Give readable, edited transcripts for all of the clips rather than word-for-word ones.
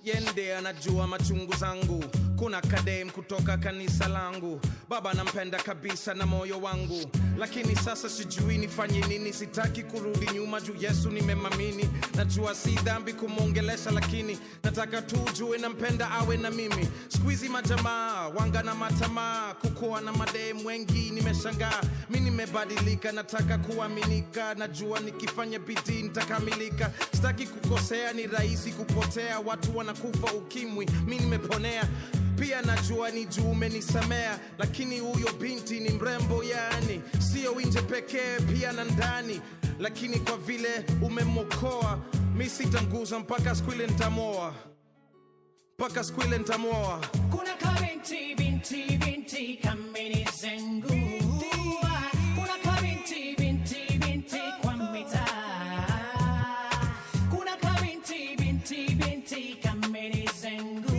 Yende anajua machungu zangu. Kuna kadem kutoka kanisa langu. Baba nampenda kabisa na moyo wangu. Lakini sasa sijui nifanye nini. Sitaki kurudi nyuma juu Yesu nimemamini. Najua si dhambi kumongelesha lakini nataka tu ujue nampenda awe na mimi. Squeezy majamaa, wanga na matamaa. Kukuwa na madem wengi nimeshangaa. Mimi nimebadilika nataka kuaminika. Najua nikifanya bidii nitakamilika. Sitaki kukosea ni rahisi kupotea. Watu wanakufa ukimwi, mimi nimeponea. Pia najua ni juu umenisamea. Lakini huyo binti ni mrembo yani. Sio nje pekee pia na ndani. Lakini kwa vile umemokoa mimi sitanguza mpaka siku ile nitamoa. Mpaka siku ile nitamoa. Kuna kabinti binti kameni zengu. Kuna kabinti binti kwa mitaa. Kuna kabinti binti kameni zengu.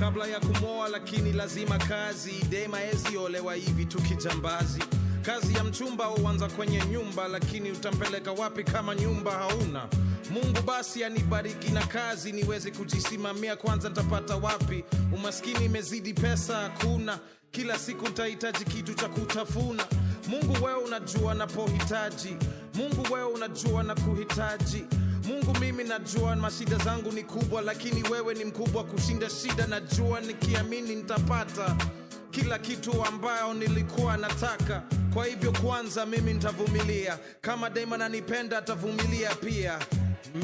Kabla ya kumoa lakini lazima kazi. Dema ezi olewa hivi tukijambazi. Kazi ya mchumba huanza kwenye nyumba. Lakini utampeleka wapi kama nyumba hauna? Mungu basi anibariki na kazi. Niweze kujisimamia kwanza nitapata wapi? Umaskini imezidi pesa hakuna. Kila siku nitahitaji kitu cha kutafuna. Mungu wewe unajua napohitaji. Mungu wewe unajua na kuhitaji. Mungu mimi najua mashida zangu ni kubwa. Lakini wewe ni mkubwa kushinda shida. Najua nikiamini nitapata kila kitu ambayo nilikuwa nataka. Kwa hivyo kwanza mimi nitavumilia. Kama daima nanipenda atavumilia pia.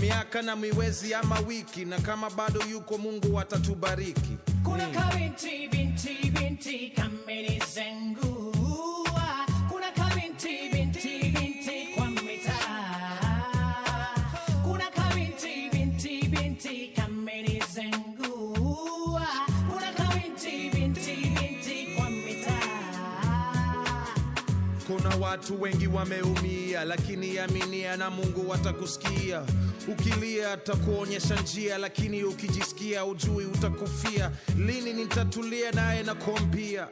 Miaka na miwezi ama wiki. Na kama bado yuko Mungu atatubariki. Kuna kabinti binti kameni zengu. Kuna kabinti binti kwa mitaa. Kuna kabinti binti kameni zengu. Kuna kabinti binti kwa mitaa. Kuna watu wengi wameumia. Lakini aminia na Mungu atakusikia. Ukilia atakuonyesha njia. Lakini ukijisikia ujui utakufia. Lini nitatulia naye na kuambia.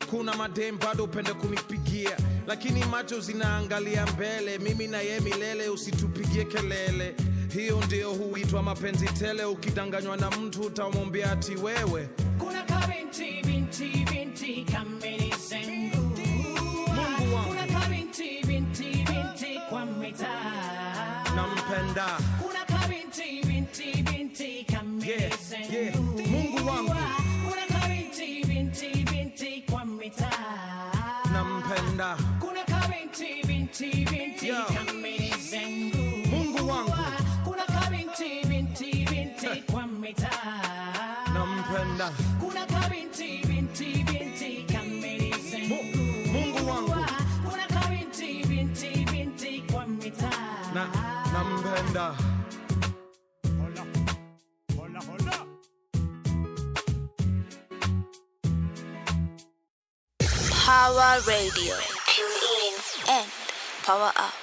Kuna madem bado upende kunipigia. Lakini macho zinaangalia mbele. Mimi na ye milele usitupigie kelele. Hiyo ndio huitwa mapenzi tele. Ukidanganywa na mtu utamwambia ati wewe. Kuna kabinti binti kameni zengu. Mungu wangu. Kuna kabinti binti kwa mitaa. Nampenda. Kuna kabinti binti kameni zengu. Mungu wangu. Kuna kabinti binti kwa mitaa. Nampenda. Kuna kabinti binti kameni zengu. Mungu wangu. Kuna kabinti binti kwa mitaa. Nampenda. Kuna kabinti binti kameni zengu. Mungu wangu. Kuna kabinti binti kwa mitaa. Nampenda. Hola. Power Radio. Tune in and power up.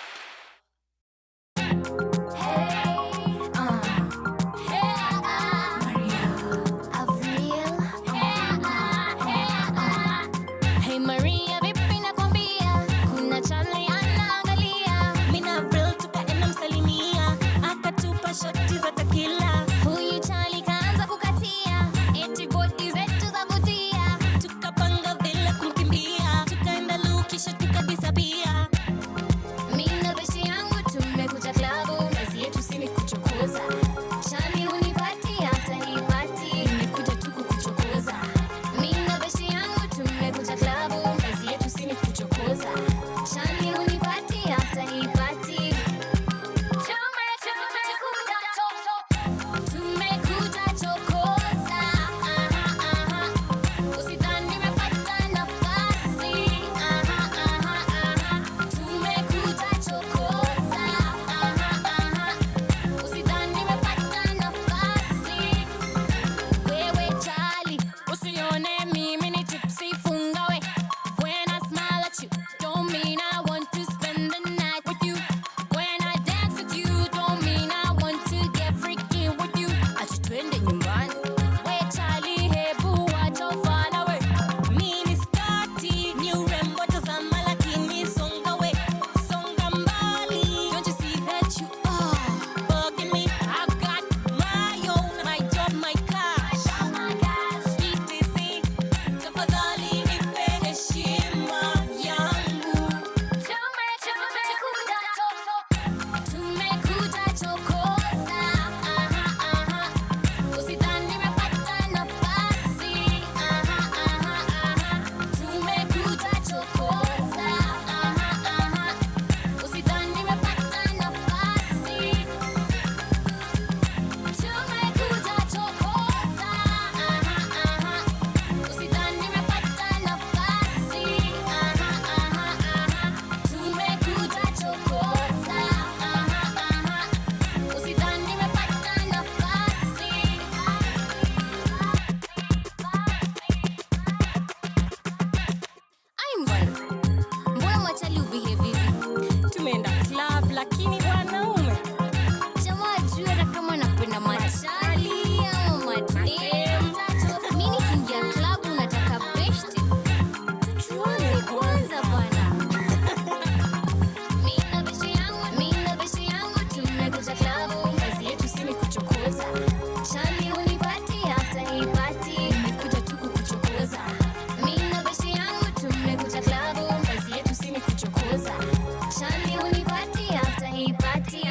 Hey Maria, vipi nakwambia, kuna chale anaangalia. Mina April tukaenda msalimia, akatupa shoti za tequila. Huyu chali kaanza kukatia, eti body zetu za vutia. Tukapanga vile kumkimbia, tukaenda look kisha tukadisappear. Mina lakini wanaume jamaa jua hata kama napenda machali ama madem. Mimi nikiingia club nataka best. Tuone kwanza bwana. Mimi na best yangu tumekuja club, kazi yetu si kuchokoza. Chali unipati after hii party, nimekuja tu kukuchokoza. Mimi na best yangu tumekuja club, kazi yetu si kuchokoza. Chali unipati after hii party,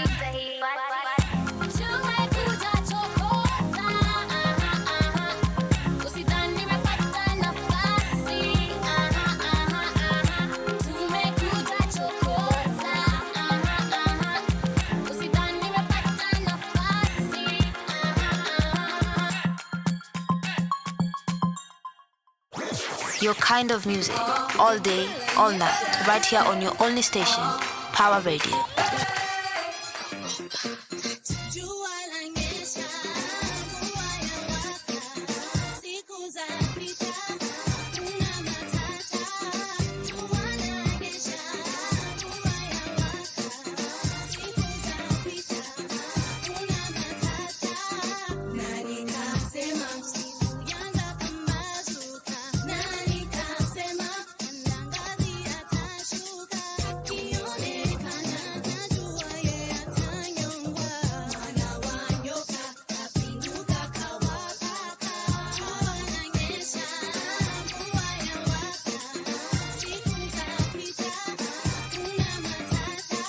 tumekuja chokoza. Usidhani nimepata nafasi. Tumekuja chokoza. Usidhani nimepata nafasi. Your kind of music, all day, all night, right here on your only station, Power Radio. Jua lanyesha, mvua yawaka, siku za pita, kuna matata. Jua lanyesha, mvua yawaka, siku za pita, kuna matata. Nani kasema siku yanza pambazuka? Nani kasema anangazi atashuka? Kionekana najua ye atanyongwa. Mwana wa nyoka kapinduka kawapaka. Jua lanyesha, mvua yawaka, siku za pita, kuna matata.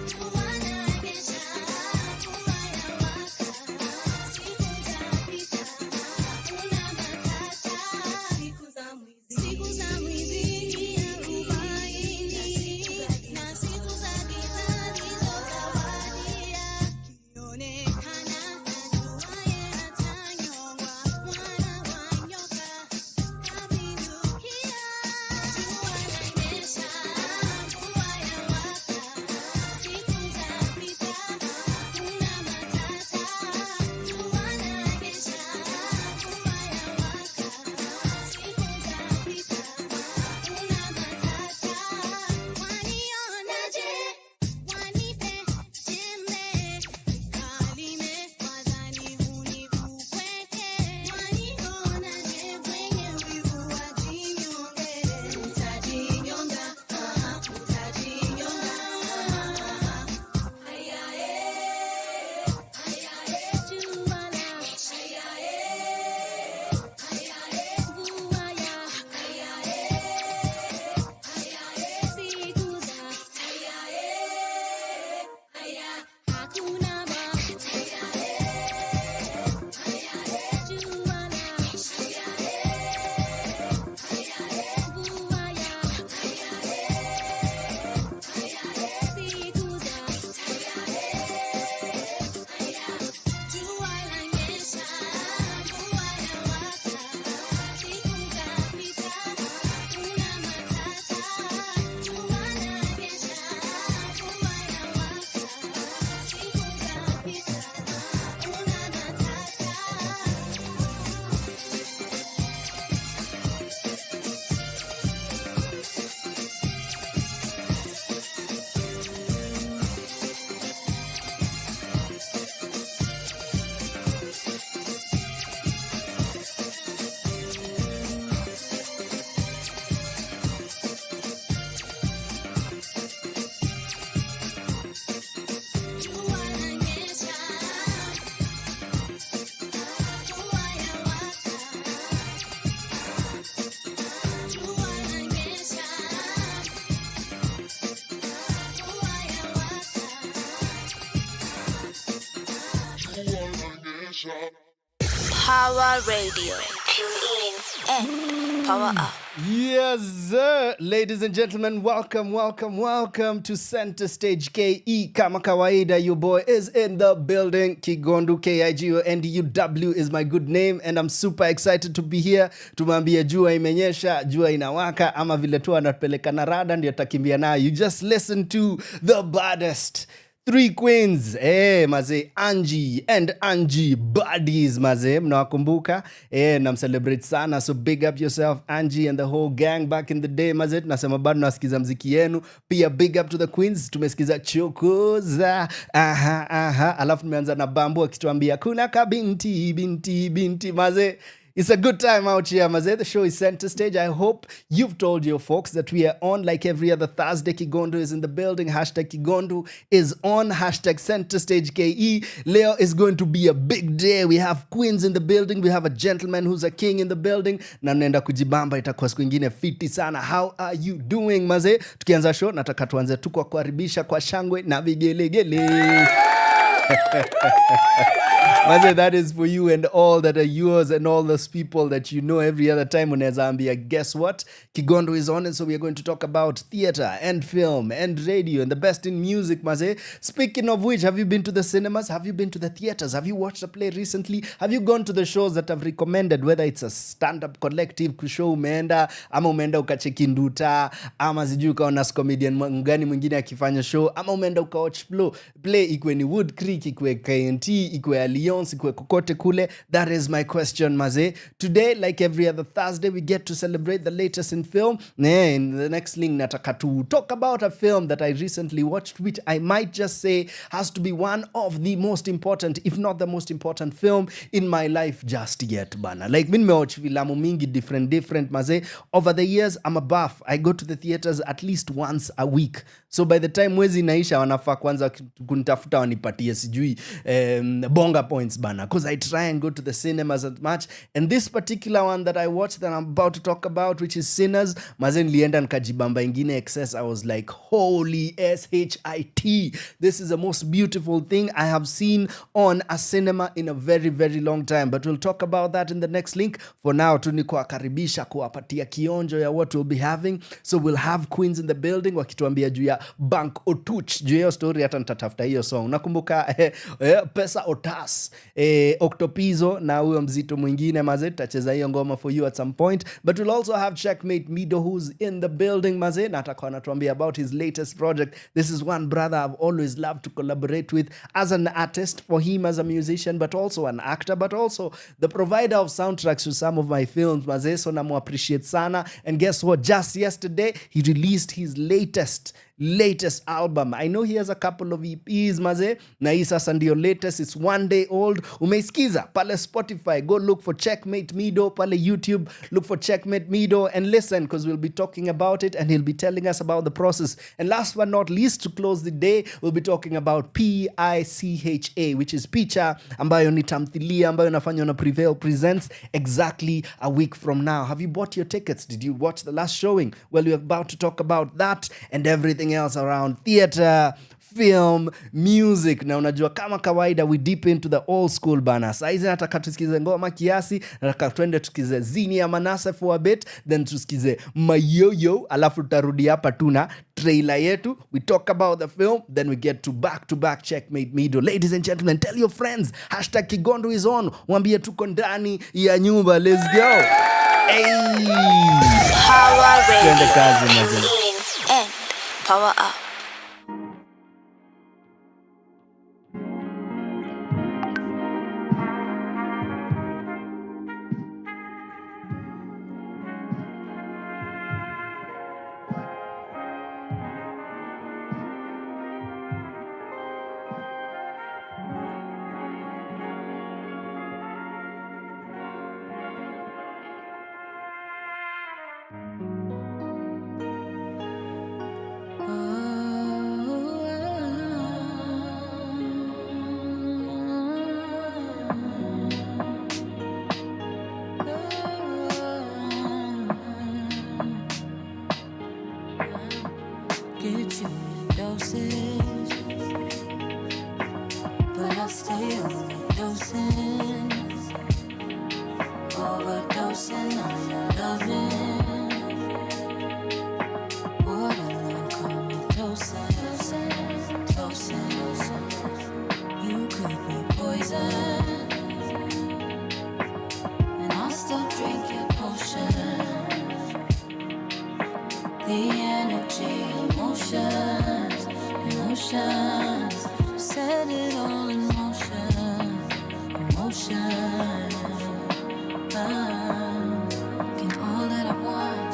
Jua lanyesha, mvua yawaka, siku za pita, kuna matata. Siku za mwizi ni arobaini, na siku za giza ndizo zawadia. Kionekana najua ye atanyongwa. Mwana wa nyoka kapindukia. Jua lanyesha, mvua yawaka, siku za pita, kuna matata. Jua lanyesha, mvua yawaka, siku za pita, kuna matata. Wanionaje? Wanipe jembe, kalime wazani unikupweke. Wanionaje wenye wivu wajinyonge? Utajinyonga, utajinyonga. Ayae, jua la, mvua ya, siku za, hakuna ba, jua la, mvua ya, siku za, jua lanyesha, mvua yawaka, siku za pita, kuna matata. Jua lanyesha, mvua yawaka, siku za pita, kuna matata. Jua lanyesha, mvua yawaka, jua lanyesha, mvua yawaka. Power Radio. Tune in and power up. Yes, sir. Ladies and gentlemen, welcome to Center Stage KE. Kama kawaida, your boy is in the building. Kigondu, KIGONDUW is my good name, and I'm super excited to be here. Tumambia jua imenyesha, jua inawaka, ama vile tu anapeleka na rada ndio takimbia nayo. You just listen to the baddest 3 queens, maze, Angie and Angie buddies, maze, mnawakumbuka, namcelebrate sana, so big up yourself, Angie and the whole gang back in the day, maze, tunasema bado nasikiza mziki yenu, pia big up to the queens, tumesikiza chokoza, alafu tumeanza na Bambo akituambia kuna binti, maze. It's a good time out here, maze. The show is Center Stage. I hope you've told your folks that we are on like every other Thursday. Kigondu is in the building. Hashtag Kigondu is on. Hashtag Center Stage KE. Leo is going to be a big day. We have queens in the building. We have a gentleman who's a king in the building. Na mnaenda kujibamba, itakuwa siku ingine fiti sana. How are you doing, maze? Tukianza show, nataka tuanze tu kwa kukaribisha kwa shangwe na vigelegele. Maze, that is for you and all that are yours and all those people that you know every other time when Zambia. Guess what? Kigondu is on, and so we are going to talk about theater and film and radio and the best in music, maze. Speaking of which, have you been to the cinemas? Have you been to the theaters? Have you watched a play recently? Have you gone to the shows that I've recommended, whether it's a stand-up collective show umeenda, ama umeenda ukacheki Nduta, ama sijui ukaona comedian mgani mwingine akifanya show, ama umeenda ukawatch play ikwe ni Wood Creek, ikwe KNT, ikwe Alliance, ikwe kokote kule. That is my question, maze. Today, like every other Thursday, we get to celebrate the latest in film. In the next link, nataka to talk about a film that I recently watched, which I might just say has to be one of the most important, if not the most important film in my life just yet, bana. Like, min mewatch filamu mingi different, maze. Over the years, I'm a buff. I go to the theaters at least once a week. So by the time mwezi naisha, wanafaa kwanza kunitafuta wanipatie sijui bonga points, bana. Because I try and go to the cinemas as much. And this particular one that I watched that I'm about to talk about, which is Sinners, maze nilienda nkajibamba ingine excess. I was like, holy shit. This is the most beautiful thing I have seen on a cinema in a very, very long time. But we'll talk about that in the next link. For now, tu ni kuwakaribisha kuwapatia kionjo ya what we'll be having. So we'll have queens in the building wakituambia juu ya Bank Otuch. Juu ya story hata nitatafuta hiyo song. Nakumbuka Pesa Otas, Octopizo na huyo mzito mwingine, maze. Tutacheza hiyo ngoma for you at some point. But we'll also have Checkmate Mido, who's in the building, maze. Na atakuwa anatuambia about his latest project. This is one brother I've always loved to collaborate with as an artist, for him as a musician, but also an actor, but also the provider of soundtracks to some of my films, maze. So namu appreciate sana. And guess what? Just yesterday, he released his latest album. I know he has a couple of EPs, maze, na hii sasa ndio latest. It's 1 day old. Umeisikiza pale Spotify, go look for Checkmate Mido. Pale YouTube, look for Checkmate Mido and listen, because we'll be talking about it and he'll be telling us about the process. And last but not least, to close the day, we'll be talking about PICHA, which is Picha, ambayo ni tamthilia ambayo inafanywa na Prevail Presents exactly a week from now. Have you bought your tickets? Did you watch the last showing? Well, we're about to talk about that and everything else around theater, film, music. Na unajua kama kawaida, we deep into the old school, bana. Saizi nataka tusikize ngoma kiasi, nataka tuende tusikize Zini ya Manase for a bit, then tusikize Mayoyo, alafu tutarudi hapa tuna trailer yetu. We talk about the film, then we get to back Checkmate Mido. Ladies and gentlemen, tell your friends, hashtag Kigondu is on. Wambie tuko ndani ya nyumba. Let's go. Hey. Power Twende Radio. kazi, maze. And power up. Get you doses, but I'll stay overdosing, overdosing on your loving. Borderline comatose, you could be poison, and I'll still drink your potion. The energy, emotions, emotions. Set it all in motion. Emotion. Can all that I want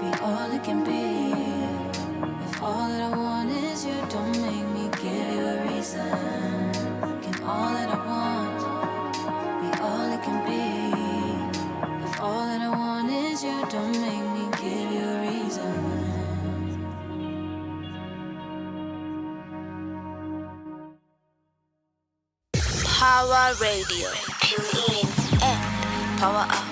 be all it can be? If all that I want is you, don't make me give you a reason. Can all that I want be all it can be? If all that I want is you, don't make me give you a reason. Power Radio. Tune in. Power up.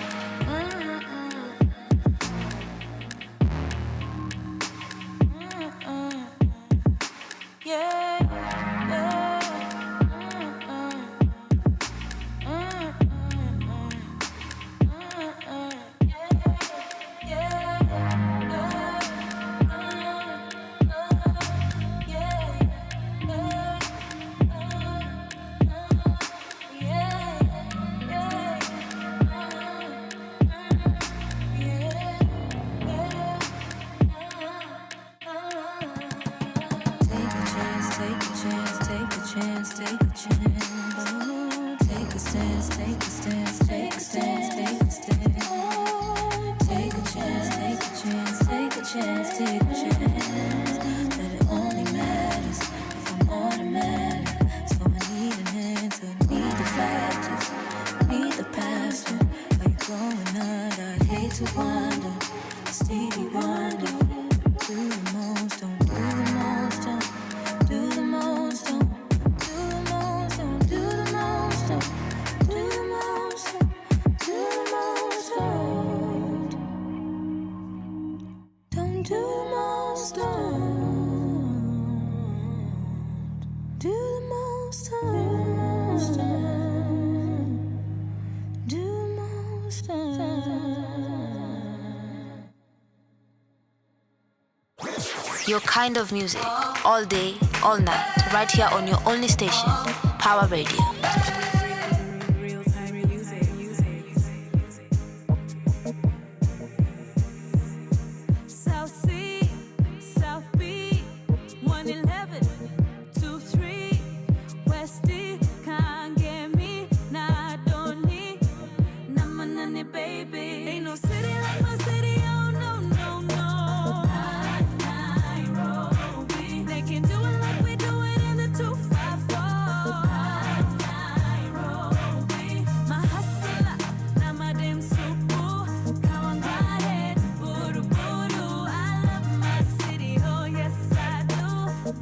Your kind of music, all day, all night, right here on your only station, Power Radio. South C, South B, 111, 23, West D, can't get me, nah, don't need, nah, money, baby. Ain't no city like my city, oh no, no, no. They can do it like we do it in the 254. Nairobi, my hustler, now my damn supu. Kawangare, buru buru. I love my city, oh yes I do.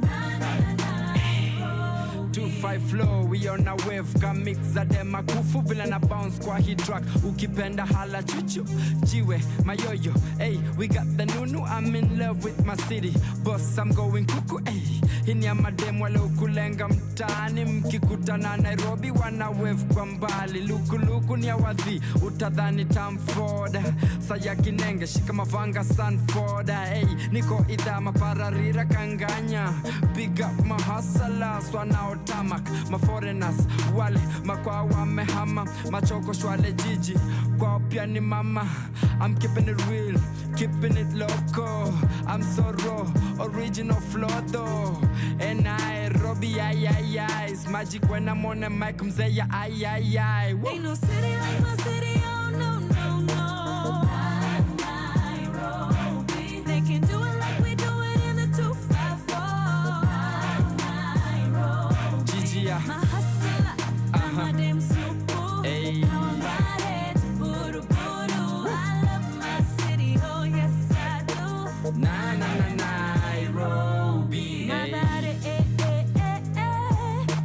Nairobi. 25 flow, we on a wave, can mix za dem akufu bila na bounce kwa hit track. Ukipenda hala chuchu, jiwe, mayoyo. Hey, we got the nunu, I'm in love with my city. Boss, I'm going kuku, hey. Hini ya madem wale ukulenga mtaani. Mkikutana Nairobi, wana wave kwa mbali. Luku ni ya wathi, utadhani Tamford. Saya kinenge, shika mavanga Sanford. Hey, niko idha mapararira kanganya. Big up my hustlers, wanao tamak. My foreigners, wale, makwa wamehama. Machoko shwale jiji, kwa pia ni mama. I'm keeping it real, keeping it local. I'm so raw, original flow though. And Nairobi, ay. It's magic when I'm on the mic, mzee, ay. Woo. Ain't no city like my city, oh no, no, no. Nairobi, they can do it like we do it in the 254. Nairobi, Gigi, my hustler, now my damn supu. Hey. Kawangare, buru buru. I love my city, oh yes I do. Nairobi. Mabare,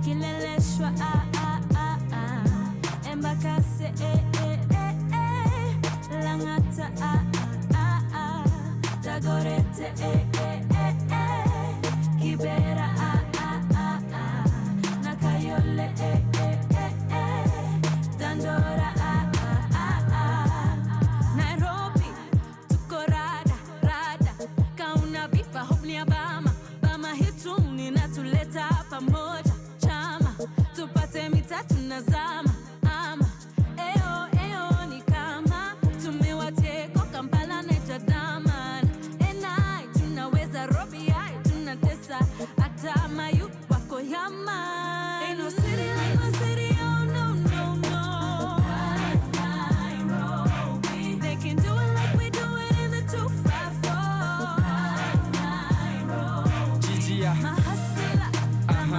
kileleshwa, Embakase, Langata, Dagorete, Kibera, Nakayole, Dandora, Nairobi, tukorada, kauna bifa hopni abama, bama hituni na tuleta pamoja, chama, tupate mitatu na zama, ama, eo ni kama, tumewateko Kampala na Daman, enai, tunaweza Robi, ai, tunatesa, ata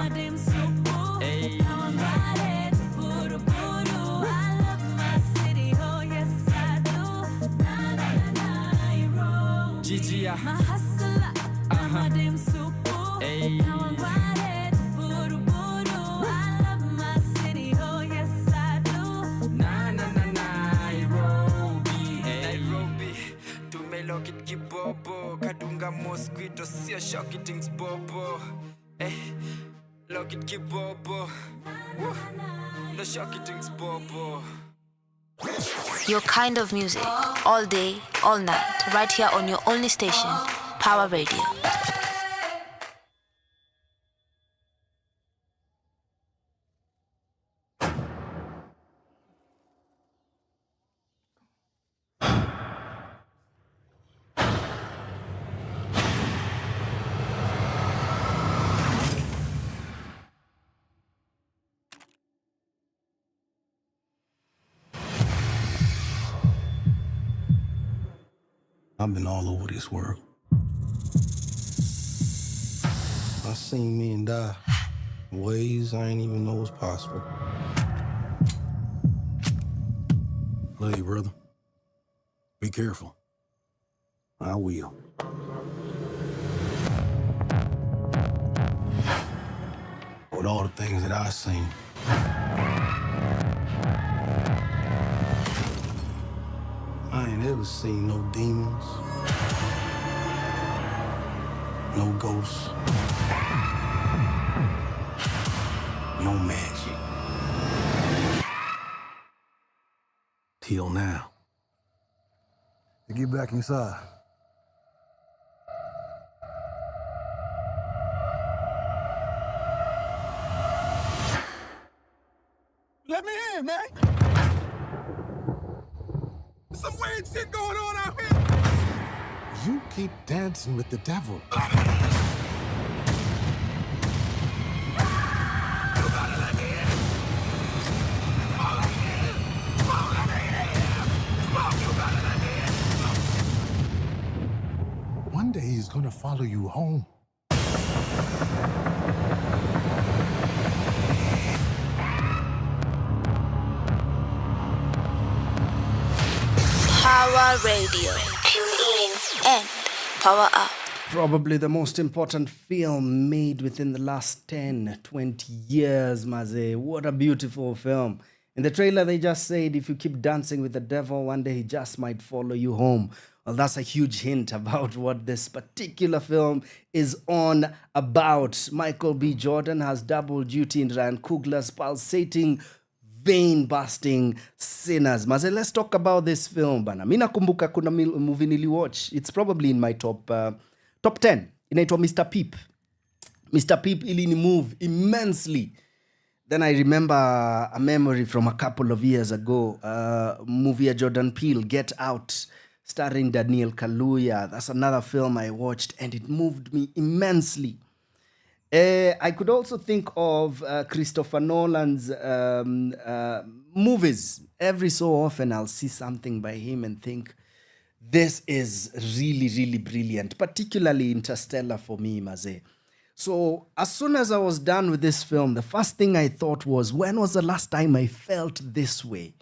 madem supu. Hey. Now I'm riding to Buru Buru. I love my city, oh yes I do. Na na na Nairobi. Gigi, My hustler, madem supu. Hey. Now I'm riding to Buru Buru. I love my city, oh yes I do. na na na Nairobi, Nairobi. Tumelock it kibobo, kadunga mosquito, sio shocky things bobo. Lock it kibobo, no shocky things bobo. Your kind of music, all day, all night, right here on your only station, Power Radio. I've been all over this world. I seen men die in ways I ain't even know was possible. Love you, brother. Be careful. I will. With all the things that I've seen, I ain't ever seen no demons, no ghosts, no magic. Till now. Get back inside. Let me in, man. Some weird shit going on out here. You keep dancing with the devil. One day he's gonna follow you home. Power Radio. Tune in and power up. Probably the most important film made within the last 10, 20 years, Maze. What a beautiful film. In the trailer, they just said, if you keep dancing with the devil, one day he just might follow you home. Well, that's a huge hint about what this particular film is on about. Michael B. Jordan has double duty in Ryan Coogler's pulsating, vein-busting Sinners. Maze, let's talk about this film, bana. Mi nakumbuka kuna movie niliwatch. It's probably in my top 10. Inaitwa Mr. Peep. Mr. Peep ilini move immensely. Then I remember a memory from a couple of years ago. Movie of Jordan Peele, Get Out, starring Daniel Kaluuya. That's another film I watched and it moved me immensely. I could also think of Christopher Nolan's movies. Every so often I'll see something by him and think, this is really, really brilliant, particularly Interstellar for me, Maze. So as soon as I was done with this film, the first thing I thought was, when was the last time I felt this way?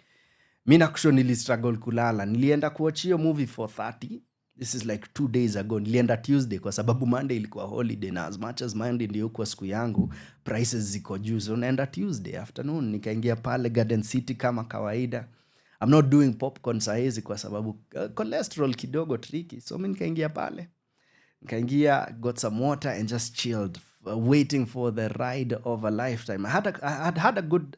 Mi nakusho nilistruggle kulala. Nilienda kuwatch hiyo movie for 30. This is like 2 days ago. Nilienda Tuesday kwa sababu Monday ilikuwa holiday, na as much as Monday ndio kwa siku yangu, prices ziko juu. So naenda Tuesday afternoon, nikaingia pale Garden City kama kawaida. I'm not doing popcorn saizi kwa sababu cholesterol kidogo tricky. So mi nikaingia pale. Nikaingia, got some water and just chilled, waiting for the ride of a lifetime. I had a good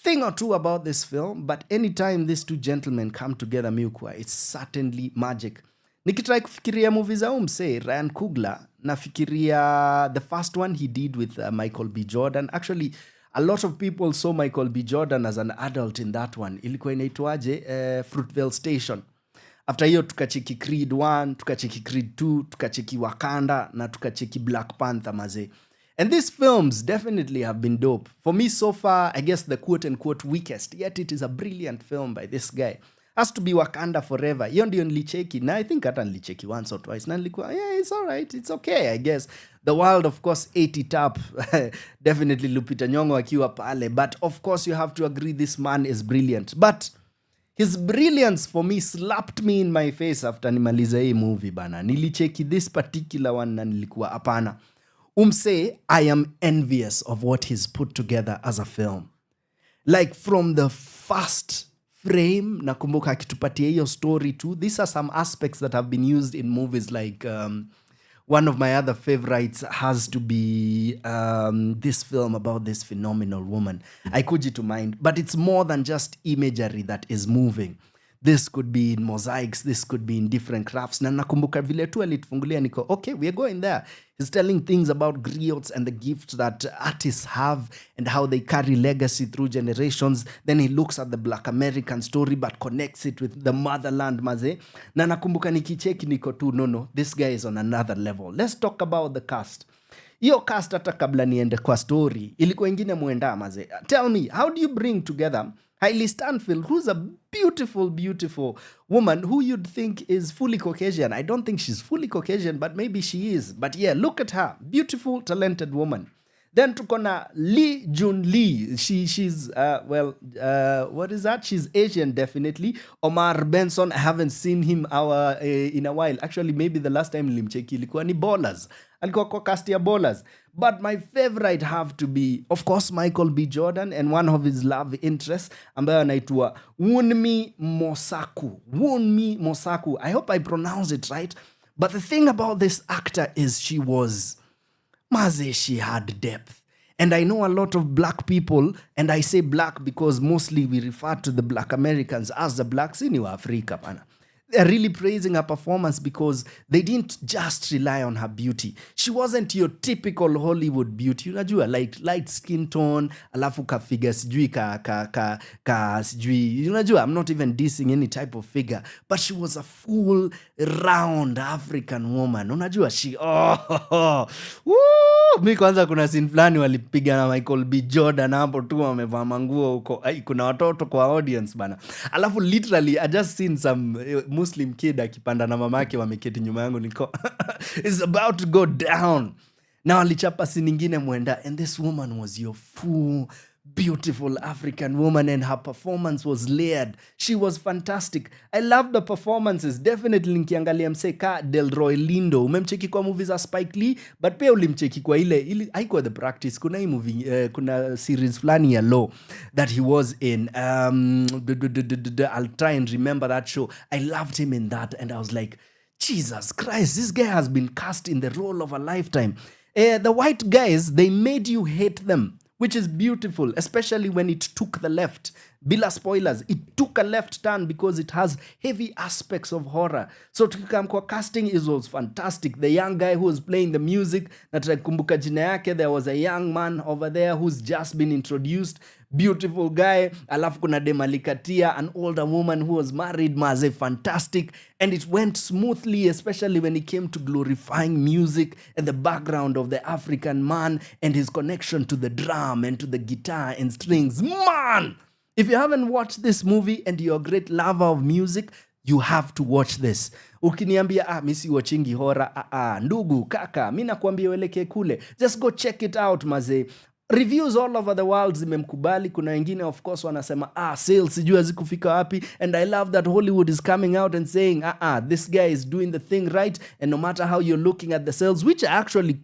thing or two about this film, but anytime these two gentlemen come together, miukwa, it's certainly magic. Nikitry kufikiria movies za mse Ryan Coogler, nafikiria the first one he did with Michael B. Jordan. Actually, a lot of people saw Michael B. Jordan as an adult in that one. Ilikuwa inaitwaje? Fruitvale Station. After hiyo tukacheki Creed 1, tukacheki Creed 2, tukacheki Wakanda, na tukacheki Black Panther, maze. And these films definitely have been dope. For me so far, I guess the quote-unquote weakest, yet it is a brilliant film by this guy, has to be Wakanda forever. Hiyo ndio nilicheki, na I think hata nilicheki once or twice, na nilikuwa yeah, it's all right, it's okay, I guess. The world of course ate it up. Definitely Lupita Nyong'o akiwa pale, but of course you have to agree this man is brilliant. But his brilliance for me slapped me in my face after nimaliza hii movie bana. Nilicheki this particular one na nilikuwa hapana. I am envious of what he's put together as a film. Like from the first frame, nakumbuka akitupatia hiyo story too. These are some aspects that have been used in movies like one of my other favorites has to be this film about this phenomenal woman. I could you to mind, but it's more than just imagery that is moving. This could be in mosaics, this could be in different crafts. Na nakumbuka vile tu alitufungulia niko, okay, we are going there. He's telling things about griots and the gifts that artists have and how they carry legacy through generations. Then he looks at the Black American story but connects it with the motherland, maze. Na nakumbuka nikicheki niko tu, no, this guy is on another level. Let's talk about the cast. Hiyo cast hata kabla niende kwa story, ilikuwa ingine muenda maze. Tell me, how do you bring together Hailey Stanfield, who's a beautiful, beautiful woman who you'd think is fully Caucasian. I don't think she's fully Caucasian, but maybe she is. But yeah, look at her. Beautiful, talented woman. Then tukona Lee Jun Lee. She's, what is that? She's Asian, definitely. Omar Benson, I haven't seen him in a while. Actually, maybe the last time nilimcheki ilikuwa ni Ballers. Alikuwa kwa cast ya Ballers. But my favorite have to be, of course, Michael B. Jordan and one of his love interests, ambayo anaitwa Wunmi Mosaku. I hope I pronounced it right. But the thing about this actor is she had depth. And I know a lot of black people, and I say black because mostly we refer to the Black Americans as the blacks in Africa, pana. They're really praising her performance because they didn't just rely on her beauty. She wasn't your typical Hollywood beauty. Unajua, like light skin tone, alafu ka figure sijui sijui. Unajua, I'm not even dissing any type of figure, but she was a full round African woman. Unajua, mi kwanza kuna scene fulani walipiga na Michael B. Jordan hapo tu wamevaa manguo huko. Kuna watoto kwa audience bana. Alafu literally I just seen some Muslim kid akipanda na mamake wameketi nyuma yangu niko it's about to go down. Now alichapa scene nyingine mwenda, and this woman was your full beautiful African woman, and her performance was layered. She was fantastic. I love the performances. Definitely nikiangalia mseka Delroy Lindo. Umemcheki kwa movies za Spike Lee, but pia ulimcheki kwa ile haikuwa The Practice. Kuna hii movie, kuna series flani ya Law that he was in. I'll try and remember that show. I loved him in that, and I was like, Jesus Christ, this guy has been cast in the role of a lifetime. The white guys, they made you hate them, which is beautiful, especially when it took the left. Bila spoilers, it took a left turn because it has heavy aspects of horror. So tukikam kwa casting, it was fantastic. The young guy who was playing the music, natarakumbuka jina yake, there was a young man over there who's just been introduced. Beautiful guy. Alafu kuna Demalikatia, an older woman who was married, maze, fantastic. And it went smoothly, especially when it came to glorifying music and the background of the African man and his connection to the drum and to the guitar and strings. Man! If you haven't watched this movie and you're a great lover of music, you have to watch this. Ukiniambia, misi watchingi horror, ndugu, kaka, mina kuambia weleke kule. Just go check it out, maze. Reviews all over the world zimemkubali. Kuna wengine of course wanasema sales sijui hazikufika wapi, and I love that Hollywood is coming out and saying this guy is doing the thing right, and no matter how you're looking at the sales, which are actually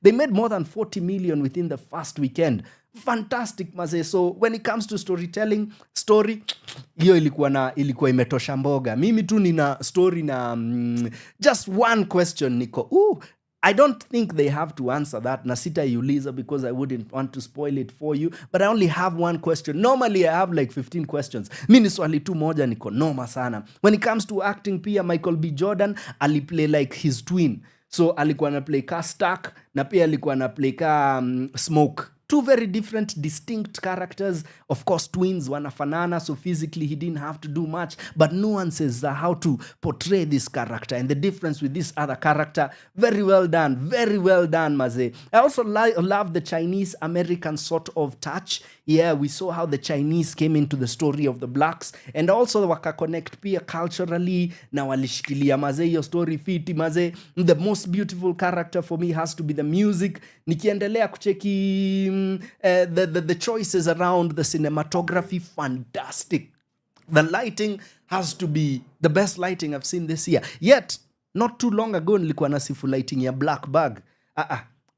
they made more than 40 million within the first weekend. Fantastic maze. So when it comes to storytelling, hiyo ilikuwa imetosha mboga. Mimi tu nina story na just one question niko I don't think they have to answer that. Nasita Yuliza, because I wouldn't want to spoil it for you. But I only have one question. Normally I have like 15 questions. Mini swali tu moja niko noma sana. When it comes to acting pia, Michael B. Jordan aliplay like his twin. So alikuwa na play ka Stark, na pia alikuwa na play ka Smoke. two very different, distinct characters. Of course, twins, wanafanana, so physically he didn't have to do much, but nuances are how to portray this character and the difference with this other character. Very well done, Maze. I also love the Chinese-American sort of touch. Yeah, we saw how the Chinese came into the story of the blacks, and also waka-connect pia culturally, na walishikilia maze hiyo story fiti maze. The most beautiful character for me has to be the music. Nikiendelea kucheki the choices around the cinematography, fantastic. The lighting has to be the best lighting I've seen this year. Yet, not too long ago, nilikuwa nasifu lighting ya Black Bag.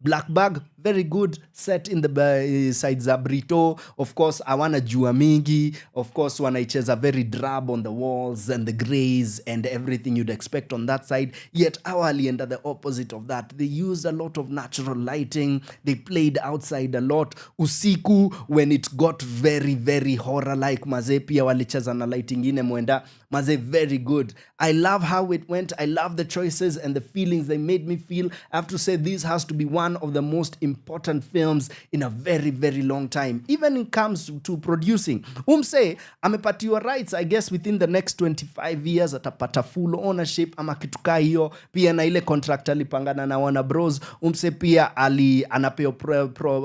Black Bag, very good, set in the sides za Brito. Of course, awana jua mingi. Of course, wanaicheza very drab on the walls and the grays and everything you'd expect on that side. Yet, awali enda the opposite of that. They used a lot of natural lighting. They played outside a lot. Usiku, when it got very, very horror-like, maze pia walicheza na lighting ine mwenda. Maze, very good. I love how it went. I love the choices and the feelings they made me feel. I have to say, this has to be one of the most important films in a very, very long time. Even when it comes to producing. Umse, amepatiwa rights, I guess, within the next 25 years, atapata full ownership, ama kituka hiyo. Pia na ile contract alipangana na Warner Bros. Umse pia anapeo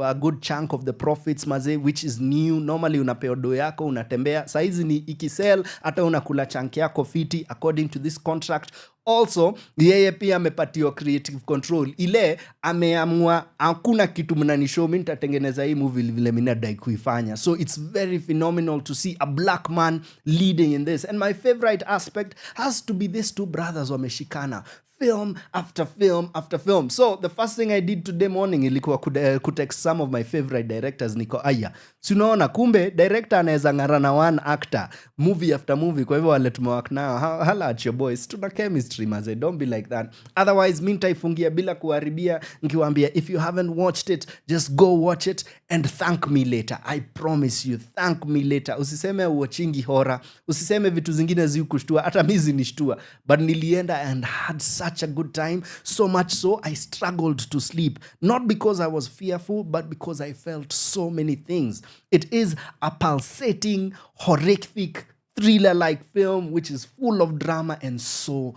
a good chunk of the profits, maze, which is new. Normally, unapeo do yako, unatembea. Saizi ni ikisell, ata unakula chunk yako fiti, according to this contract. Also, yeye pia amepatiwa creative control. Ile ameamua hakuna kitu mnanishow, mimi nitatengeneza hii movie vile mimi nadai kuifanya. So it's very phenomenal to see a black man leading in this. And my favorite aspect has to be these two brothers wameshikana. Film after film after film. So the first thing I did today morning ilikuwa kutext some of my favorite directors. Niko aya, sunaona kumbe director anaweza ngara na one actor movie after movie. Kwa hivyo wale tumewak nao, hala at your boys, tuna chemistry maze, don't be like that. Otherwise mimi nitaifungia bila kuharibia, nikiwaambia if you haven't watched it, just go watch it and thank me later. I promise you, thank me later. Usiseme watchingi horror, usiseme vitu zingine zikushtua, hata mimi zinishtua, but nilienda and had such a good time, so much so I struggled to sleep, not because I was fearful, but because I felt so many things. It is a pulsating, horrific, thriller-like film which is full of drama and so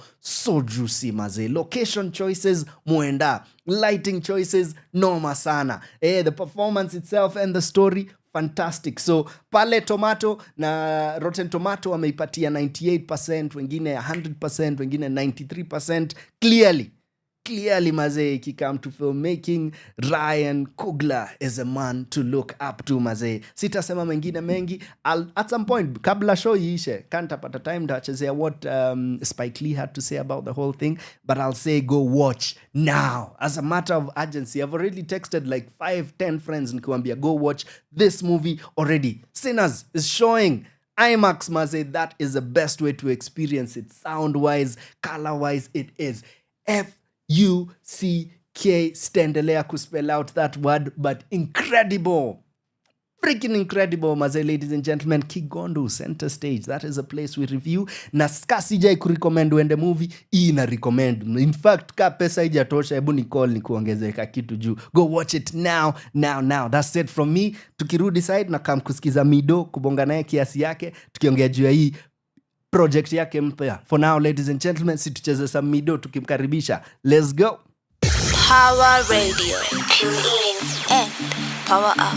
juicy maze. Location choices muenda, lighting choices noma sana. The performance itself and the story fantastic. So pale Tomato na Rotten Tomato wameipatia 98%, wengine 100%, wengine 93%. Clearly maze, if you come to filmmaking, Ryan Coogler is a man to look up to maze. Sitasema mengine mengi. At some point, kabla show iishe, can't apata time to what Spike Lee had to say about the whole thing, but I'll say go watch now. As a matter of urgency, I've already texted like 5-10 friends nikiwaambia go watch this movie already. Sinners is showing IMAX maze. That is the best way to experience it. Sound-wise, color-wise, it is F-U-C-K. Stendelea kuspell out that word, but incredible. Freaking incredible, maze, ladies and gentlemen. Kigondu, center stage. That is a place we review. Na skasijai kurecommend wende movie, ina recommend. In fact, ka pesa ijatosha, hebu nicall nikuongezeka kitu juu. Go watch it now. That's it from me. Tukirudi side na kam kusikiza Mido, kubonga naye kiasi yake, tukiongea juu ya hii project yake mpya. For now, ladies and gentlemen, si tucheze some Mido tukimkaribisha. Let's go. Power Radio. Tune in and power up.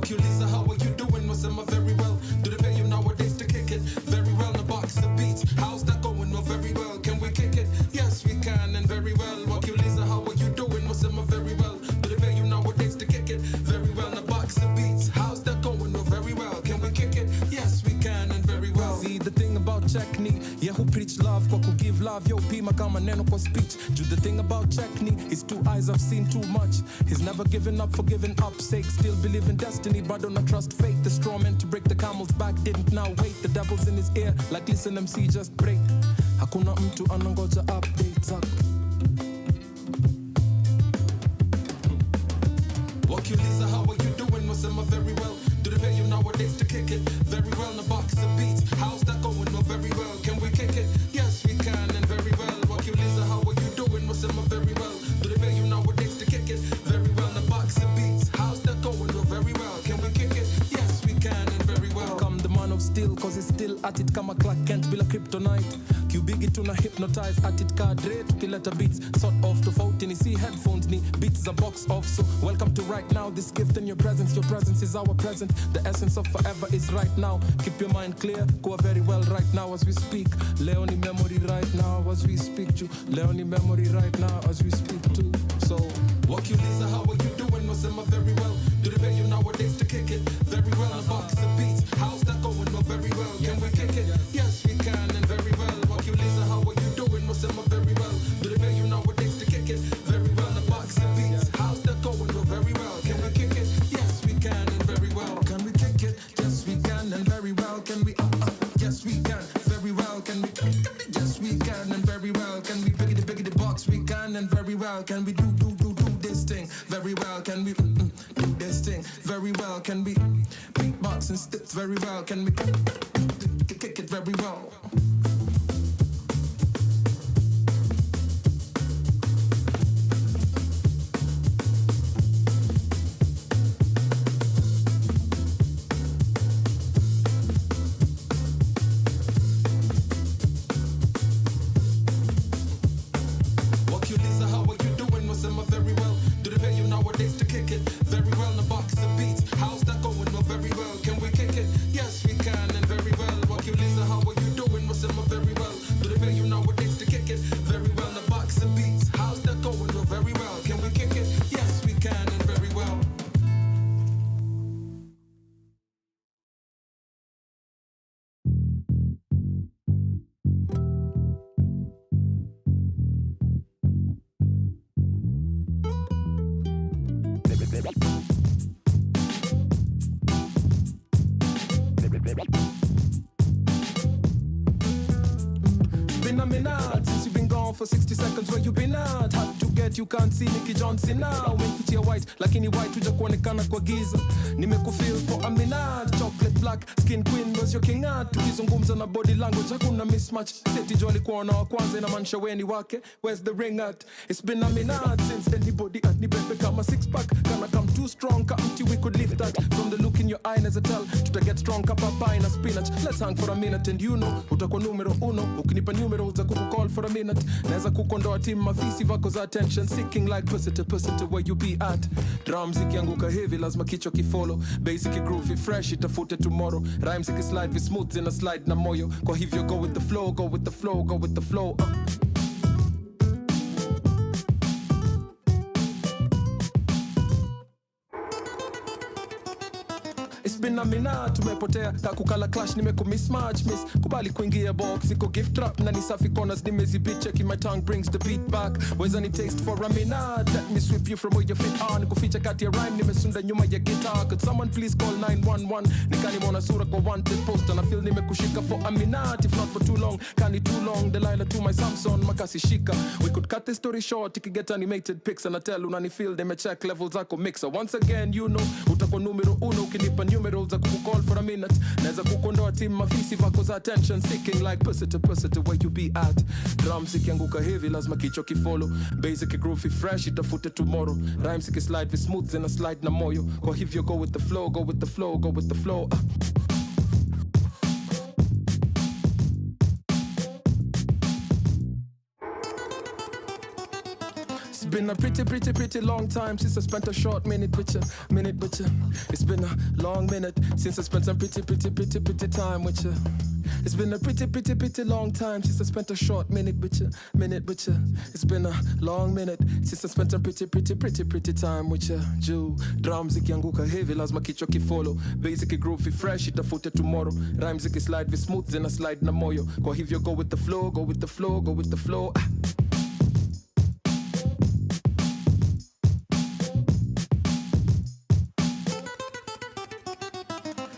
Lisa, how are you doing? Was Emma very well? Do they pay you nowadays to kick it? Very well, the bar about Checkmate, yeah, who preach love kwa give love, yo pima kama neno kwa speech. Do the thing about Checkmate, his 2 eyes have seen too much. He's never given up for giving up sake, still believe in destiny but don't trust fate. The straw man to break the camel's back didn't now wait. The devil's in his ear like listen MC just break. Hakuna mtu anangoja updates up. Wakiuliza how are you doing, wasema very well. Do they pay you nowadays to kick it? Very well in a box of beats. How's that going? No, very well. Can we kick it? Yes, we can and very well. Wakiuliza how are you doing, wasema very well. Do they pay you nowadays to kick it? Very well in a box of beats. How's that going? No, very well. Can we kick it? Yes, we can and very well. Come the man of steel, cause he's still at it kama Clark Kent bila kryptonite. Biggie tuna hypnotize at it kadre tukileta beats sort of tofauti ni see headphones ni beats a box off. So welcome to right now, this gift in your presence is our present. The essence of forever is right now. Keep your mind clear, go very well right now as we speak. Leonie memory right now as we speak to. Leonie memory right now as we speak to. So Wakiuliza how are you doing, wasema very well. Do they pay you nowadays to kick it? Very well in a box of beats. How's that going? No, very well. Can we kick it? Yes, we can and very well. Wakiuliza how are you doing, wasema very well. Do they pay you nowadays to kick it? Very well in a box of beats. How's that going? No, very well. Can we kick it? Yes, we can and very well. Can we kick it? Yes, we can and very well. Can we? Yes, we can. Very well. Can we? Yes, we can and very well. Can we? Biggie the box. We can and very well. Can we do this thing? Very well. Can we do this thing? Very well. Can we beatbox and steps? Very well. Can we kick it? Very well. Since you've been gone for 60 seconds, where you been at? Hard to get, you can't see Nicky Johnson now. When white, lakini white huja kuonekana kwa giza. Nimekufeel for a minute. Chocolate black, skin queen was your king at. Tukizungumza na body language, hakuna mismatch. Seti jo alikuwa na wa kwanza inamaanisha weni wake. Where's the ring at? It's been a minute since anybody at ni bebe kama 6-pack. Can I come too strong? Come till we could lift that. From the look in your eye, as a tell, to get strong, kapa pie na spinach. Let's hang for a minute and you know, utakuwa numero 1. Ukinipa numero za kuku for a minute. Naweza kukondoa team mafisi vako za attention seeking like pussy to where you be at. Drums ikianguka heavy lazima kichwa kifollow. Basic groovy fresh itafute tomorrow. Rhymes ikislide vi smooth in a slide na moyo. Kwa hivyo go with the flow, go with the flow, go with the flow. It's been a minute, tumepotea kakukala clash mismatch miss kubali kuingia box iko gift trap na ni safi corners nimezibit checking my tongue brings the beat back where's any taste for a minute let me sweep you from where you fit on kuficha kati ya rhyme nimesunda nyuma ya guitar could someone please call 911 nikanimona sura kwa wanted poster na feel nimekushika for a minute if not for too long kani too long Delilah to my Samson makasi shika we could cut this story short get animated pics and I tell unani feel they me check levels zako mixer once again you know utakuwa numero 1 ukinipa numerals za kucall for a minute naweza kukondoa team mafisi vako za attention seeking like pussy to where you be at drums ikianguka heavy lazima kichwa kifollow basic groovy fresh itafute tomorrow rhymes ikislide vi smooth in a slide na moyo kwa hivyo go with the flow go with the flow go with the flow It's been a pretty long time since I spent a short minute with you. It's been a long minute since I spent some pretty time with you. It's been a pretty long time since I spent a short minute with you. It's been a long minute since I spent a pretty time with you. Juu drums ikianguka heavy lazima kichwa kifollow. Basic groove fresh itafute tomorrow. Rhymes slide vi smooth zina slide na moyo. Kwa hivyo go with the flow, go with the flow, go with the flow.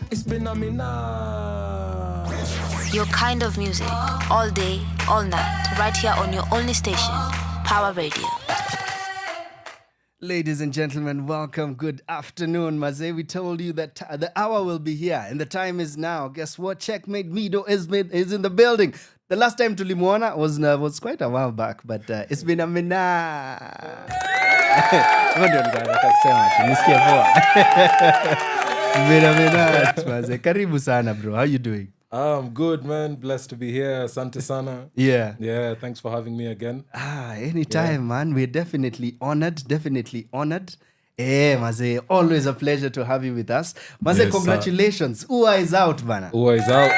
It's been a minute. Your kind of music, all day, all night, right here on your only station, Power Radio. Ladies and gentlemen, welcome. Good afternoon, Maze. We told you that the hour will be here and the time is now. Guess what? Checkmate Mido is in the building. The last time tulimuona was quite a while back, but it's been a minute. Karibu sana, bro. How you doing? I'm good, man. Blessed to be here. Asante sana. Yeah, thanks for having me again. Anytime, man. We're definitely honored. Maze, always a pleasure to have you with us. Maze, yes, congratulations. Ua is out, bana. Ua is out.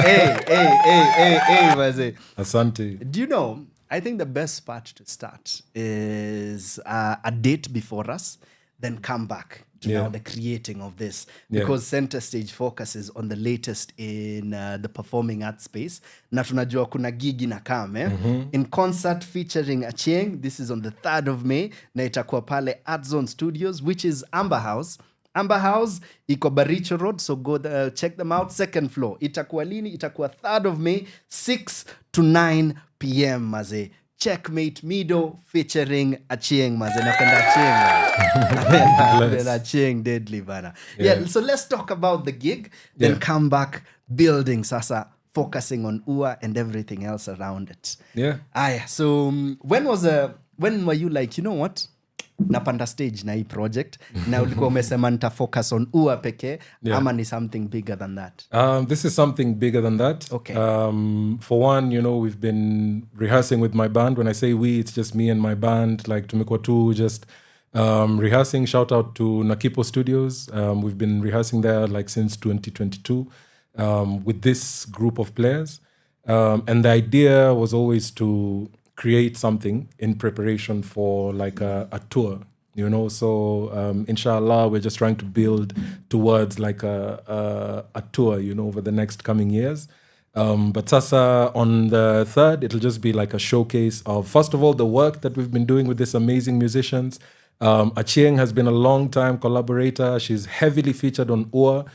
Hey, Maze. Asante. Do you know, I think the best part to start is a date before us, then come back to now the creating of this. Because Center Stage focuses on the latest in the performing arts space. Na tunajua kuna gigi na kame. In concert featuring Achieng. This is on the 3rd of May. Na itakuwa pale Art Zone Studios, which is Amber House. Amber House, iko Baricho Road, so go check them out. 2nd floor. Itakuwa lini? Itakuwa 3rd of May, 6 to 9 p.m. Maze. Checkmate Mido featuring Achieng, Maze. Napenda Achieng. Achieng deadly, bana. Yeah, so let's talk about the gig, then come back building sasa, focusing on Ua and everything else around it. So when were you like, you know what? Napanda stage na hii project na ulikuwa umesema nita focus on Ua peke ama ni something bigger than that? This is something bigger than that. Okay. For one, you know, we've been rehearsing with my band. When I say we, it's just me and my band. Like tumekuwa tu just rehearsing. Shout out to Nakipo Studios. We've been rehearsing there like since 2022 with this group of players. And the idea was always to create something in preparation for like a tour, you know. So inshallah, we're just trying to build towards like a tour, you know, over the next coming years. But sasa on the 3rd, it'll just be like a showcase of, first of all, the work that we've been doing with these amazing musicians. Achieng has been a long time collaborator. She's heavily featured on Ua.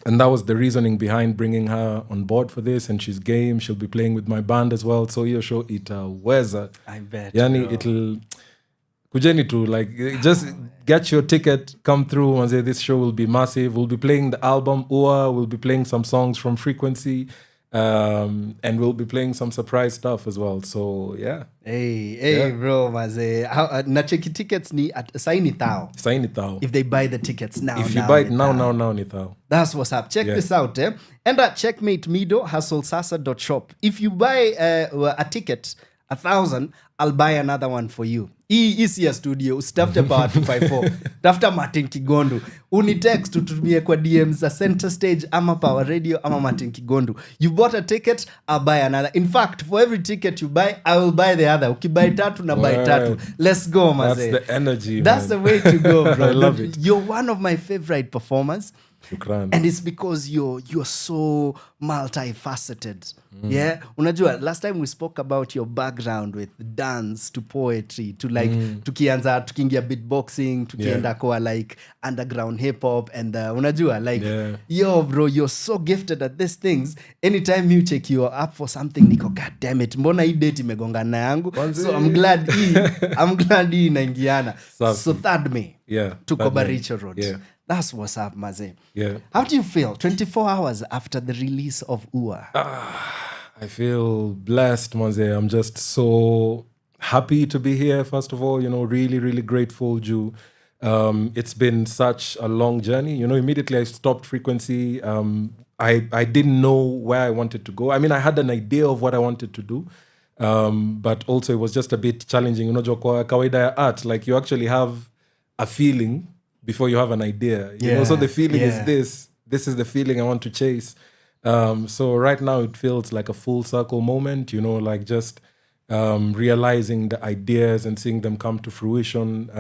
And that was the reasoning behind bringing her on board for this. And she's game. She'll be playing with my band as well. So your show itaweza. I bet. Yani it'll kujeni tu, like just get your ticket, come through and say this show will be massive. We'll be playing the album Ua. We'll be playing some songs from Frequency. And we'll be playing some surprise stuff as well. So yeah. Hey, bro, Maze. Na cheki tickets ni saini thao. If they buy the tickets now. If you buy it now ni thao. That's what's up. Check this out. And at Checkmate Mido, hustlesasa.shop. If you buy a ticket, 1,000, I'll buy another one for you. Hii ya studio, usitafute Power 254. Tafuta Martin Kigondu. Unitext tutumie kwa DMs za Center Stage ama Power Radio ama Martin Kigondu. You bought a ticket, I'll buy another. In fact, for every ticket you buy, I will buy the other. Ukibuy tatu na buy tatu. Let's go, Maze. That's the energy, That's the way to go, bro. I love it. You're one of my favorite performers. Shukran. And it's because you're so multifaceted. Yeah, unajua last time we spoke about your background with dance to poetry to like tukiingia beatboxing, tukienda kwa like underground hip hop and unajua like yo bro, you're so gifted at these things. Anytime you check you up for something, niko god damn it, mbona hii date imegongana na yangu. So I'm glad hii inaingiana. So 3rd May. Tuko Baricho Road. That's what's up, Maze. How do you feel 24 hours after the release of Ua? I feel blessed, Maze. I'm just so happy to be here, first of all. You know, really, really grateful, Ju. It's been such a long journey. You know, immediately I stopped Frequency. I didn't know where I wanted to go. I mean, I had an idea of what I wanted to do. But also it was just a bit challenging. You know, kwa kawaida ya art, like you actually have a feeling before you have an idea, you know, so the feeling is this is the feeling I want to chase. So right now it feels like a full circle moment, you know, like just realizing the ideas and seeing them come to fruition.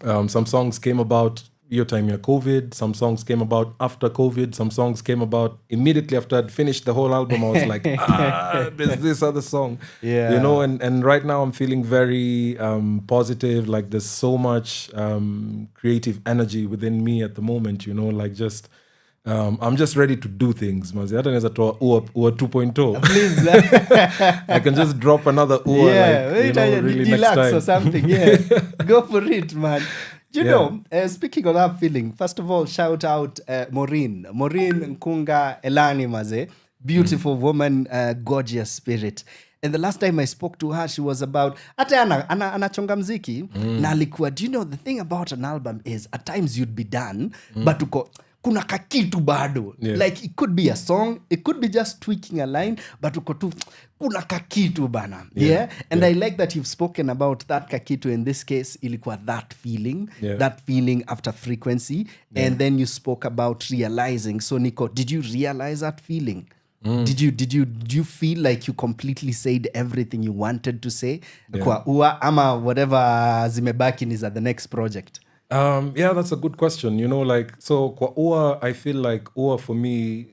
Some songs came about your time, your COVID. Some songs came about after COVID. Some songs came about immediately after I'd finished the whole album. I was like, there's this other song. Yeah. You know, and right now I'm feeling very positive. Like there's so much creative energy within me at the moment, you know, like just I'm just ready to do things. Mazi. Hata naweza toa ua 2.0. Please. I can just drop another ua like, you know, really next deluxe time. or something. Yeah. Go for it, man. You Yeah. know, speaking of that feeling, first of all, shout out Maureen Nkunga Elani Maze, beautiful woman, gorgeous spirit. And the last time I spoke to her, she was about hata anachonga mziki na alikuwa, do you know the thing about an album is at times you'd be done but kuna kakitu bado. Yeah. Like it could be a song, it could be just tweaking a line, but uko tu kuna kakitu bana. Yeah. And I like that you've spoken about that kakitu. In this case ilikuwa that feeling, that feeling after Frequency. And then you spoke about realizing. So Nico, did you realize that feeling? Did you feel like you completely said everything you wanted to say? Kwa ua ama whatever zimebaki is at the next project? Yeah, that's a good question. You know, like, so kwa ua, I feel like ua for me,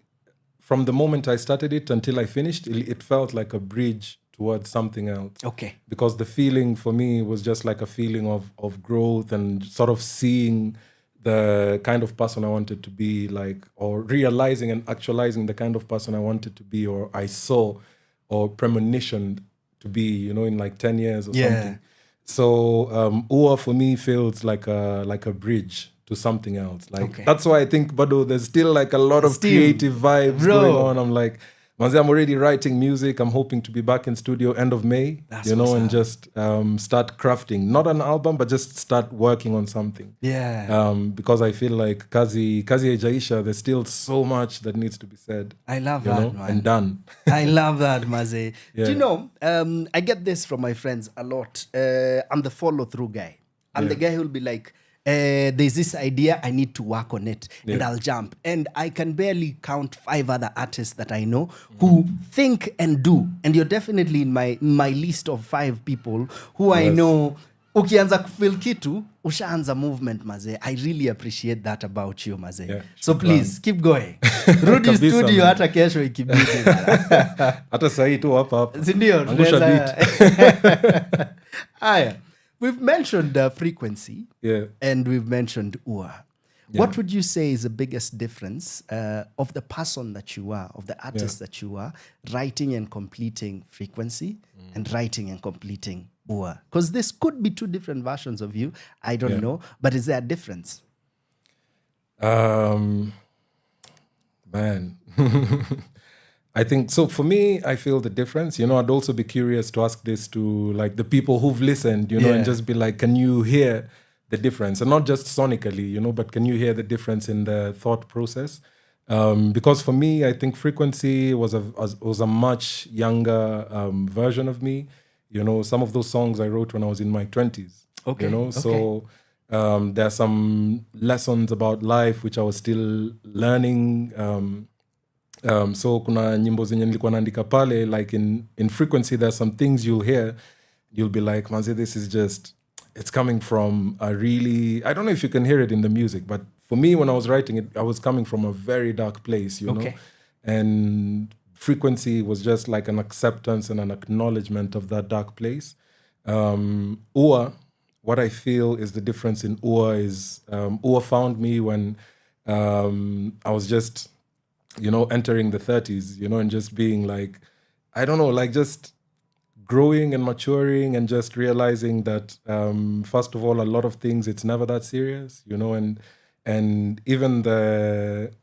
from the moment I started it until I finished, it felt like a bridge towards something else. Okay. Because the feeling for me was just like a feeling of growth and sort of seeing the kind of person I wanted to be, like, or realizing and actualizing the kind of person I wanted to be, or I saw or premonitioned to be, you know, in like 10 years or something. So ua for me feels like a bridge to something else. Like that's why I think Bado, there's still like a lot of creative vibes going on. I'm like, Manze, I'm already writing music. I'm hoping to be back in studio end of May, you know, and just start crafting. Not an album, but just start working on something. Yeah. Because I feel like Kazi haijaisha, there's still so much that needs to be said. I love that, man. And done. I love that, Maze. Yeah. Do you know, I get this from my friends a lot. I'm the follow-through guy. I'm the guy who'll be like, there's this idea, I need to work on it, and I'll jump. And I can barely count 5 other artists that I know who think and do. And you're definitely in my list of 5 people who I know. Ukianza kufeel kitu, ushaanza movement, Maze. I really appreciate that about you, Maze. Yeah, so please, keep going. Rudi studio man. hata kesho ikibidi. Hata sahi tu hapa. Sindio? Angusha beat. Aya. We've mentioned Frequency, and we've mentioned ua. What would you say is the biggest difference of the person that you are, of the artist that you are, writing and completing Frequency and writing and completing ua? Because this could be 2 different versions of you. I don't know. But is there a difference? Man. I think, so for me, I feel the difference. You know, I'd also be curious to ask this to like the people who've listened, you know, and just be like, can you hear the difference? And not just sonically, you know, but can you hear the difference in the thought process? Because for me, I think Frequency was a much younger version of me. You know, some of those songs I wrote when I was in my 20s. You know, so there are some lessons about life which I was still learning. So kuna nyimbo zenye nilikuwa naandika pale, like in Frequency, there's some things you'll hear, you'll be like, Manze, this is just, it's coming from a really, I don't know if you can hear it in the music, but for me, when I was writing it, I was coming from a very dark place, you know? And Frequency was just like an acceptance and an acknowledgement of that dark place. Ua, what I feel is the difference in ua is, ua found me when I was just, you know, entering the 30s, you know, and just being like, I don't know, like just growing and maturing and just realizing that, first of all, a lot of things, it's never that serious, you know, and even the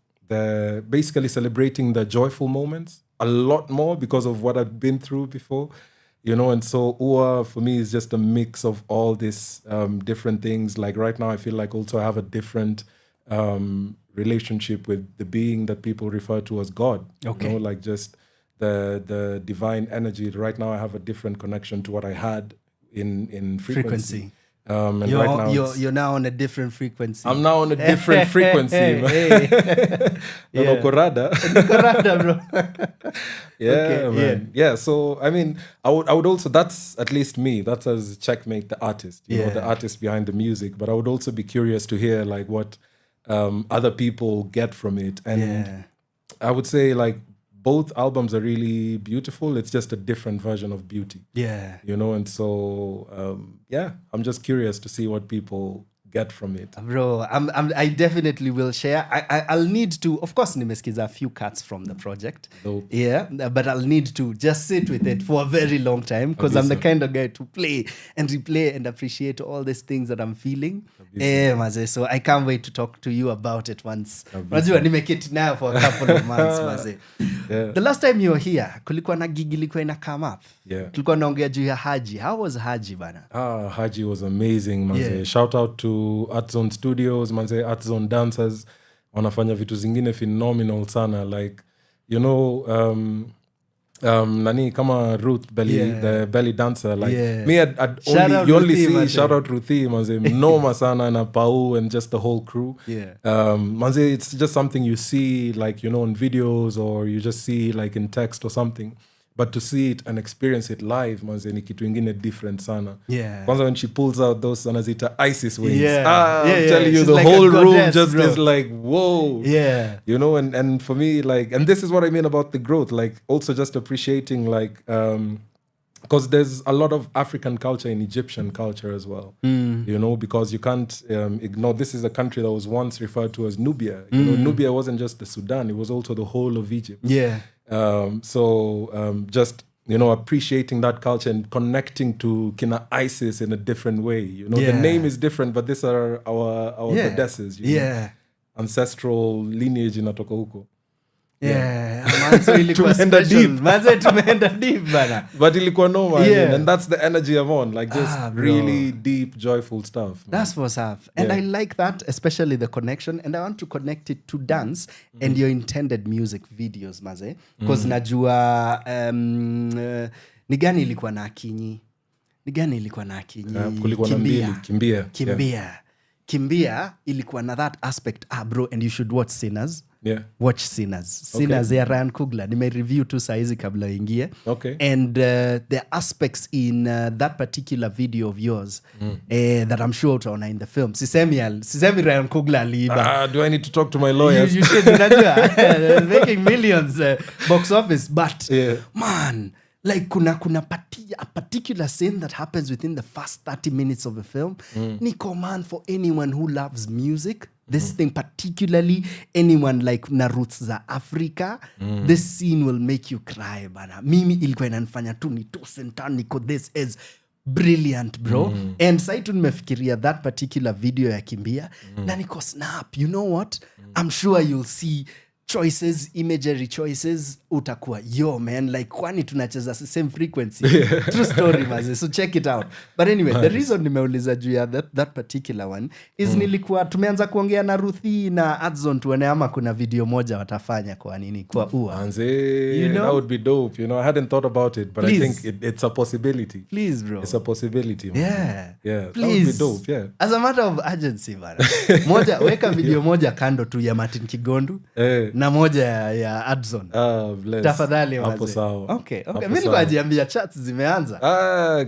basically celebrating the joyful moments a lot more because of what I've been through before, you know, and so ua for me is just a mix of all these different things. Like right now, I feel like also I have a different relationship with the being that people refer to as God. You know, like just the divine energy. Right now I have a different connection to what I had in Frequency. And right now you're now on a different frequency. I'm now on a different frequency. Korada, bro. Man. Yeah. So I mean, I would also, that's at least me. That's as Checkmate, the artist. You know, the artist behind the music. But I would also be curious to hear like what other people get from it. And I would say like both albums are really beautiful. It's just a different version of beauty. Yeah. You know, and so I'm just curious to see what people get from it. Bro, I definitely will share. I'll need to, of course, nimesikiza a few cuts from the project. Dope. Yeah, but I'll need to just sit with it for a very long time because I'm the kind of guy to play and replay and appreciate all these things that I'm feeling. Maze, so I can't wait to talk to you about it once. Unajua nimeketi nayo for a couple of months, maze. The last time you were here, kulikuwa na gig ilikuwa ina come up. Tulikuwa naongea juu ya Haji. How was Haji, bana? Haji was amazing, maze. Shout out to Art Zone Studios, manze, Art Zone dancers. Wanafanya vitu zingine phenomenal sana. Like, you know, nani kama Ruth the belly dancer, like me I'd only see shout out Ruthie, manze, noma sana na Pau and just the whole crew. Manze, it's just something you see like, you know, on videos or you just see like in text or something. But to see it and experience it live, manze, ni kitu ingine different sana. Kwanza when she pulls out those anazita ISIS wings. I'm telling you, she's the like whole goddess, room just bro. is like, whoa. You know, and for me, like, and this is what I mean about the growth, like also just appreciating like, because there's a lot of African culture in Egyptian culture as well, you know, because you can't ignore, this is a country that was once referred to as Nubia. You know, Nubia wasn't just the Sudan, it was also the whole of Egypt. Just, you know, appreciating that culture and connecting to kina ISIS in a different way. You know, the name is different, but these are our goddesses. You know? Ancestral lineage inatoka huko. Manzo ilikuwa special. Manzo tumeenda deep bana. But ilikuwa noma, I mean, and that's the energy I'm on, like just really deep, joyful stuff. Man. That's what's up. And I like that, especially the connection. And I want to connect it to dance and your intended music videos, maze. Because najua, ni gani ilikuwa na Akinyi? Kulikuwa na mbili, Kimbia ilikuwa na that aspect. Bro, and you should watch Sinners. Watch Sinners. Ya Ryan Coogler. Nime review tu saizi kabla ingie. And the aspects in that particular video of yours that I'm sure utaona in the film. Sisemi Ryan Coogler aliiba. Do I need to talk to my lawyers? You should, unajua. Making millions box office. But, man, like kuna a particular scene that happens within the first 30 minutes of the film. Niko, man, for anyone who loves music, this thing, particularly anyone like na roots za Africa, this scene will make you cry, bana. Mimi ilikuwa inanifanya tu nitose niko, this is brilliant, bro. And saitu nimefikiria that particular video ya Kimbia, na niko snap. You know what? I'm sure you'll see choices, imagery choices, utakuwa yo, man, like kwani tunacheza same frequency. True story, maze. So check it out. But anyway, the reason nimeuliza juu ya that particular one is nilikuwa tumeanza kuongea na Ruthie na Adzone tuone ama kuna video moja watafanya kwa nini kwa ua. You know? That would be dope. You know, I hadn't thought about it, but please. I think it's a possibility. Please, bro. It's a possibility, man. Yeah. Please. That would be dope, yeah. As a matter of urgency, bana. Weka video moja kando tu ya Martin Kigondu. Na moja ya Adzone. Tafadhali waze. Okay. Mimi nilikuwa najiambia chats zimeanza.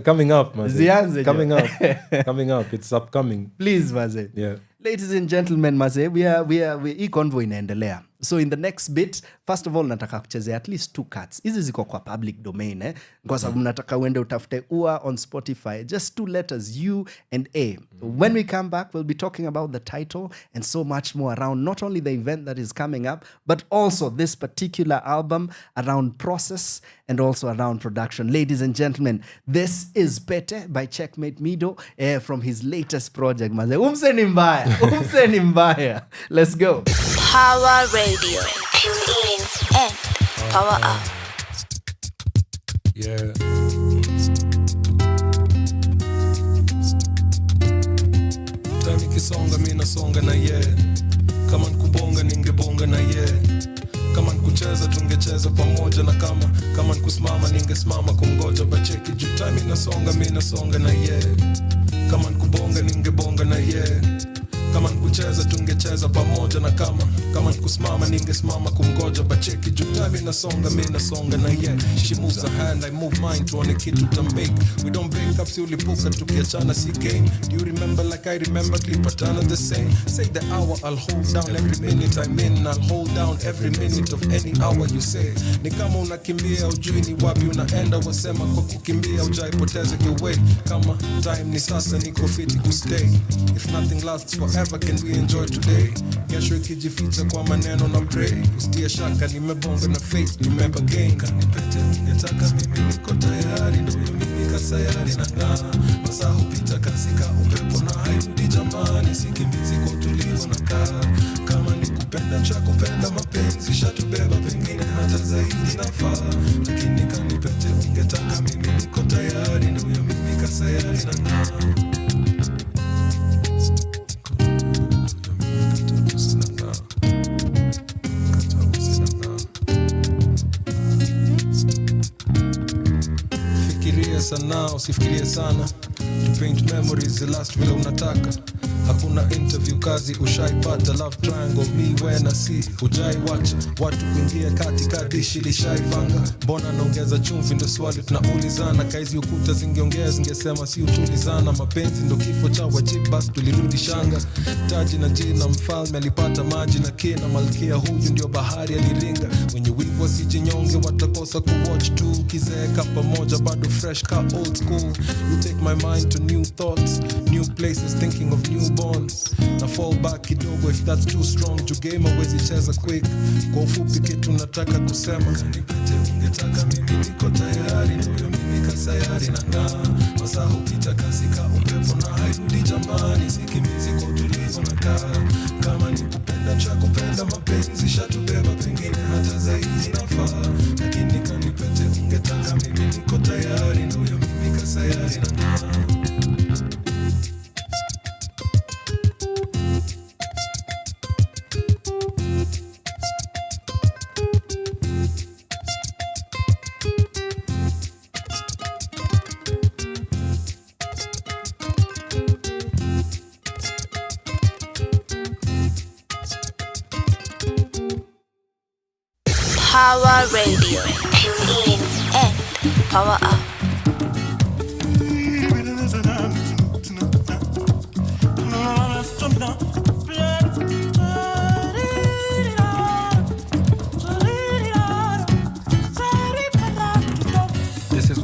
Coming up, man. Zianze. Coming up. It's upcoming. Please, maze. Yeah. Ladies and gentlemen, maze, we convoy inaendelea. So in the next bit, first of all, nataka kuchezea at least 2 cuts. Hizi ziko kwa public domain, kwa sababu nataka uende utafute ua on Spotify. Just 2 letters, U and A. When we come back, we'll be talking about the title and so much more around not only the event that is coming up, but also this particular album, around process and also around production. Ladies and gentlemen, this is Pete by Checkmate Mido from his latest project. Maze, umse ni mbaya. Let's go. Power Radio. Tune in and power up. Yeah. Time ikisonga mimi nasonga na kama nikubonga ningebonga na kama nikucheza tungecheza pamoja na kama nikusimama ningesimama kumgoja bacheki juu time inasonga mimi nasonga na kama nikubonga ningebonga ningebonga na yeye. Kama nikucheza tungecheza pamoja, na kama nikusimama ningesimama kumgoja. Bacheki jutami nasonga, mimi nasonga na yeye. She moves her hand, I move mine, tuone kitu tambake. We don't break up, si ulipuka tukiachana si game. Do you remember like I remember, tulipatana the same. Say the hour, I'll hold down every minute I'm in. I'll hold down every minute of any hour you say. Ni kama unakimbia ujui ni wapi unaenda, wasema kwa kukimbia ujaipoteze your way. Kama time ni sasa niko fiti kustay. If nothing lasts forever, can we enjoy today? Kesho ikijificha kwa maneno na pray. Ustie shaka nimebonga na face, remember game. Kanipete ungetaka mimi niko tayari, ndio mimi kasayari na ng'aa. Masaa hupita kasi ka upepo na hairudi jamani, sikimbizi kwa utulivu na kaa. Kama nikupenda cha kupenda mapenzi shatubeba, pengine hata zaidi nafaa. Lakini kanipete ungetaka mimi niko tayari, ndio mimi kasayari na ng'aa. Sana usifikirie sana, to paint memories the last vile unataka. Hakuna interview kazi ushaipata, love triangle me when I see. Hujai watch watu kuingia katika dishi lishaivanga. Mbona naongeza chumvi ndo swali tunaulizana. Kaizi ukuta zingeongea zingesema si utulizana. Mapenzi ndo kifo cha wajibu basi tulirudi shanga. Taji na jina mfalme alipata maji na kina. Malkia huyu ndio bahari aliringa. Wenye wivu wasijinyonge watakosa kuwatch tu. Kizeeka pamoja bado fresh ka old school. You take my mind to new thoughts, new places, thinking of new bonds. Na fall back kidogo if that's too strong. Juu game hawezi cheza quick. Kwa ufupi kitu nataka kusema, kanipete ungetaka mimi niko tayari, ndio mimi kasayari na ng'aa. Masaa hupita kasi ka upepo na hairudi jamani, sikimbizi kwa utulivu na kaa. Kama nikupenda cha kupenda mapenzi shatubeba, pengine hata zaidi nafaa. Lakini kanipete ungetaka mimi niko tayari, ndio mimi kasayari na ng'aa. Power Radio. Tune in and power up.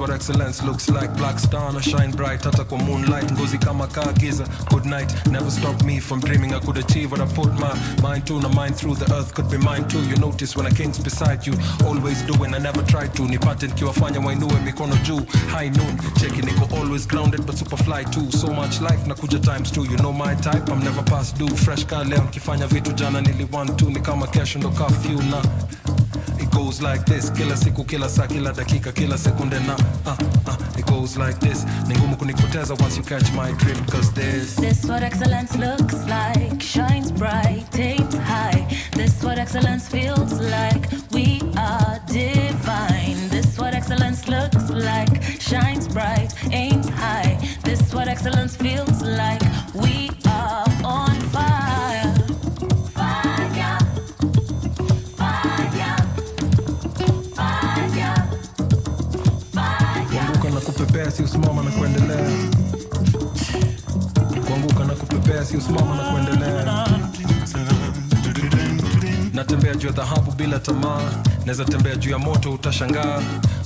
What excellence looks like. Black star na shine bright hata kwa moonlight. Ngozi kama kaa giza. Good night never stopped me from dreaming I could achieve what I put my mind to. Na mind through the earth could be mine too. You notice when I king's beside you, always doing I never tried to. Nipate nikiwafanya wainue mikono juu. High noon checking niko always grounded but super fly too. So much life na kuja times two. You know my type, I'm never past due. Fresh car leo nkifanya vitu jana nili want to. Ni kama kesho ndo curfew na it goes like this. Kila siku, kila saa, kila dakika, kila sekunde na it goes like this. Ni ngumu kunikupoteza once you catch my drift. Cause this what excellence looks like. Shines bright, aims high. This what excellence feels like. We are divine. This what excellence looks like. Shines bright, aims high. This what excellence feels like. We are on fire. Fire. Fire. Fire. Fire. kuanguka na kupepea si usimama na kuendelea. Kuanguka na kupepea si usimama na kuendelea. Natembea juu ya dhahabu bila tamaa. Naweza tembea juu ya moto utashangaa.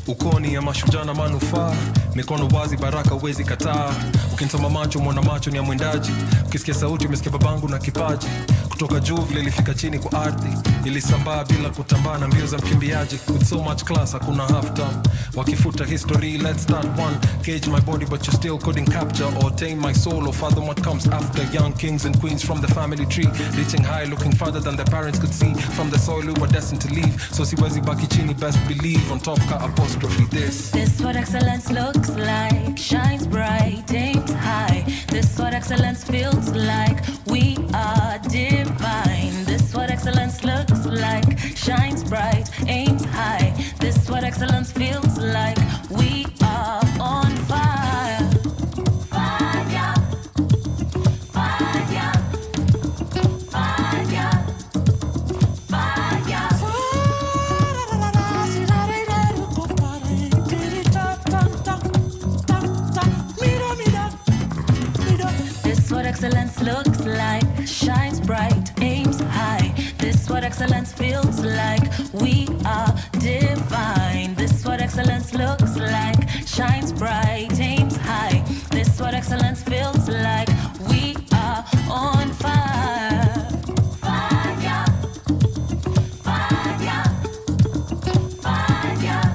Ukoni ya mashujaa na manufaa. Mikono wazi baraka uwezi kataa. Ukinisoma macho mwona macho ni ya mwendaji. Ukisikia sauti umesikia babangu na kipaji. Kutoka juu vile ilifika chini kwa ardhi. Ilisambaa bila kutambaa na mbio za mkimbiaji. With so much class hakuna half time. Wakifuta history let's start one. Cage my body but you still couldn't capture or tame my soul or fathom what comes after. Young kings and queens from the family tree. Reaching high looking farther than their parents could see. From the soil we were destined to leave. So siwezi baki chini best believe. On top ka apostrophe this. This what excellence looks like. Shines bright, aims high. This what excellence feels like. We are divine. This what excellence looks like. Shines bright, aims high. This what excellence feels like. We are on fire. Fire. excellence looks like. Shines bright, aims high. This what excellence feels like. We are divine. This what excellence looks like. Shines bright, aims high. This what excellence feels like. We are on fire. Fire. Fire. Fire. Fire.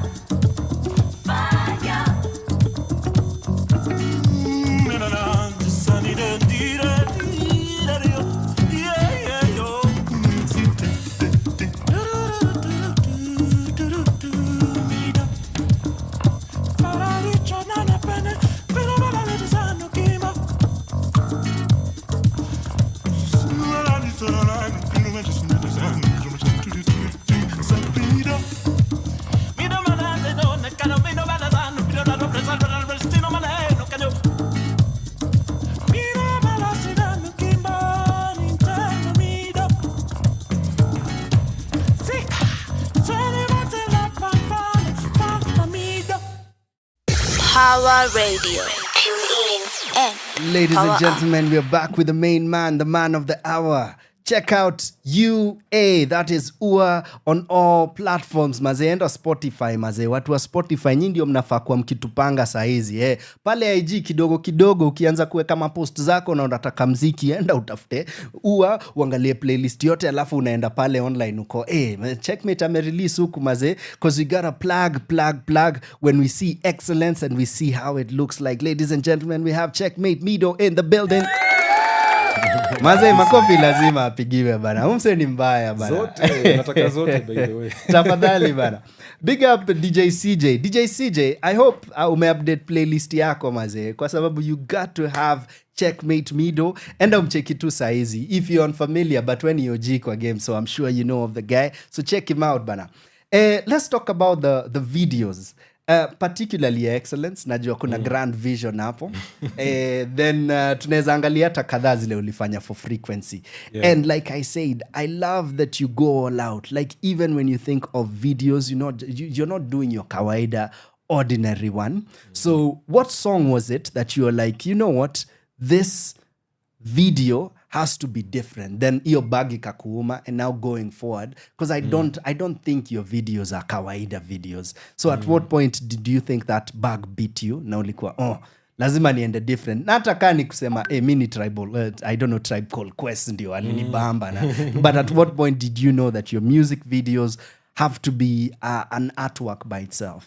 Power Radio. Tune in and Ladies power and up. gentlemen, we're back with the main man, the man of the hour. Check out UA, that is UA on all platforms maze, enda Spotify maze. Watu wa Spotify nyinyi ndio mnafaa kuwa mkitupanga saa hizi pale IG kidogo kidogo ukianza kuweka mapost zako na unataka mziki, enda utafute UA, uangalie playlist yote alafu unaenda pale online uko Checkmate ame-release huku maze, cause we gotta plug when we see excellence and we see how it looks like. Ladies and gentlemen, we have Checkmate Mido in the building. Maze, makofi lazima apigiwe bana. Umse ni mbaya bana. Zote, nataka zote by the way. Tafadhali bana. Big up DJ CJ. DJ CJ, I hope ume-update playlist yako maze, kwa sababu you got to have Checkmate Mido. Enda umcheki tu saizi if you're unfamiliar, but when you're OG kwa game, so I'm sure you know of the guy. So check him out bana. Let's talk about the videos. Particularly excellence, najua kuna grand vision hapo. Then tunaweza angalia hata kadhaa zile ulifanya for frequency. Yeah. And like I said, I love that you go all out. Like even when you think of videos, you're not doing your kawaida ordinary one. So what song was it that you were like, you know what, this video has to be different than iyo bagi kakuuma, and now going forward, because I don't think your videos are kawaida videos. So at what point did you think that bug beat you na ulikuwa lazima niende different? Na hata kani kusema mini tribal, I don't know, Tribe Called Quest ndio alinibamba na but at what point did you know that your music videos have to be an artwork by itself?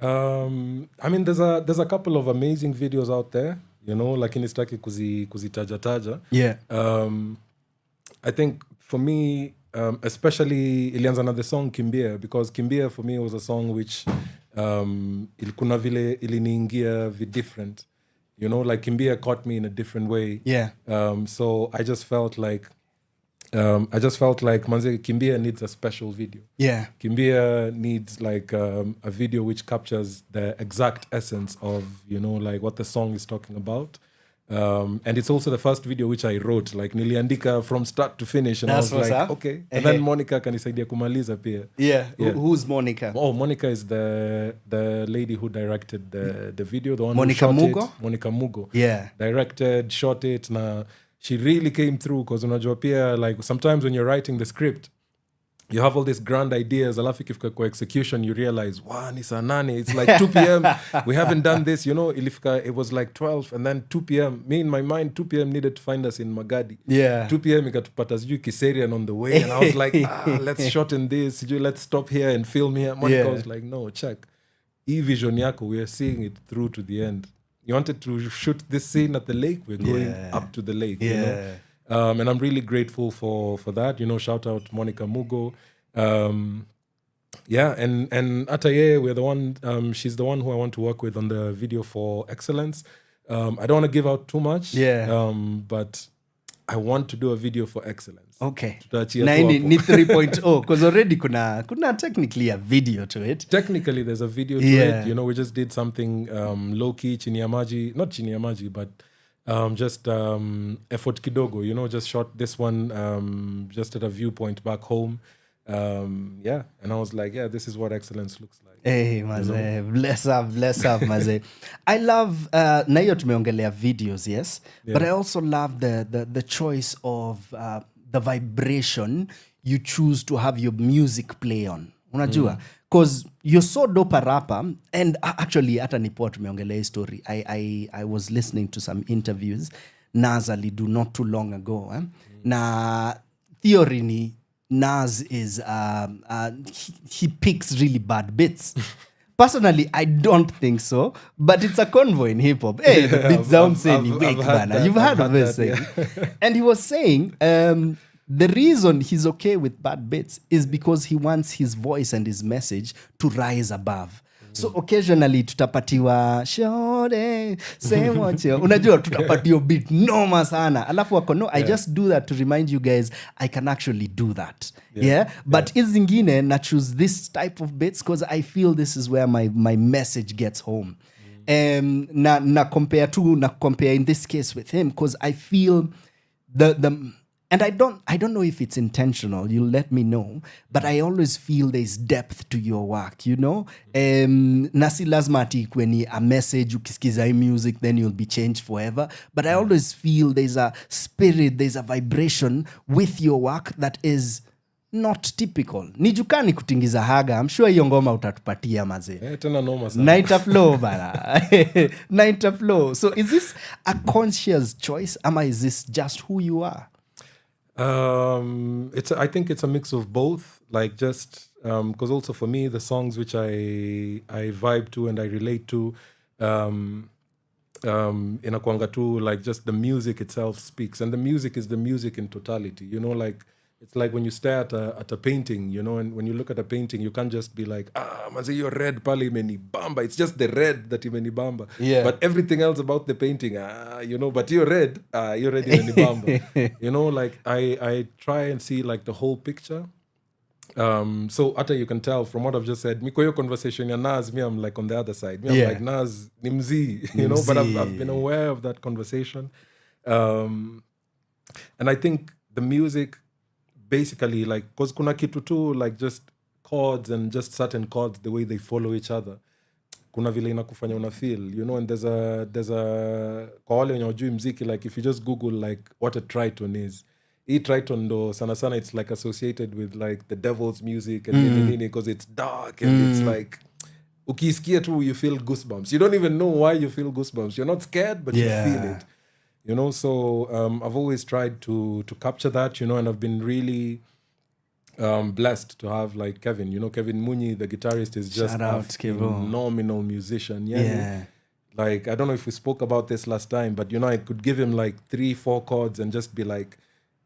I mean, there's a couple of amazing videos out there, you know, lakini sitaki kuzitaja. Yeah. I think for me, especially ilianza na the song Kimbia, because Kimbia for me was a song which kuna vile iliniingia different, you know, like Kimbia caught me in a different way. Yeah. So I just felt like manze, Kimbia needs a special video. Yeah. Kimbia needs like a video which captures the exact essence of, you know, like what the song is talking about. And it's also the first video which I wrote, like niliandika from start to finish, and That's I was like, up. okay. And then Monica kanisaidia kumaliza pia. Yeah. Yeah. Who's Monica? Oh, Monica is the lady who directed the video, the one Monica who shot Mugo? it. Monica Mugo. Yeah. Directed, shot it. Na she really came through, because unajua pia, like sometimes when you're writing the script, you have all these grand ideas, alafu ikifika kwa execution you realize, wow, ni saa nane, it's like 2 p.m. we haven't done this, you know. Ilifika, it was like 12, and then 2 p.m. me in my mind 2 p.m. needed to find us in Magadi. Yeah. 2 p.m. ikatupata sijui Kiserian on the way, and I was like, let's shorten this, let's stop here and film here. Monica was like, no, check, vision yako, we are seeing it through to the end. You wanted to shoot this scene at the lake, we're going up to the lake. You know? And I'm really grateful for that. You know, shout out Monica Mugo. And Ataye, we're the one. She's the one who I want to work with on the video for excellence. I don't want to give out too much. Yeah. But I want to do a video for excellence. Okay. Tutaachia Na tu ni hapo. 3.0 because already kuna technically a video to it. Technically, there's a video to it. You know, we just did something low key, chini ya maji, not chini ya maji, but just effort kidogo. You know, just shot this one just at a viewpoint back home. Yeah, and I was like, yeah, this is what excellence looks like. Hey, maze, bless up, maze. I love, na hiyo tumeongelea videos, yes, but I also love the choice of the vibration you choose to have your music play on. Unajua? Because you're so dope a rapper, and actually, hata nipoa tumeongelea hii story. I was listening to some interviews Nas alidu not too long ago. Na theory ni Nas is he picks really bad bits. Personally, I don't think so, but it's a convoy in hip hop. Hey, the beat sound saying you've heard of this thing. And he was saying the reason he's okay with bad bits is because he wants his voice and his message to rise above. So occasionally tutapatiwa shore say what you unajua tutapatiwa beat noma sana alafu wako no I just do that to remind you guys I can actually do that but hizi zingine na choose this type of beats because I feel this is where my message gets home na compare in this case with him because I feel the and I don't know if it's intentional, you'll let me know, but I always feel there's depth to your work, you know? Nasi lazima ati kweni a message, ukisikiza hii music, then you'll be changed forever. But I always feel there's a spirit, there's a vibration with your work that is not typical. Nijukani kutingiza haga, I'm sure hiyo ngoma utatupatia maze. Tena noma sana. Night flow bana. Night flow. So is this a conscious choice, ama is this just who you are? I think it's a mix of both, like just because also for me the songs which I vibe to and I relate to inakuanga tu like just the music itself speaks, and the music is the music in totality, you know, like it's like when you stare at a painting, you know, and when you look at a painting you can't just be like maze your red pale imenibamba, it's just the red that imenibamba, but everything else about the painting you know, but you're red imenibamba. You know, like I try and see like the whole picture. So after you can tell from what I've just said, miko yo conversation ya Nas, me I'm like on the other side, me I'm like Nas ni mzee, you know, but I've been aware of that conversation, and I think the music basically, like, because kuna kitu tu, like just chords and just certain chords, the way they follow each other, kuna vile inakufanya una feel, you know, and there's a kwa wale wenye wajui mziki, like if you just Google like what a tritone is, hii tritone ndo sana sana it's like associated with like the devil's music and nini because it's dark and it's like ukisikia tu you feel goosebumps, you don't even know why you feel goosebumps, you're not scared but you feel it. You know, so I've always tried to capture that, you know, and I've been really blessed to have like Kevin. You know, Kevin Munyiri, the guitarist, is just a phenomenal musician. Yeah. Like, I don't know if we spoke about this last time, but, you know, I could give him like 3-4 chords and just be like,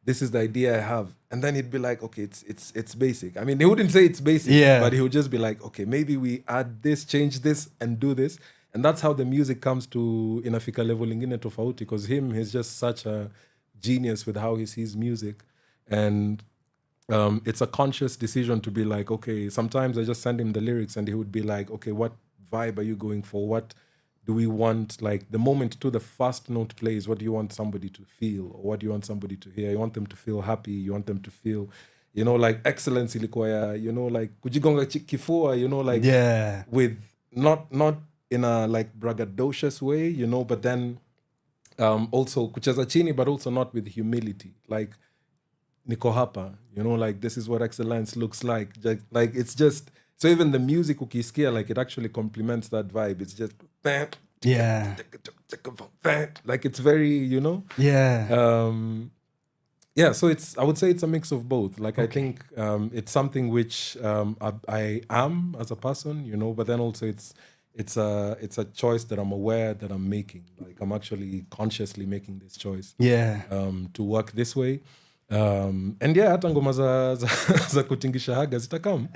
this is the idea I have. And then he'd be like, okay, it's basic. I mean, he wouldn't say it's basic, but he would just be like, okay, maybe we add this, change this, and do this. And that's how the music comes to inafika level ingine tofauti, because he's just such a genius with how he sees music. And it's a conscious decision to be like, okay, sometimes I just send him the lyrics and he would be like, okay, what vibe are you going for? What do we want? Like the moment to the first note plays, what do you want somebody to feel? Or what do you want somebody to hear? You want them to feel happy. You want them to feel, you know, like excellence ilikuwa ya, you know, like kujigonga kifua, you know, like with not in a like braggadocious way, you know, but then also kucheza chini, but also not with humility. Like niko hapa, you know, like this is what excellence looks like. Like it's just, so even the music ukisikia, like it actually complements that vibe. It's just like it's very, you know, so it's, I would say it's a mix of both. Like I think it's something which I am as a person, you know, but then also it's a choice that I'm aware that I'm making. Like I'm actually consciously making this choice to work this way. And hata ngoma za kutingisha haga zitakam.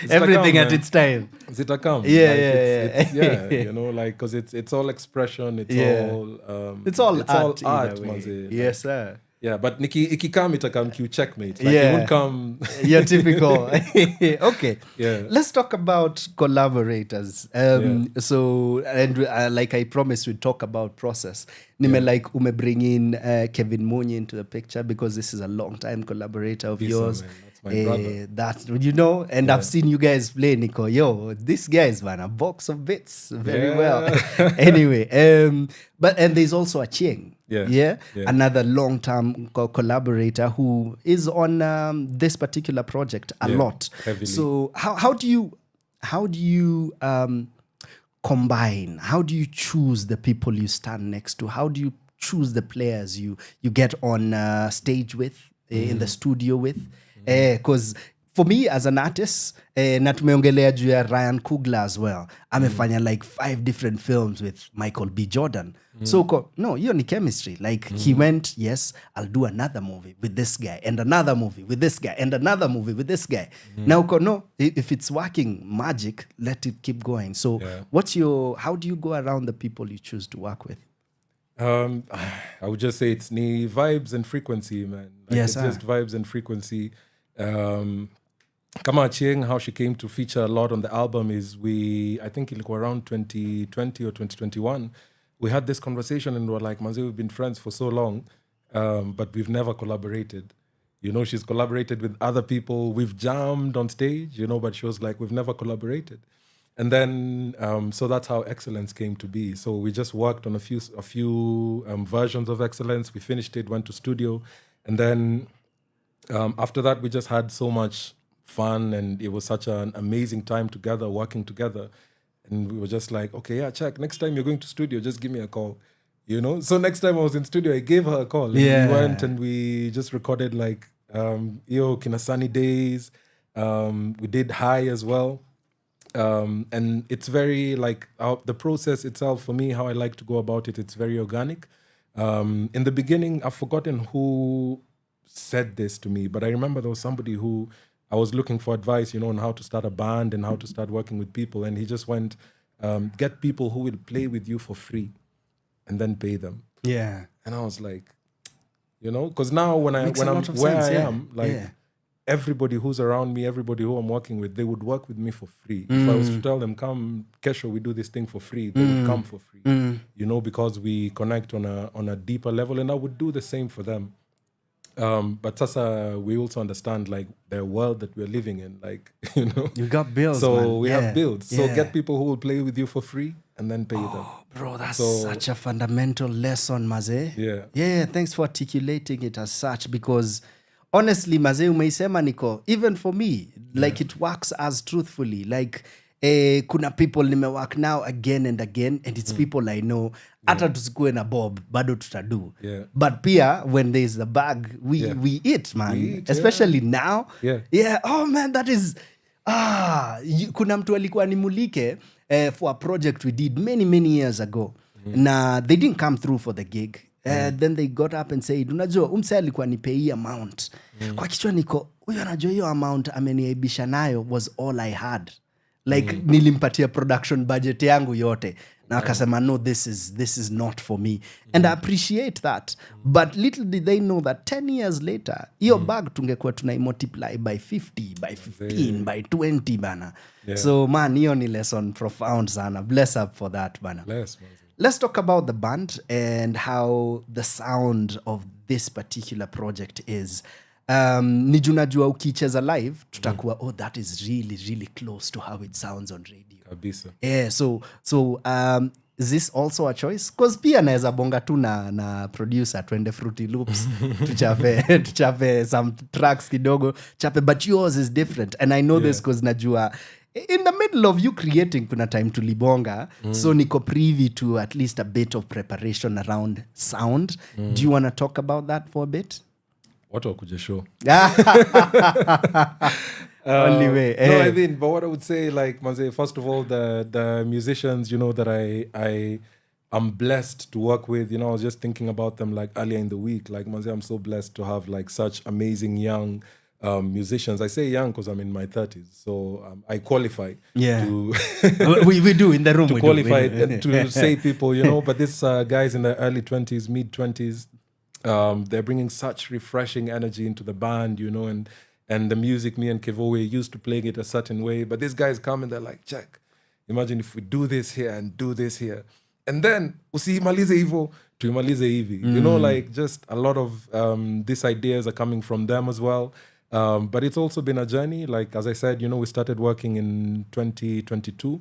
Everything at its time. Zitakam. You know, like, because it's all expression, it's all art, manze. Yes, sir. Yeah, but ikikam itakam Q Checkmate. Like it won't come. You're typical. Okay. Yeah. Let's talk about collaborators. So, and like I promised, we'd talk about process. Like bring in Kevin Munyiri into the picture because this is a long time collaborator of yours. my brother. That's, you know, and I've seen you guys play, Nico. Yo, this guy's man, a box of bits. Very well. Anyway, and there's also a Chieng. Yeah. Another long-term collaborator who is on this particular project a lot. Heavily. So how do you combine? How do you choose the people you stand next to? How do you choose the players you get on stage with, in the studio with? Because for me as an artist, na tumeongelea juu ya Ryan Coogler as well. Amefanya like 5 different films with Michael B. Jordan. So, no, hiyo ni chemistry. Like he went, yes, I'll do another movie with this guy and another movie with this guy and another movie with this guy. Now, no, if it's working magic, let it keep going. So how do you go around the people you choose to work with? I would just say it's ni vibes and frequency, man. Like it's just vibes and frequency. Kama Chieng, how she came to feature a lot on the album is I think it was around 2020 or 2021. We had this conversation and we were like, Manze, we've been friends for so long, but we've never collaborated. You know, she's collaborated with other people. We've jammed on stage, you know, but she was like, we've never collaborated. And then, so that's how Excellence came to be. So we just worked on a few versions of Excellence. We finished it, went to studio. And then after that, we just had so much fun and it was such an amazing time together, working together. And we were just like, okay, yeah, check. Next time you're going to studio, just give me a call. You know? So next time I was in studio, I gave her a call. And we went and we just recorded like, Kina Sunny Days. We did High as well. And it's very like, the process itself, for me, how I like to go about it, it's very organic. In the beginning, I've forgotten who said this to me, but I remember there was somebody who I was looking for advice, you know, on how to start a band and how to start working with people. And he just went, get people who will play with you for free and then pay them. Yeah. And I was like, you know, because now when I'm where I am, like everybody who's around me, everybody who I'm working with, they would work with me for free. If I was to tell them, come, Kesho, we do this thing for free, they would come for free. You know, because we connect on a deeper level, and I would do the same for them. But Sasa, we also understand like the world that we're living in, like, you know. You got bills, so man. We have bills. So get people who will play with you for free and then pay them. Bro, that's such a fundamental lesson, Maze. Yeah, thanks for articulating it as such, because honestly, Maze, umeisema niko, even for me, like it works as truthfully. Like, kuna people nimework now again and again, and it's people I know. Hata tusikue na Bob, bado tutadu. But pia, when there's the bag, we eat, man. We eat, especially now. Oh man, that is... kuna mtu alikuwa nimulike for a project we did many years ago. Na they didn't come through for the gig. Then they got up and said, unajua, umse alikuwa nipe hii amount. Kwa kichwa niko, huyo anajua hiyo amount ameniaibisha nayo was all I had. Like, nilimpatia production budget yangu yote. Na akasema, no, this is not for me. And I appreciate that. But little did they know that 10 years later, hiyo bag tungekuwa multiply by 50, by 15, by 20, bana. So, man, hiyo ni lesson profound sana. Bless up for that, bana. Bless, man. Let's talk about the band and how the sound of this particular project is. Nijunajua ukicheza live, tutakuwa, oh, that is really close to how it sounds on radio. Kabisa. Yeah, so is this also a choice? Because pia naeza bonga tu na producer, twende Fruity Loops, tuchape some tracks kidogo, but yours is different. And I know this because najua, in the middle of you creating, kuna time to libonga, so niko privy to at least a bit of preparation around sound. Do you want to talk about that for a bit? What wakuja show? Only way. No, I mean, but what I would say, like, Manze, first of all, the musicians, you know, that I'm blessed to work with, you know, I was just thinking about them like earlier in the week. Like, Manze, I'm so blessed to have like such amazing young musicians. I say young because I'm in my 30s, so I qualify. To we do in the room. To qualify to say people, you know, but these guys in the early 20s, mid 20s, they're bringing such refreshing energy into the band, you know, and the music, me and Kevo, we used to playing it a certain way, but these guys come and they're like, check, imagine if we do this here and do this here. And then, usiimalize hivo, tuimalize hivi. You know, like just a lot of these ideas are coming from them as well. But it's also been a journey. Like, as I said, we started working in 2022,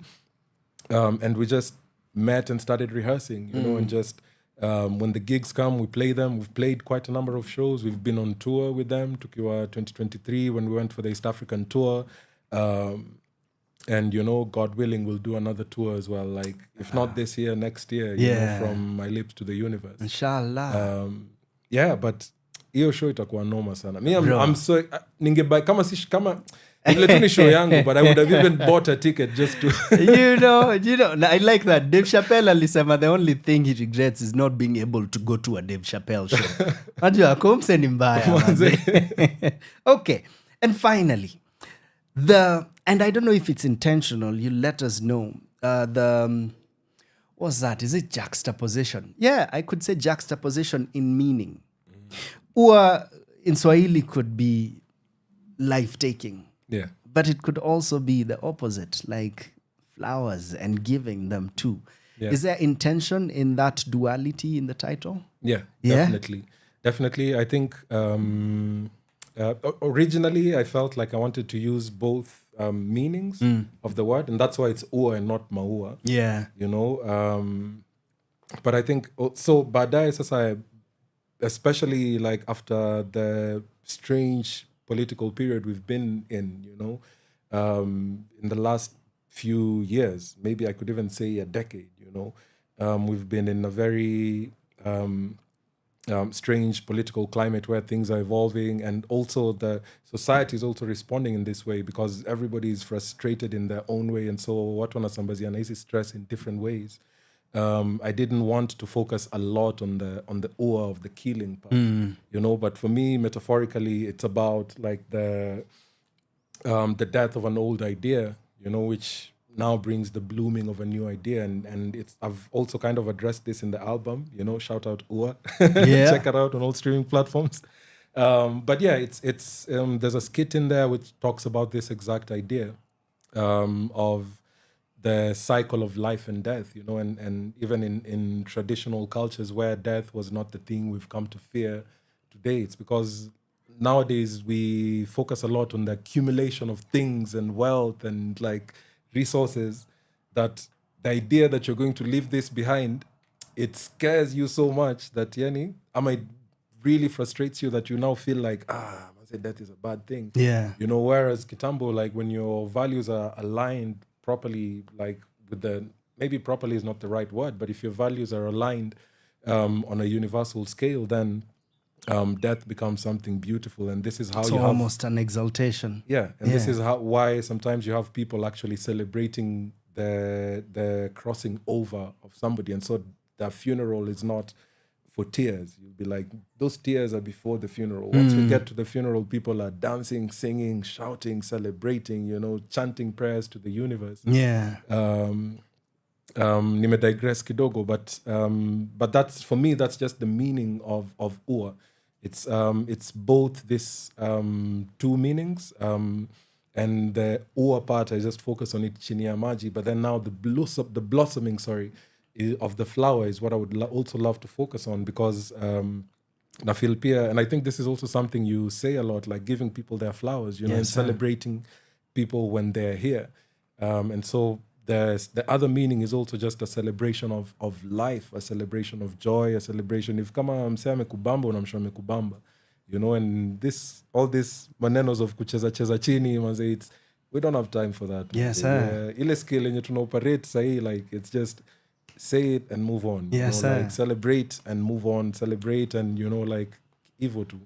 and we just met and started rehearsing, and just when the gigs come, we play them. We've played quite a number of shows. We've been on tour with them. Tukiwa 2023 when we went for the East African tour. And, God willing, we'll do another tour as well. Like, if not this year, next year, from my lips to the universe. Inshallah. But hiyo show itakuwa noma sana. I'm so ningebuy kama ile tu ni show yangu, but I would have even bought a ticket just to you know, I like that. Dave Chappelle alisema the only thing he regrets is not being able to go to a Dave Chappelle show. Unajua kumse ni mbaya. Okay. And finally, and I don't know if it's intentional, you let us know. What's that? Is it juxtaposition? Yeah, I could say juxtaposition in meaning. Or in Swahili could be life-taking. Yeah. But it could also be the opposite, like flowers and giving them too. Yeah. Is there intention in that duality in the title? Yeah, definitely. Definitely. I think originally I felt like I wanted to use both meanings of the word, and that's why it's ua and not maua. Yeah. But I think, so baadaye sasa, especially like after the strange political period we've been in, in the last few years, maybe I could even say a decade, we've been in a very strange political climate where things are evolving, and also the society is also responding in this way because everybody is frustrated in their own way, and so watu wanasambaziana hizi stress in different ways. I didn't want to focus a lot on the ua of the killing part, but for me, metaphorically, it's about like the death of an old idea, which now brings the blooming of a new idea, and I've also kind of addressed this in the album, shout out ua. Yeah. Check it out on all streaming platforms. But yeah, it's there's a skit in there which talks about this exact idea of the cycle of life and death, and even in traditional cultures where death was not the thing we've come to fear today, it's because nowadays we focus a lot on the accumulation of things and wealth and like resources, that the idea that you're going to leave this behind, it scares you so much that it really frustrates you that you now feel like, death is a bad thing. Yeah. Whereas kitambo, like when your values are aligned properly, like with maybe properly is not the right word, but if your values are aligned on a universal scale, then death becomes something beautiful, and this is how it's almost an exaltation. Yeah, and this is why sometimes you have people actually celebrating the crossing over of somebody, and so the funeral is not for tears. You'll be like, those tears are before the funeral. Once we get to the funeral, people are dancing, singing, shouting, celebrating, chanting prayers to the universe. Yeah. Nime digress kidogo, but that's, for me, that's just the meaning of ua. It's both this two meanings, and the ua part, I just focus on it chini ya maji, but then now the blossoming, of the flower is what I would also love to focus on, because na feel pia, and I think this is also something you say a lot, like giving people their flowers, and celebrating people when they're here. And so the other meaning is also just a celebration of life, a celebration of joy, a celebration. If kama msee amekubamba, unamshoa amekubamba, and all this manenos of kucheza chini, we don't have time for that. Yes, ile skill yenye tuna operate sahi, like it's just say it and move on. Yes, like celebrate and move on, celebrate and like hivyo tu.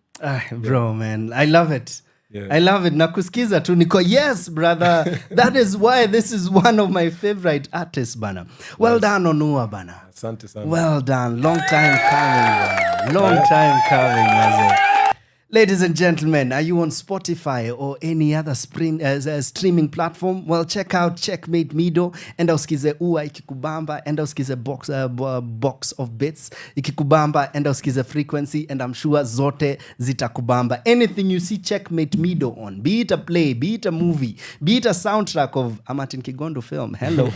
Bro, man, I love it. Yeah. I love it. Nakusikiza tu niko, yes, brother. That is why this is one of my favorite artists, bana. Well done, Onua, bana. Asante sana. Well done. Long time coming, bana. Long time coming, maze. Ladies and gentlemen, are you on Spotify or any other streaming platform? Well, check out Checkmate Mido. Enda usikize ua ikikubamba. Enda usikize box of bits ikikubamba. Enda usikize frequency. And I'm sure zote zitakubamba. Anything you see Checkmate Mido on, be it a play, be it a movie, be it a soundtrack of a Martin Kigondu film. Hello.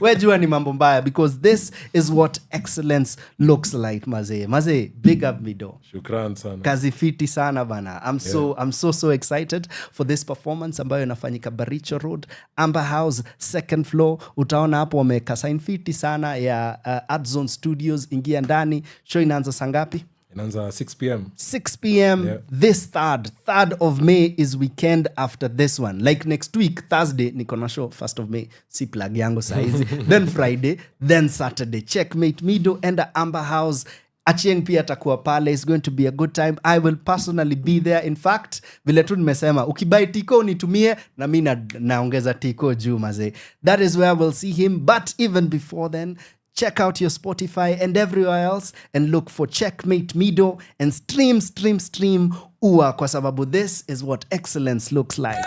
Wejua ni mambo mbaya, because this is what excellence looks like, maze. Maze, big up Mido. Shukran sana. Kazi fiti sana bana. I'm so excited for this performance ambayo inafanyika Baricho Road, Amber House, second floor. Utaona hapo wameka sign fiti sana ya Art Zone Studios. Ingia ndani. Show inaanza saa ngapi? Inaanza 6 p.m. 6 p.m. Yeah. This 3rd of May is weekend after this one. Like next week, Thursday, niko na show 1st of May. Si plug yangu saizi. Then Friday, then Saturday. Checkmate, Mido, and the Amber House. Achieng pia atakuwa pale. It's going to be a good time. I will personally be there. In fact, vile tu nimesema, ukibuy tiko nitumie na mimi naongeza tiko juu maze. That is where we'll see him. But even before then, check out your Spotify and everywhere else and look for Checkmate Mido and stream Ua kwa sababu this is what excellence looks like.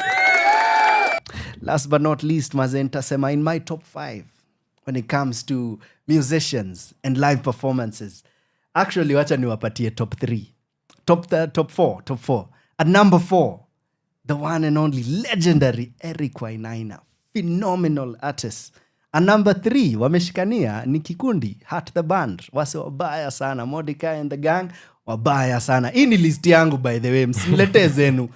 Last but not least, maze nitasema in my top 5 when it comes to musicians and live performances. Actually, wacha niwapatie top 3. Top 4. At number 4, the one and only legendary Eric Wainaina. Phenomenal artist. At number 3, wameshikania ni kikundi Heart the Band. Wase wabaya sana. Mordecai and the gang, wabaya sana. Hii ni list yangu by the way. Msimlete zenu.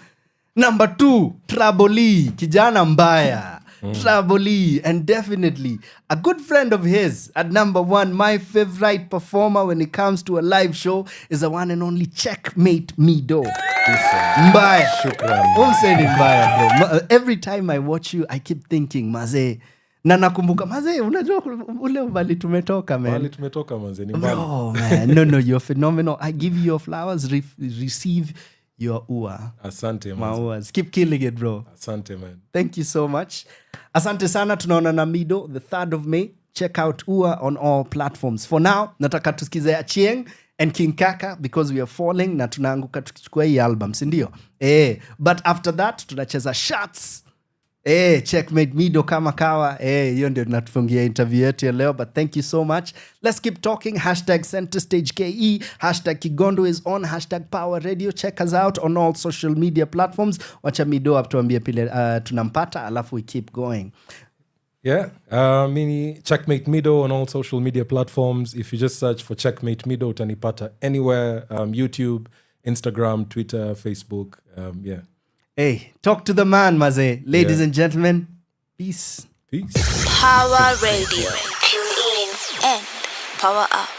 Number 2, Traboli. Kijana mbaya. Traboli. And definitely a good friend of his. At number 1, my favorite performer when it comes to a live show is the one and only Checkmate Mido. Mbaya. Umseni mbaya bro. Every time I watch you, I keep thinking, maze, na nakumbuka maze, unajua ule ubali tumetoka man. Ubali tumetoka maze ni mbali. Oh man, no, you're phenomenal. I give you your flowers, receive your ua. Asante man. Mauas. Keep killing it bro. Asante man. Thank you so much. Asante sana, tunaona na Mido the 3rd of May. Check out ua on all platforms. For now, nataka tusikize Achieng and King Kaka because we are falling na tunaanguka tukichukua hii album, si ndio? But after that tunacheza shots. Checkmate Mido kama kawa. Hiyo ndio tunatufungia interview yetu ya leo. But thank you so much. Let's keep talking. #CenterStageKE. #Kigondu is on. #Power Radio. Check us out on all social media platforms. Wacha Mido atuambie pile tunampata alafu we keep going. Yeah, mini Checkmate Mido on all social media platforms. If you just search for Checkmate Mido, utanipata anywhere. YouTube, Instagram, Twitter, Facebook. Yeah. Hey, talk to the man, maze. Ladies and gentlemen, peace. Power Radio. Tune in and power up.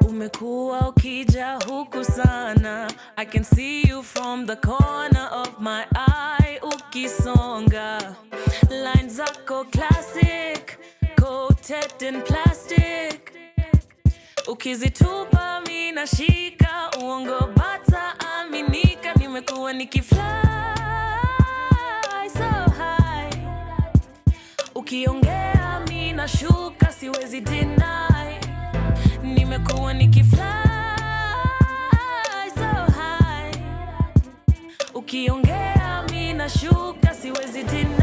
Umekuwa ukija huku sana. I can see you from the corner of my eye. Ukisonga lines zako classic, coated in plastic. Ukizitupa mi nashika, uongo bata aminika. Nimekuwa nikifly so high. Ukiongea mi nashuka, siwezi deny. Nimekuwa nikifly so high. Ukiongea mi nashuka, siwezi deny.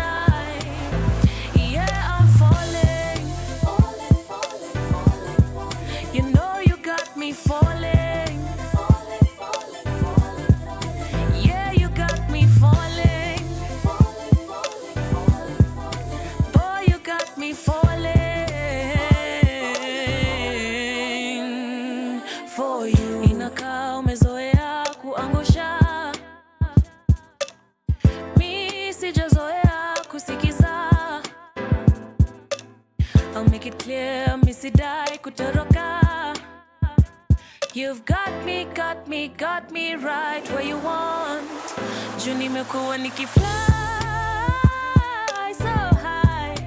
Yeah, I'm falling. You know you got me falling. Yeah, you got me falling. Boy, you got me falling. For you. Inakaa umezoea kuangusha, mi sijazoea kusikiza. I'll make it clear, mi sidai kutoroka. You've got me right where you want. Juu nimekuwa nikifly so high.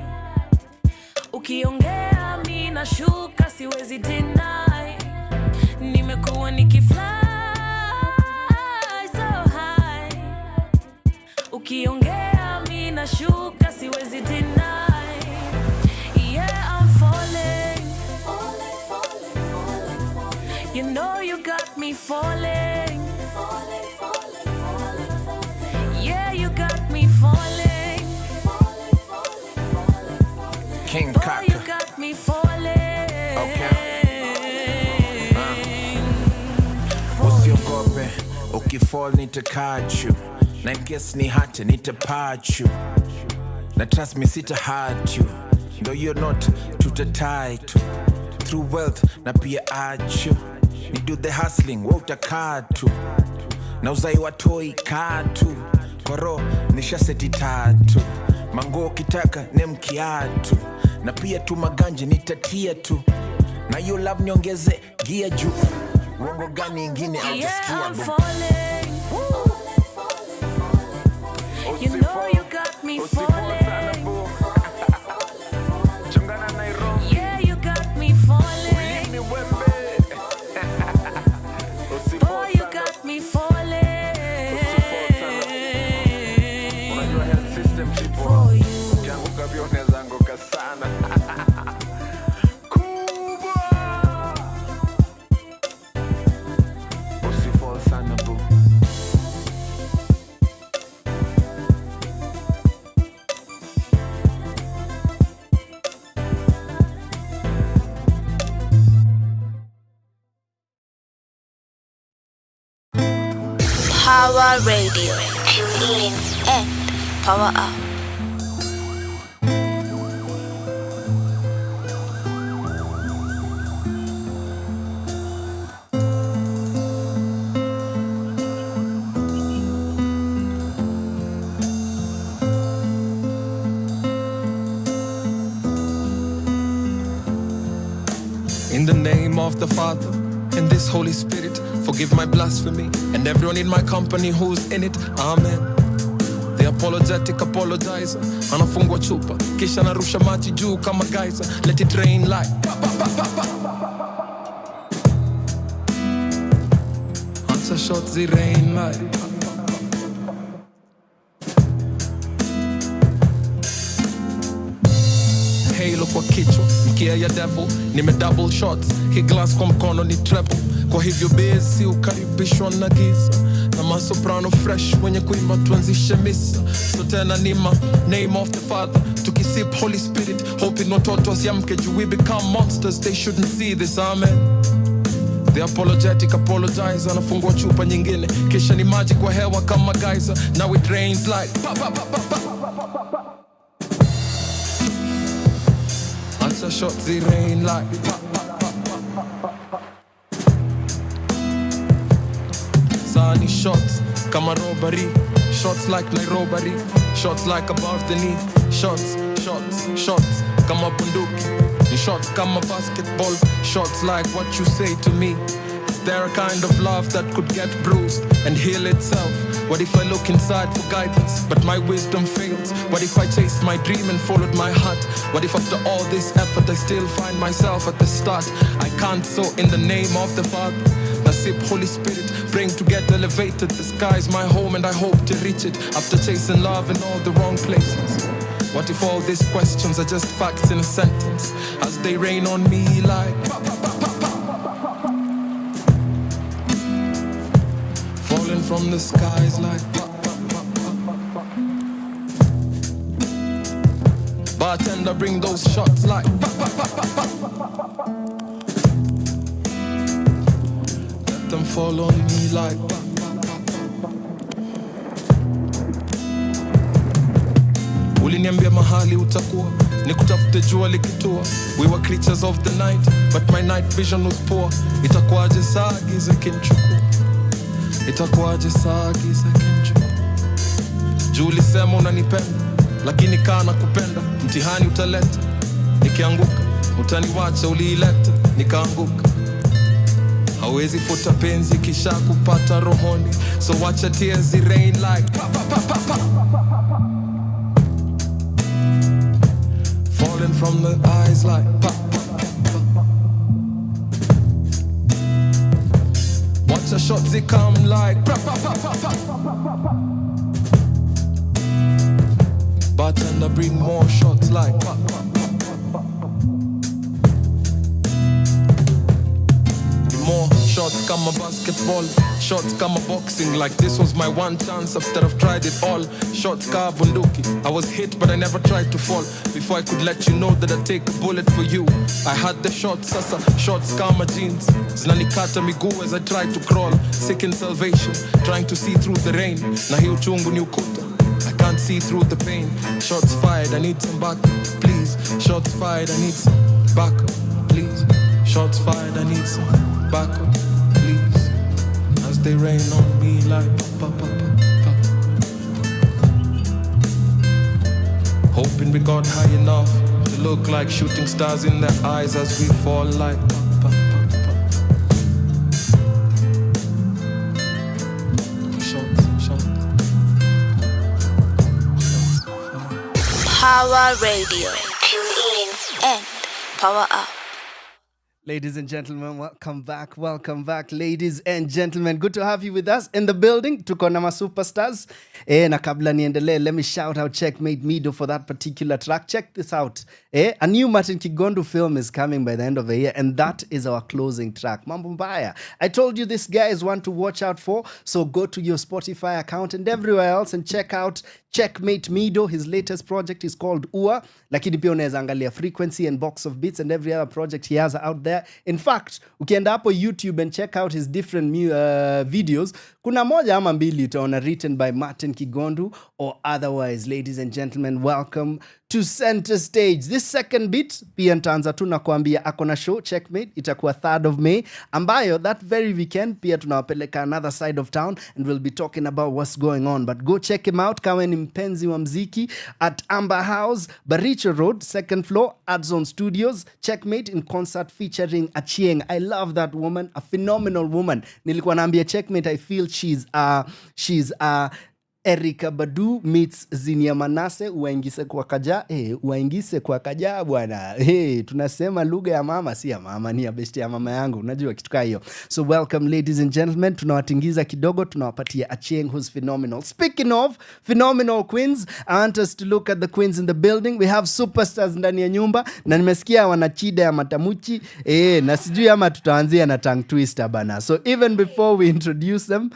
Ukiongea mi nashuka, siwezi deny. Nimekuwa nikifly so high. Ukiongea mi nashuka, siwezi deny. Yeah, I'm falling. You know you got me falling. Yeah, you got me falling. King Boy, Kaka. you got me falling. Okay. Ukifall nitacatch you. Na in case ni hate nitapat you. Na trust me sita hurt you. Though you're not tight. Through wealth na pia at you. Ni do the hustling wewe utakatu. Na uzai watoi katu. Koro nisha seti tatu. Mango ukitaka nemkiatu. Na pia tu maganje nitatia tu. Na you love niongeze gia juu. Uongo gani ingine autasikia. Yeah, I'm falling. You know you got me falling. Yeah, you got me falling. Boy, you got me falling. For you. Power Radio. Tune in and power up. In the name of the Father and this Holy Spirit, forgive my blasphemy and everyone in my company who's in it. Amen. The apologetic apologizer anafungwa chupa kisha narusha maji juu kama geyser. Let it rain like answer shots the rain like halo kwa kichwa mkia ya devil nime double shots hii glass kwa mkono ni treble. Kwa hivyo bezi ukaribishwa na giza na masoprano fresh wenye kuimba tuanzishe misa. So tena nima name of the Father tukisip Holy Spirit hoping watoto wasiamke juu we become monsters. They shouldn't see this. Amen. The apologetic apologizer anafungua chupa nyingine kisha ni maji kwa hewa kama geyser. Now it rains like pa pa pa pa pa. Answer shots the rain like pa pa pa pa pa. Sunny shots kama robbery. Shots like Nairobi. Shots like above the knee. Shots, shots, shots kama bunduki. Shots kama basketball. Shots like what you say to me. Is there a kind of love that could get bruised and heal itself? What if I look inside for guidance, but my wisdom fails? What if I chased my dream and followed my heart? What if after all this effort I still find myself at the start? I can't, so in the name of the Father, Nasib Holy Spirit, praying to get elevated. The sky is my home and I hope to reach it after chasing love in all the wrong places. What if all these questions are just facts in a sentence as they rain on me like falling from the skies like bartender bring those shots like let them fall on me like uliniambia mahali utakuwa nikutafute jua likitua. We were creatures of the night but my night vision was poor. Itakuwaje saa giza kinchukua, itakuwaje saa giza kinchukua. Juu ulisema unanipenda lakini kaa nakupenda. Mtihani utaleta nikianguka, utaniwacha uliileta nikaanguka. Hawezi futa penzi kisha kupata rohoni, so wacha tears rain like pa pa pa pa pa. Falling from the eyes like pa pa pa pa. Watch the shots they come like pa pa pa pa pa. Bartender bring more shots like pa pa pa pa. More shots come a basketball. Shots come a boxing like this was my one chance after I've tried it all. Shots ka bunduki. I was hit but I never tried to fall. Before I could let you know that I'd take a bullet for you. I had the shots, sasa, shots ka my jeans. Zinanikata miguu as I tried to crawl. Seeking salvation, trying to see through the rain. Na hii uchungu ni ukuta. I can't see through the pain. Shots fired, I need some backup, please. Shots fired, I need some backup, please. Shots fired, I need some backup, please. As they rain on me like pa pa pa pa. Hoping we got high enough to look like shooting stars in their eyes as we fall like pa pa pa pa. Shots. Power Radio. Tune in and power up. Ladies and gentlemen, welcome back, ladies and gentlemen. Good to have you with us in the building. Tuko na superstars. Na kabla niendelee, let me shout out Checkmate Mido for that particular track. Check this out. A new Martin Kigondu film is coming by the end of the year, and that is our closing track. Mambo mbaya. I told you this guy is one to watch out for, so go to your Spotify account and everywhere else and check out Checkmate Mido. His latest project is called Ua. Lakini pia unaweza angalia Frequency and Box of Beats and every other project he has out there. In fact, ukienda hapo YouTube and check out his different videos, kuna moja ama mbili utaona written by Martin Kigondu or otherwise. Ladies and gentlemen, welcome to Center Stage. This second bit, pia nitaanza tu na kuambia akona show Checkmate, itakuwa 3rd of May, ambayo that very weekend pia tunawapeleka another side of town and we'll be talking about what's going on. But go check him out kama ni mpenzi wa mziki at Amber House, Baricho Road, 2nd floor, Adzone Studios. Checkmate in concert featuring Achieng. I love that woman, a phenomenal woman. Nilikuwa naambia Checkmate, I feel she's Erika Badu meets Zinia Manase. Uwaingise kwa kaja bwana. Tunasema lugha ya mama, si ya mama, ni ya besti ya mama yangu. Unajua kitu kama hiyo. So welcome ladies and gentlemen. Tunawatingiza kidogo, tunawapatia Achieng who's phenomenal. Speaking of phenomenal queens, I want us to look at the queens in the building. We have superstars ndani ya nyumba na nimesikia wana chida ya matamuchi. Na sijui ama tutaanzia na tongue twister bana. So even before we introduce them,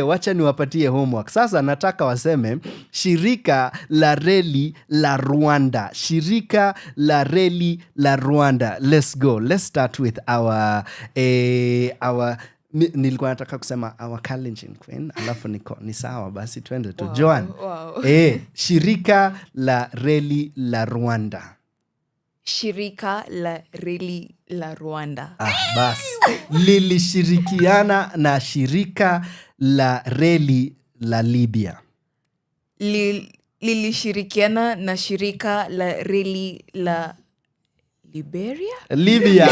wacha niwapatie homework. Sasa nataka waseme shirika la reli la Rwanda. Shirika la reli la Rwanda. Let's go. Let's start with our nilikuwa nataka kusema our Kalenjin queen. Alafu ni sawa basi twende tu. Joan. Wow. Shirika la reli la Rwanda. Shirika la reli la Rwanda. Basi. Lilishirikiana na shirika la reli la Libya. Lilishirikiana na shirika la reli la Libya.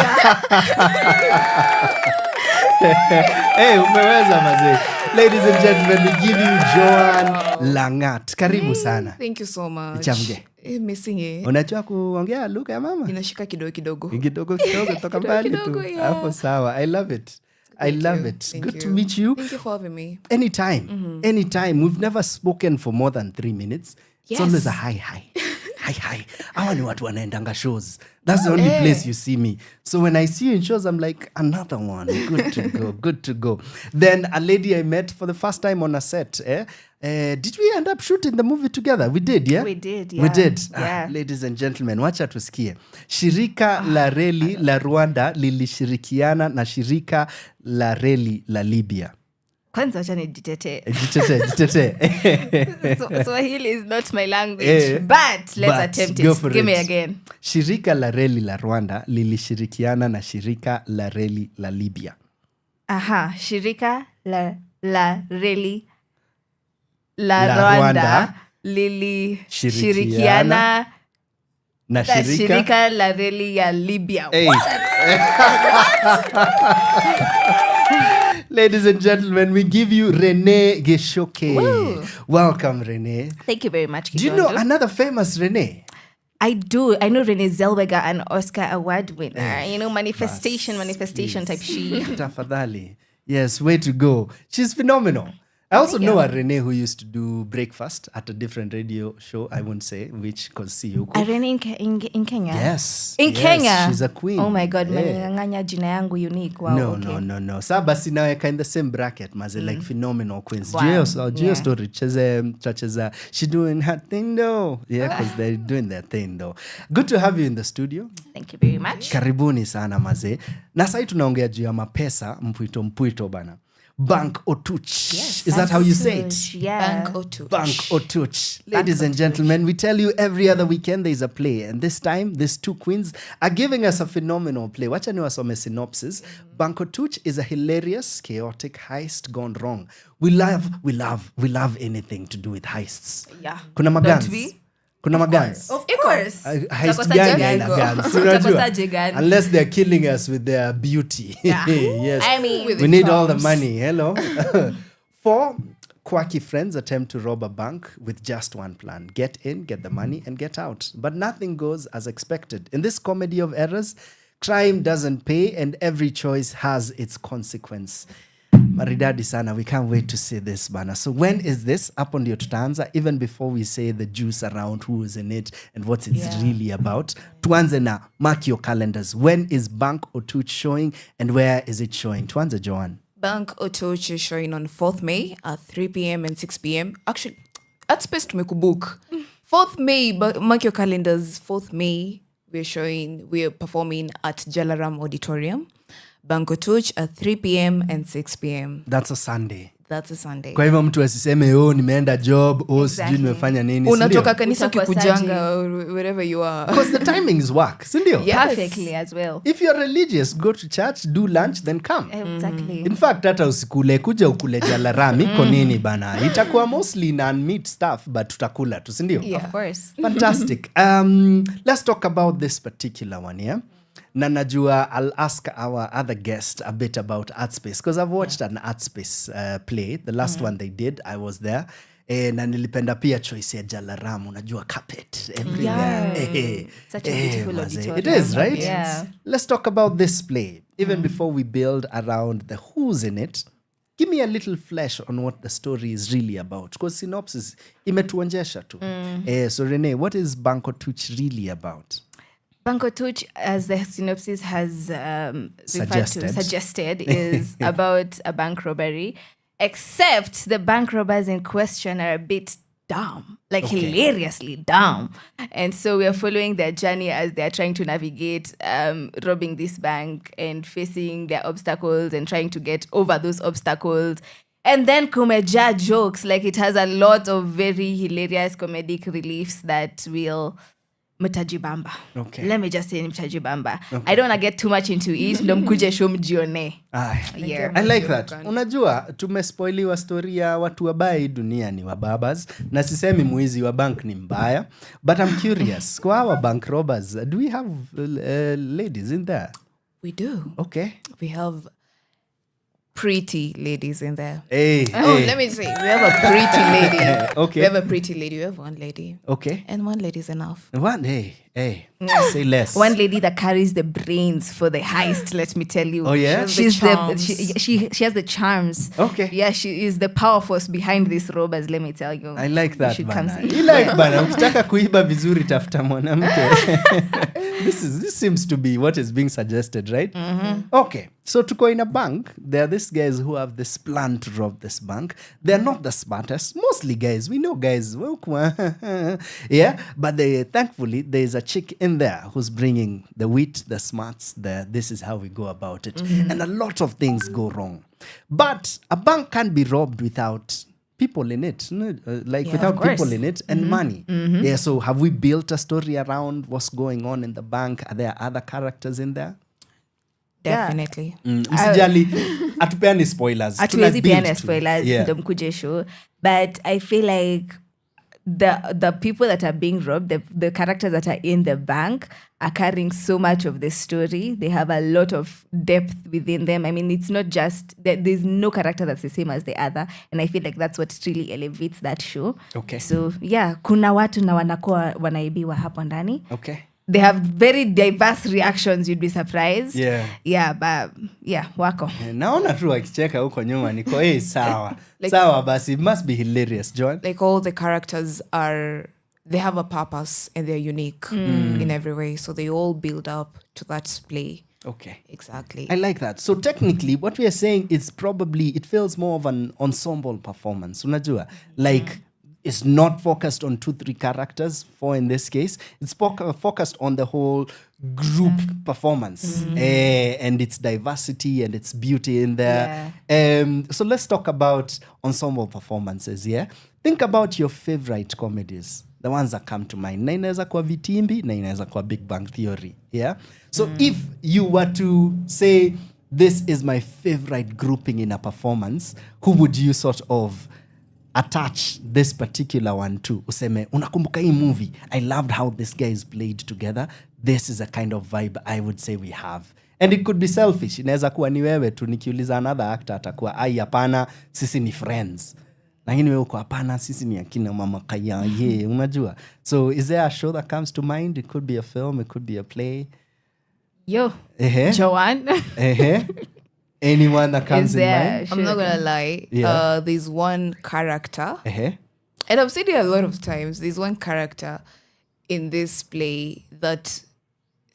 Umeweza mazee. Ladies and gentlemen, we give you Joan Langat. Karibu sana. Thank you so much. Chamge. Missing. Unajua kuongea lugha ya mama? Inashika kidogo. Kidogo toka mbali tu. Hapo sawa. I love it. Good to meet you. Thank you for having me. Anytime. We've never spoken for more than 3 minutes. Yes. It's always a hi. Hawa ni watu wanaendanga shows. That's the only place you see me. So when I see you in shows, I'm like, another one. Good to go. Then a lady I met for the first time on a set. Did we end up shooting the movie together? We did, yeah? We did, yeah. We did. Yeah. Ladies and gentlemen, wacha tusikie. Shirika la reli la Rwanda lilishirikiana na shirika la reli la Libya. Kwanza acha nijitetee. Jitetee. Swahili is not my language, but let's attempt it. Give me again. Shirika la reli la Rwanda lilishirikiana na shirika la reli la Libya. Shirika la reli la Rwanda lilishirikiana na shirika la reli ya Libya. Ladies and gentlemen, we give you Renee Gichuki. Welcome, Renee. Thank you very much, Kigondu. Do you know another famous Renee? I do. I know Renee Zellweger, an Oscar award winner. Manifestation type she. Tafadhali. Yes, way to go. She's phenomenal. I also know a Renee who used to do breakfast at a different radio show. I won't say which because Siyuko. Renee in Kenya? Yes. In Kenya? She's a queen. Oh my God, maninganganya jina yangu unique. Wow, No. Sa basi naweka in the same bracket, maze, like phenomenal queens. Wow. Geo story, chacheza, she doing her thing though. Yeah, because they're doing their thing though. Good to have you in the studio. Thank you very much. Karibuni sana maze. Na sai tunaongea juu ya mapesa, mpwito bana. Bank Otuch. Yes, Is that how you say it? Yeah. Bank Otuch. Bank Otuch. Ladies and gentlemen, we tell you every other weekend there is a play. And this time, these two queens are giving us a phenomenal play. Wacha niwasome synopsis. Bank Otuch is a hilarious, chaotic heist gone wrong. We love anything to do with heists. Yeah. Kuna magans. Kuna magans. Of course. Heist gani haina guns. Unajua? Unless they're killing us with their beauty. Yeah. Yes. I mean, we need all the money. Hello. 4 quirky friends attempt to rob a bank with just one plan. Get in, get the money, and get out. But nothing goes as expected. In this comedy of errors, crime doesn't pay, and every choice has its consequence. Maridadi sana, we can't wait to see this bana. So when is this? Up on your tutaanza, even before we say the juice around who is in it and what it's really about. Tuanze na, mark your calendars. When is Bank Otuch showing and where is it showing? Tuanze, Joan. Bank Otuch is showing on 4th May at 3 p.m. and 6 p.m. Actually, at space to make a book. 4th May, mark your calendars. 4th May, we're performing at Jalaram Auditorium. Bank Otuch at 3 p.m. and 6 p.m. That's a Sunday. That's a Sunday. Kwa hivyo mtu asiseme nimeenda job, sijui nimefanya nini. Unatoka kanisa kikujanga or wherever you are. Because the timings work, sindio? Yes. Perfectly as well. If you're religious, go to church, do lunch, then come. Exactly. In fact, hata usikule kuja ukule jalarami konini bana. Itakuwa mostly non-meat stuff, but tutakula tu, sindio? Yeah. Of course. Fantastic. Let's talk about this particular one, yeah? Na najua I'll ask our other guest a bit about Artspace because I've watched an Artspace play. The last one they did, I was there. Na nilipenda pia choice ya Jalaram, unajua carpet everywhere. Such a beautiful auditorium. It is, right? Yeah. Let's talk about this play. Even before we build around the who's in it, give me a little flesh on what the story is really about. Because synopsis imetuonjesha tu. So Renee, what is Bank Otuch really about? Bank Otuch, as the synopsis has suggested, is about a bank robbery, except the bank robbers in question are a bit dumb, like hilariously dumb. And so we are following their journey as they are trying to navigate robbing this bank and facing their obstacles and trying to get over those obstacles. And then kumeja jokes, like it has a lot of very hilarious comedic reliefs that will... Mtajibamba. Okay. Let me just say Mtajibamba. Okay. I don't want to get too much into it. Ndo mkuje show mjione. Yeah. I like that. Unajua, tumespoiliwa story ya watu wabaya dunia ni wababas. Na sisemi mwizi wa bank ni mbaya. But I'm curious, kwa hawa bank robbers, do we have ladies in there? We do. Okay. We have pretty ladies in there. Let me see. We have a pretty lady. Okay. We have a pretty lady. We have one lady. Okay. And one lady is enough. One, say less. One lady that carries the brains for the heist, let me tell you. Oh, yeah? She has the charms. Okay. Yeah, she is the power force behind these robbers, let me tell you. I like that, bana. Bana, ukitaka kuiba vizuri tafuta mwanamke. This seems to be what is being suggested, right? Okay. So tuko in a bank. There are these guys who have this plan to rob this bank. They're not the smartest. Mostly guys. We know guys. Yeah. But thankfully, there is a chick in there who's bringing the wit, the smarts, this is how we go about it. And a lot of things go wrong. But a bank can't be robbed without people in it, without people in it and money. Yeah, so have we built a story around what's going on in the bank? Are there other characters in there? Definitely. Msijali, atupeani spoilers. Atuwezi peana spoilers, ndo mkuje show. But I feel like the people that are being robbed, the characters that are in the bank are carrying so much of the story. They have a lot of depth within them. I mean, it's not just, there's no character that's the same as the other. And I feel like that's what really elevates that show. Okay. So, yeah, kuna watu na wanakuwa wanaibiwa hapo ndani. Okay. they have very diverse reactions. You'd be surprised. But wako. Naona tu akicheka huko nyuma niko sawa. Sawa basi, it must be hilarious, Joan. Like all the characters they have a purpose and they're unique in every way. So they all build up to that play. Okay. Exactly. I like that. So technically, what we are saying is probably, it feels more of an ensemble performance. Unajua? Like, it's not focused on 2-3 characters, 4 in this case. It's focused on the whole group performance and its diversity and its beauty in there. So let's talk about ensemble performances, yeah? Think about your favorite comedies. The ones that come to mind. Na inaweza kwa Vitimbi, na inaweza kwa Big Bang Theory, yeah? So if you were to say, this is my favorite grouping in a performance, who would you sort of attach this particular one to? Useme, unakumbuka hii movie, I loved how these guys played together. This is a kind of vibe I would say we have. And it could be selfish. Inaweza kuwa ni wewe tu, nikiuliza another actor atakuwa, ai hapana, sisi ni friends. Lakini wewe uko hapana, sisi ni akina mama kaya, unajua. So is there a show that comes to mind? It could be a film, it could be a play. Joan. Anyone that comes in mind? I'm not gonna lie. There's one character, and I've said it a lot of times. There's one character in this play that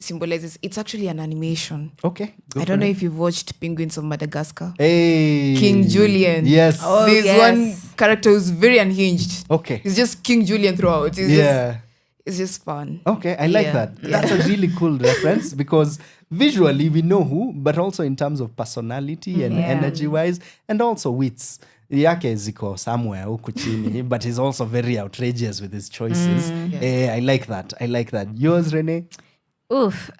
symbolizes. It's actually an animation. Okay. I don't know if you've watched Penguins of Madagascar. Hey. King Julian. Yes. There's one character who's very unhinged. Okay. He's just King Julian throughout. It's just fun. Okay, I like that. That's a really cool reference because visually we know who, but also in terms of personality and energy-wise, and also wits. Yake ziko somewhere huku chini, but he's also very outrageous with his choices. I like that. I like that. Yours, Renee?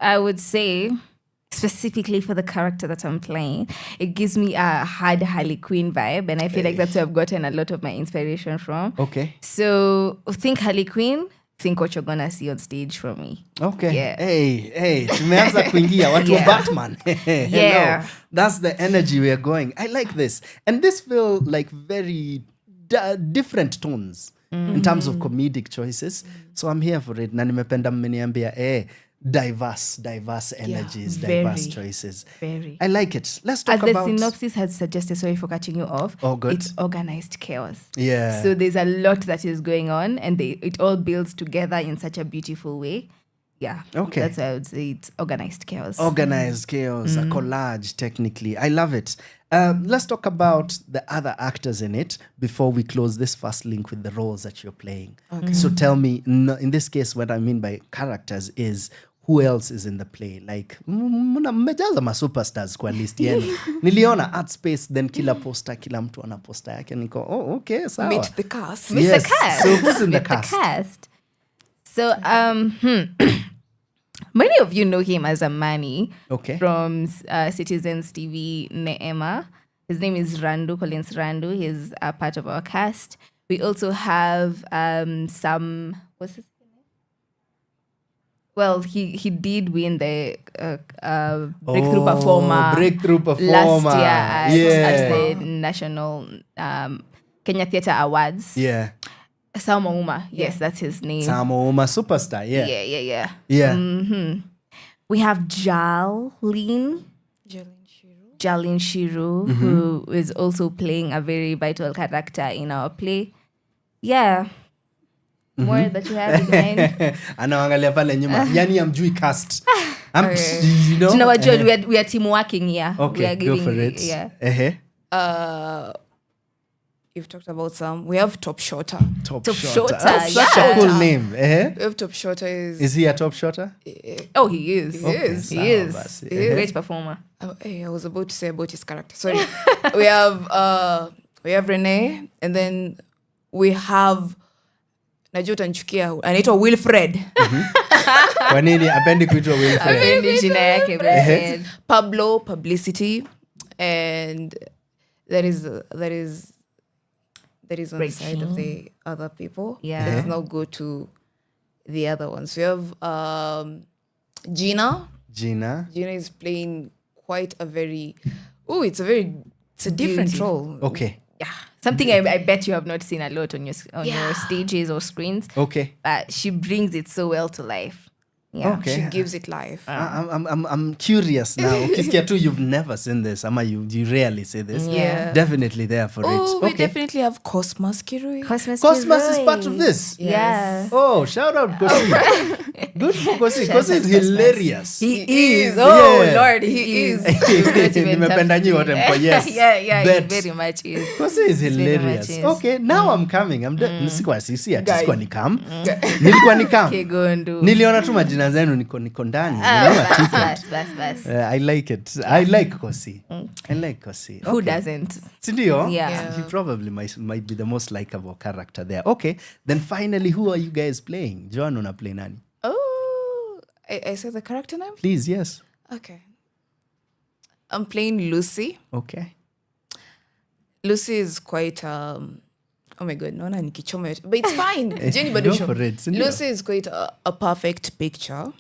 I would say, specifically for the character that I'm playing, it gives me a hard Harley Quinn vibe, and I feel like that's where I've gotten a lot of my inspiration from. Okay. So think Harley Quinn, think what you're gonna see on stage from me. Okay. Yeah. Hey, tumeanza kuingia watu wa Batman. Hello. That's the energy we are going. I like this. And this feel like very different tones in terms of comedic choices. So I'm here for it. Na nimependa mmeniambia diverse energies, diverse choices. Very. I like it. Let's talk about... As the synopsis had suggested, sorry for cutting you off, good. It's organized chaos. Yeah. So there's a lot that is going on, and it all builds together in such a beautiful way. Yeah. Okay. That's why I would say it's organized chaos. Organized chaos, a collage, technically. I love it. Let's talk about the other actors in it before we close this first link with the roles that you're playing. Okay. So tell me, in this case, what I mean by characters is, who else is in the play? Like, mmejaza ma superstars kwa list yenu. Niliona art space, then kila poster, kila mtu ana poster yake. Niko, okay, sawa. Meet the cast. Yes. The cast. So who's in the cast? The cast. So, many of you know him as a Manny from Citizens TV Neema. His name is Randu, Collins Randu. He's a part of our cast. We also have some... What's his name? Well, he did win the Breakthrough Performer. Breakthrough Performer. Last year at the National Kenya Theatre Awards. Yeah. Samo Uma. Yes, that's his name. Samo Uma, superstar. Yeah. Yeah. Mm-hmm. We have Jalin Shiru, who is also playing a very vital character in our play. Yeah. More that you have in mind. Anaangalia pale nyuma. Yani amjui cast. You know? Tunawajua, we are team working here. Okay, we are go for it. Yeah. You've talked about some. We have Top Shotter. Top Shotter. That's such a cool name. We have Top Shotter. Is he a top shotter? Oh, he is. He is. Great performer. I was about to say about his character. Sorry. we have Renee, and then we have Najua utanchukia anaitwa Wilfred. Kwa nini apendi kuitwa Wilfred? Apendi jina yake Wilfred. Pablo, Publicity, and that is on the side of the other people. Yeah. Let's now go to the other ones. We have Gina. Gina is playing quite a very... it's a different role. Okay. Yeah. Something I bet you have not seen a lot on your stages or screens. Okay. But she brings it so well to life. Yeah. Okay. She gives it life. I'm curious now. Ukisikia tu, you've never seen this. Ama you rarely say this. Yeah. Definitely there for Oh, it. we Okay. definitely have Cosmas Kirui. Cosmas is part of this. Yeah. Oh, shout out Kosi. Good for Kosi. Kosi is hilarious. He is. Oh, Yeah. Lord, he is. Nimependa nyi wote mko yes. Yeah, Bet. he very much is. Kosi is Very hilarious. much is. Okay, now I'm coming. Sikuwa sisi ati sikuwa nikam. Nilikuwa nikam. Kigondu. Niliona tu majina zenu niko ndani. Niliona ticket. Bas. I like it. I like Kosi. I like Kosi. Who Okay. doesn't? Sindio? Yeah. He probably might be the most likable character there. Okay, then finally, who are you guys playing? Joan, una play nani? Oh, I said the character name? Please, yes. Okay. I'm playing Lucy. Okay. Lucy is quite oh my god, no, but it's fine. Go for it. Lucy is quite a perfect picture,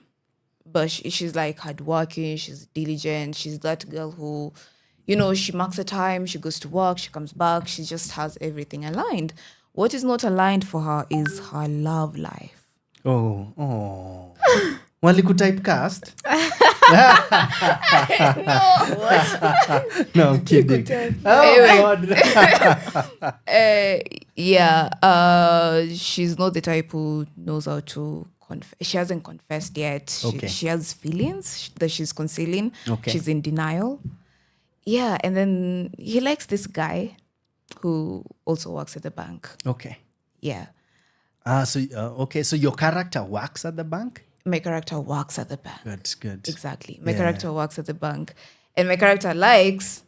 but she's like hardworking, she's diligent, she's that girl who, she marks her time, she goes to work, she comes back, she just has everything aligned. What is not aligned for her is her love life. Oh. Waliku typecast? No, I'm kidding. She's not the type who knows how to confess. She hasn't confessed yet. Okay. She has feelings that she's concealing. Okay. She's in denial. Yeah, and then he likes this guy who also works at the bank. Okay. Yeah. So your character works at the bank? My character works at the bank. Good. Exactly. My character works at the bank. And my character likes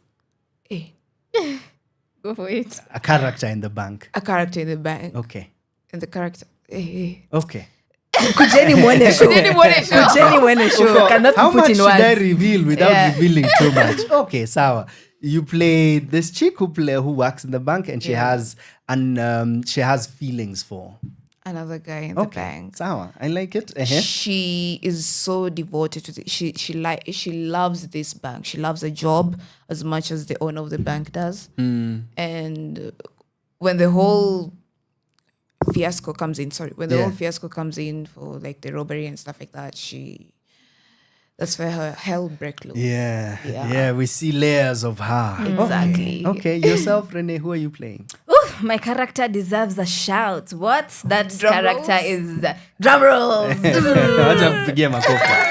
Go for it. A character in the bank. a character in the bank. Okay. And the character Okay. Kujeni mwone show. Cannot How be put much in should I words. reveal without Yeah. revealing too much? Okay, sawa. You play this chick who works in the bank, and she has feelings for another guy in the bank. Sawa. I like it. She is so devoted to she loves this bank. She loves the job as much as the owner of the bank does. And when the whole fiasco comes in, for like the robbery and stuff like that, that's where her hell break loose. Yeah, we see layers of her. Exactly. Okay, yourself, Renee, who are you playing? Ooh, my character deserves a shout. What? That character is drum rolls. Acha mpigie makofi.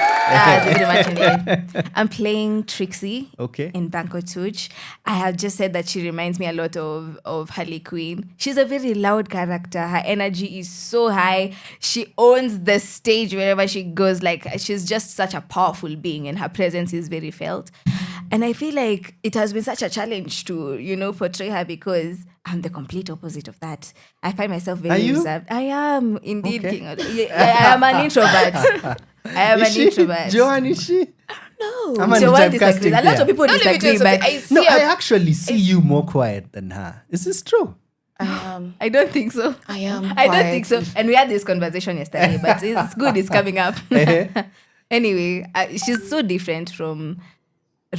Very much indeed. I'm playing Trixie in Banco Tuch. I have just said that she reminds me a lot of Harley Quinn. She's a very loud character. Her energy is so high. She owns the stage wherever she goes. Like, she's just such a powerful being, and her presence is very felt. And I feel like it has been such a challenge to, portray her, because I'm the complete opposite of that. I find myself very reserved. I am indeed. Okay. King. I am an introvert. I am an introvert. Joan, is she? No. I'm an Joan typecasting disagrees. A lot of people disagree, but I actually see you more quiet than her. Is this true? I don't think so. I am. I don't think so. And we had this conversation yesterday, but it's good. It's coming up. Anyway, she's so different from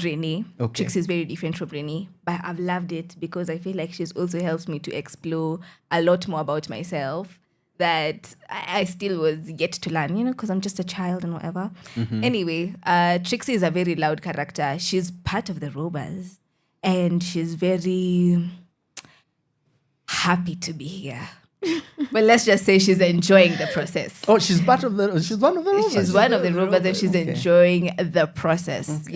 Renee. Trixie is very different from Renee, but I've loved it because I feel like she's also helped me to explore a lot more about myself that I still was yet to learn, because I'm just a child and whatever. Anyway, Trixie is a very loud character. She's part of the robbers, and she's very happy to be here. But let's just say she's enjoying the process. Oh, she's one of the robbers. She's one of the robbers, and she's enjoying the process,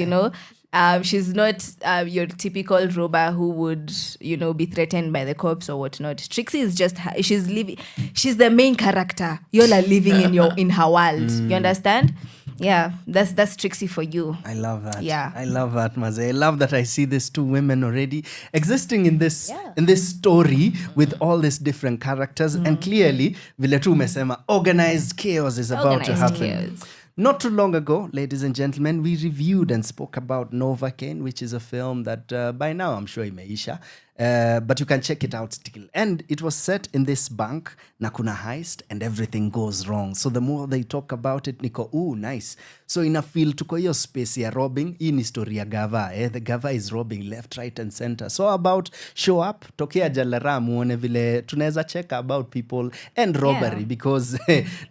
She's not your typical robber who would, be threatened by the cops or whatnot. Trixie is just she's living. She's the main character. You all are living in her world. You understand? Yeah, that's Trixie for you. I love that. Yeah, I love that, Maze. I love that I see these two women already existing in this story with all these different characters, and clearly, vile tu umesema, organized chaos is about to happen. Chaos. Not too long ago, ladies and gentlemen, we reviewed and spoke about Novocaine, which is a film that by now I'm sure imeisha. But you can check it out still. And it was set in this bank, na kuna heist, and everything goes wrong. So the more they talk about it, niko, ooh, nice. So ina feel tuko hiyo space ya robbing. Hii ni story ya gava. The gava is robbing left, right, and center. So about show up, tokea Jalara, muone vile tunaweza check about people and robbery. Because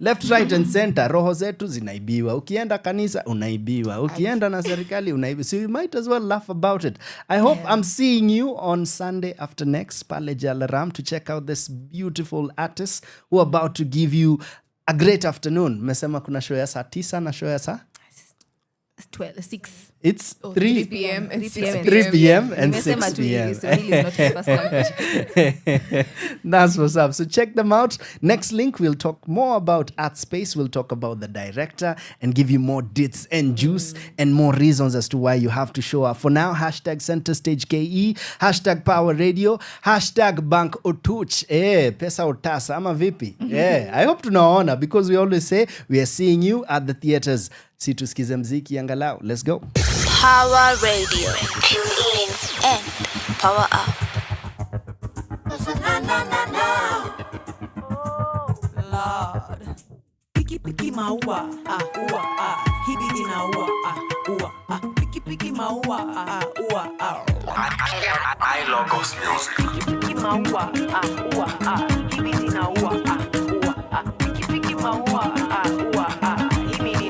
left, right, and center, roho zetu zinaibiwa. Ukienda kanisa, unaibiwa. Ukienda na serikali, unaibiwa. So you might as well laugh about it. I hope I'm seeing you on Sunday after next, pale Jalaram, to check out this beautiful artists who are about to give you a great afternoon. Mesema kuna show ya saa 9 na show ya saa 6. It's 3 p.m. and 3 p.m. and 6 p.m. That's what's up. So check them out. Next link, we'll talk more about Art Space. We'll talk about the director and give you more deets and juice and more reasons as to why you have to show up. For now, hashtag Center Stage KE, hashtag Power Radio, hashtag Bank Otuch. Pesa utasa, ama vipi? I hope tunaona, because we always say we are seeing you at the theaters. Si tusikize mziki angalau. Let's go. Power Radio. Tune in and power up. Lord. Piki maua, hibidi na ua, piki maua, I logos music. Piki maua, hibidi na ua, piki maua, hibidi.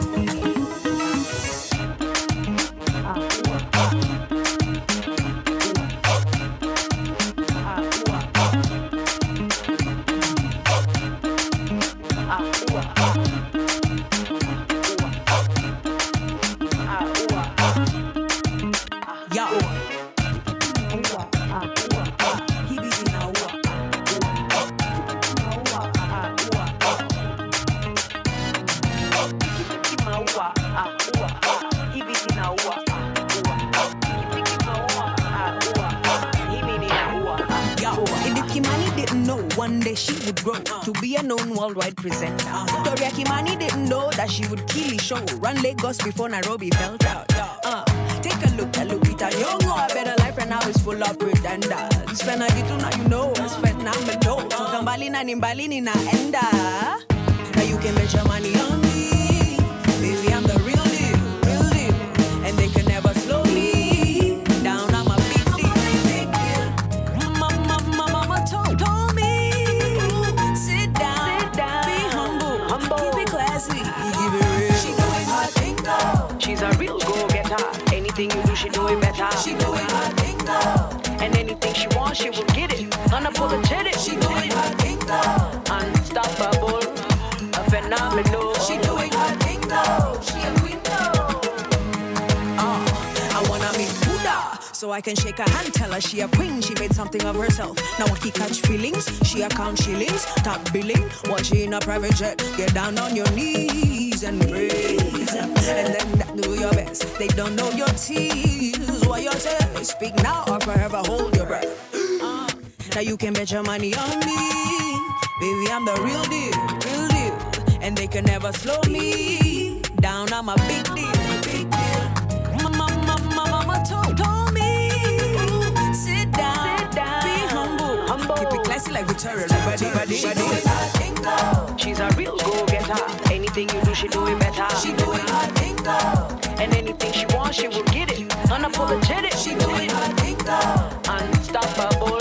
One day she would grow to be a known worldwide presenter. Toria Kimani didn't know that she would kill the show. Run Lagos before Nairobi felt out. Take a look at Lupita Nyong'o. A better life right now is full of pretenders. Spend a little now you know. Spend now Mido. So kambali na nimbali ni naenda. Now you can bet your money on me. Baby, I'm the real deal. And they can never slow me down. I'm a big deal. Mama told me. Sit down, be humble, keep it classy, give it real. She doing her thing though. She's a real go-getter. Anything you do, she do it better. She doing her thing though. And anything she wants, she will get it. Unapologetic. She doing her thing though. Unstoppable, a phenomenal. She doing her thing though. She a queen though. I wanna meet Buddha, so I can shake her hand, tell her she a queen, she made something of herself. Now when he catch feelings, she account shillings, top billing, while she in a private jet. Get down on your knees and praise, and then do your best. They don't know your tears, what you say. Speak now or forever hold your breath. Now you can bet your money on me, baby, I'm the real deal. And they can never slow me down, I'm a big deal. Mama told me, sit down, be humble, keep it classy like Victoria. She doing her thing though. She's a real go-getter. Anything you do, she do it better. She doing her thing though. And anything she wants, she will get it. Unapologetic. She doing her thing though. Unstoppable,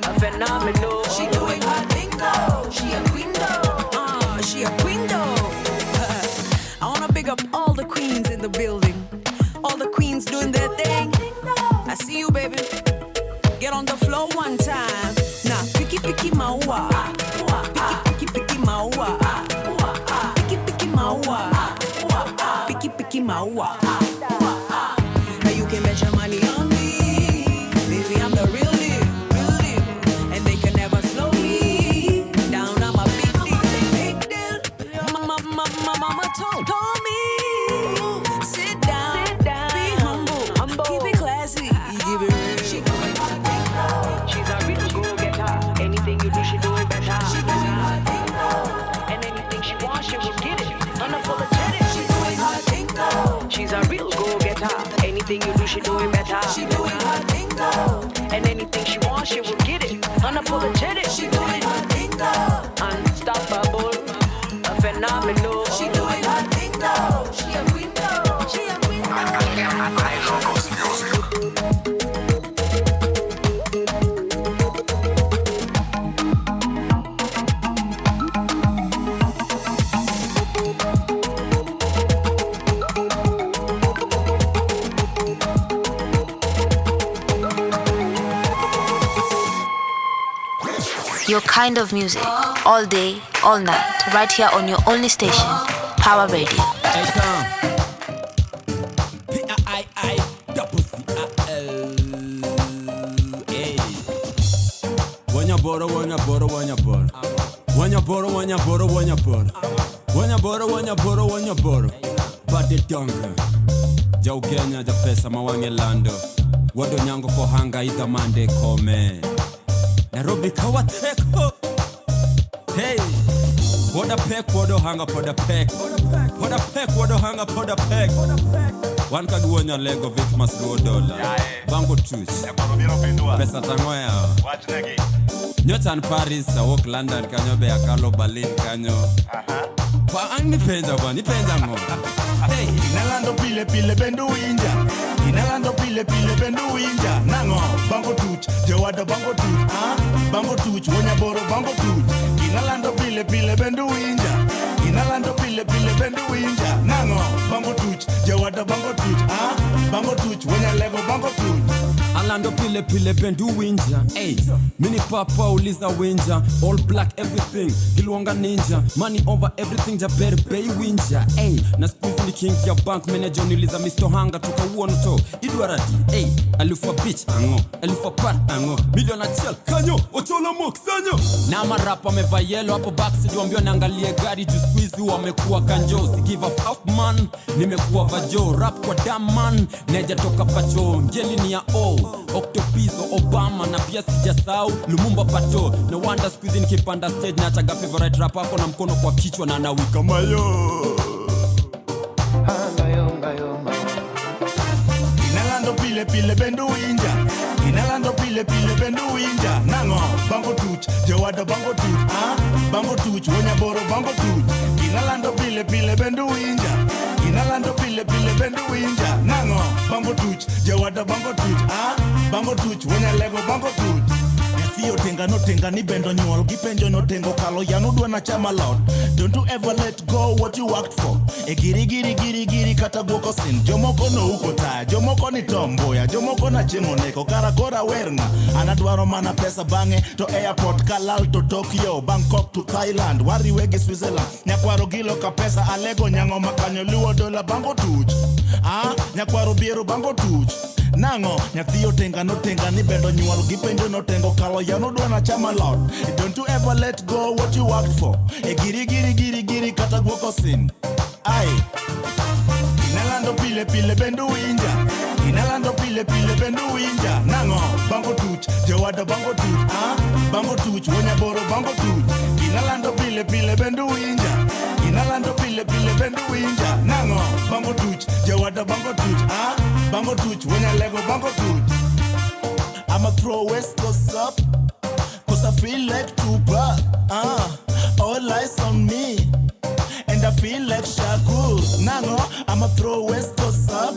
a phenomenal. She doing her thing though. She a queen though. She a queen though. I wanna big up all the queens in the building. All the queens doing their thing. I see you, baby. Get on the floor one time. Now, piki maua. Piki maua. Piki maua. Piki maua. Now you can bet your money on me. Baby, I'm the real deal. And they can never slow me down. I'm a big deal. Mama told me. Sit down. Keep it classy, give it real. She doing her thing though. She's a real go-getter. Anything you do, she do it better. She doing her thing though. And anything she wants, she will get it. Unapologetic. She doing her thing though. She's a real go-getter. Anything you do, she do it better. She doing her thing though. And anything she wants, she will get it. Unapologetic. She doing her thing though. Unstoppable. A phenomenal. She doing her thing though. She a queen though. She a queen though. I love house music. Your kind of music, all day, all night, right here on your only station, Power Radio. Hey, Tom. P-I-I-C-I-L. Hey. Wanya boro, wanya boro, wanya boro. Wanya boro, wanya boro, wanya boro. Wanya boro, wanya boro, wanya boro. Bade donga. Jau Kenya, ja pesa mawange lando. Wado nyango ko hanga ita mande kome. Nairobi kawa teko. Hey, what a peck, what a hang up for the peck. What a peck, what a hang up for the peck. One can go on your leg of it must go $1. Bango choose. Pesa tangoya. Nyotan Paris, I walk London, kanyo be akalo Berlin, kanyo. Pa ang ni penja mo. Hey, inalando pile pile bendu inja. Inalando pile pile bendu inja. Nango, bango tuch, jawada bango tuch. Bango tuch, wonya boro bango tuch. Inalando pile pile bendu inja. Inalando pile pile bendu inja. Nango, bango tuch, jawada bango tuch. Bango tuch, wonya lego bango tuch. Alando pile pile bendu winja. Hey, mini papa uliza winja. All black everything, Kilwanga ninja. Money over everything, Jaber Bay winja. Hey, na squeeze ni king ya bank manager niliza Mr. Hanga tuka uono to. Idwarati, hey, alufa bitch ango, alufa pat ango. Million achel, kanyo, ochola mok sanyo. Na marapa meva yellow hapo backseat wambio naangalie gari juu squeeze wamekuwa kanjo. Si give a fuck man, nimekuwa vajo. Rap kwa damn man, neja toka pacho. Mjeli ni ya O. Octopizo Obama na pia sijasau Lumumba pato no wonder squeeze nikipanda stage na taga favorite rap hapo na mkono kwa kichwa na nawika mayo Inalando pile pile bendu inja. Inalando pile pile bendu inja. Nango bango tuch jawada bango tuch. Bango tuch wonya boro bango tuch. Inalando pile pile bendu inja. Inalando pile pile bendu inja. Nango bango tuch jawada bango tuch. Bango tuch wonya lego bango tuch. Theo tenga no tenga ni bendo nyuol gipenjo no tengo kalo yano dwa na chama lot. Don't you ever let go what you worked for. E giri kata guoko sin. Jomoko no ukota, jomoko ni tomboya, jomoko na chimoneko karakora werna. Anadwaro mana pesa bange to airport kalal to Tokyo, Bangkok to Thailand, wari wegi Switzerland. Nyakwaro gilo ka pesa alego nyango makanyo luo dola bango tuch. Nyakwaro biero bango tuch. Nango, nyathio tenga no tenga ni bendo nyuol gipenjo no tengo kalo yano dwa na chama lot. Don't you ever let go what you worked for. E giri kata guoko sin. Ai. Inalando pile pile bendu inja. Inalando pile pile bendu inja. Nango, bango tuch, jawada bango tuch. Bango tuch, wonya boro bango tuch. Inalando pile pile bendu inja. Inalando pile pile bendu inja. Nango, bango tuch, jawada bango tuch. Bango tuch, wonya lego bango tuch. I'ma throw West Coast up, cause I feel like Tupac. All eyes on me, and I feel like Shakur. Nango, I'ma throw West Coast up,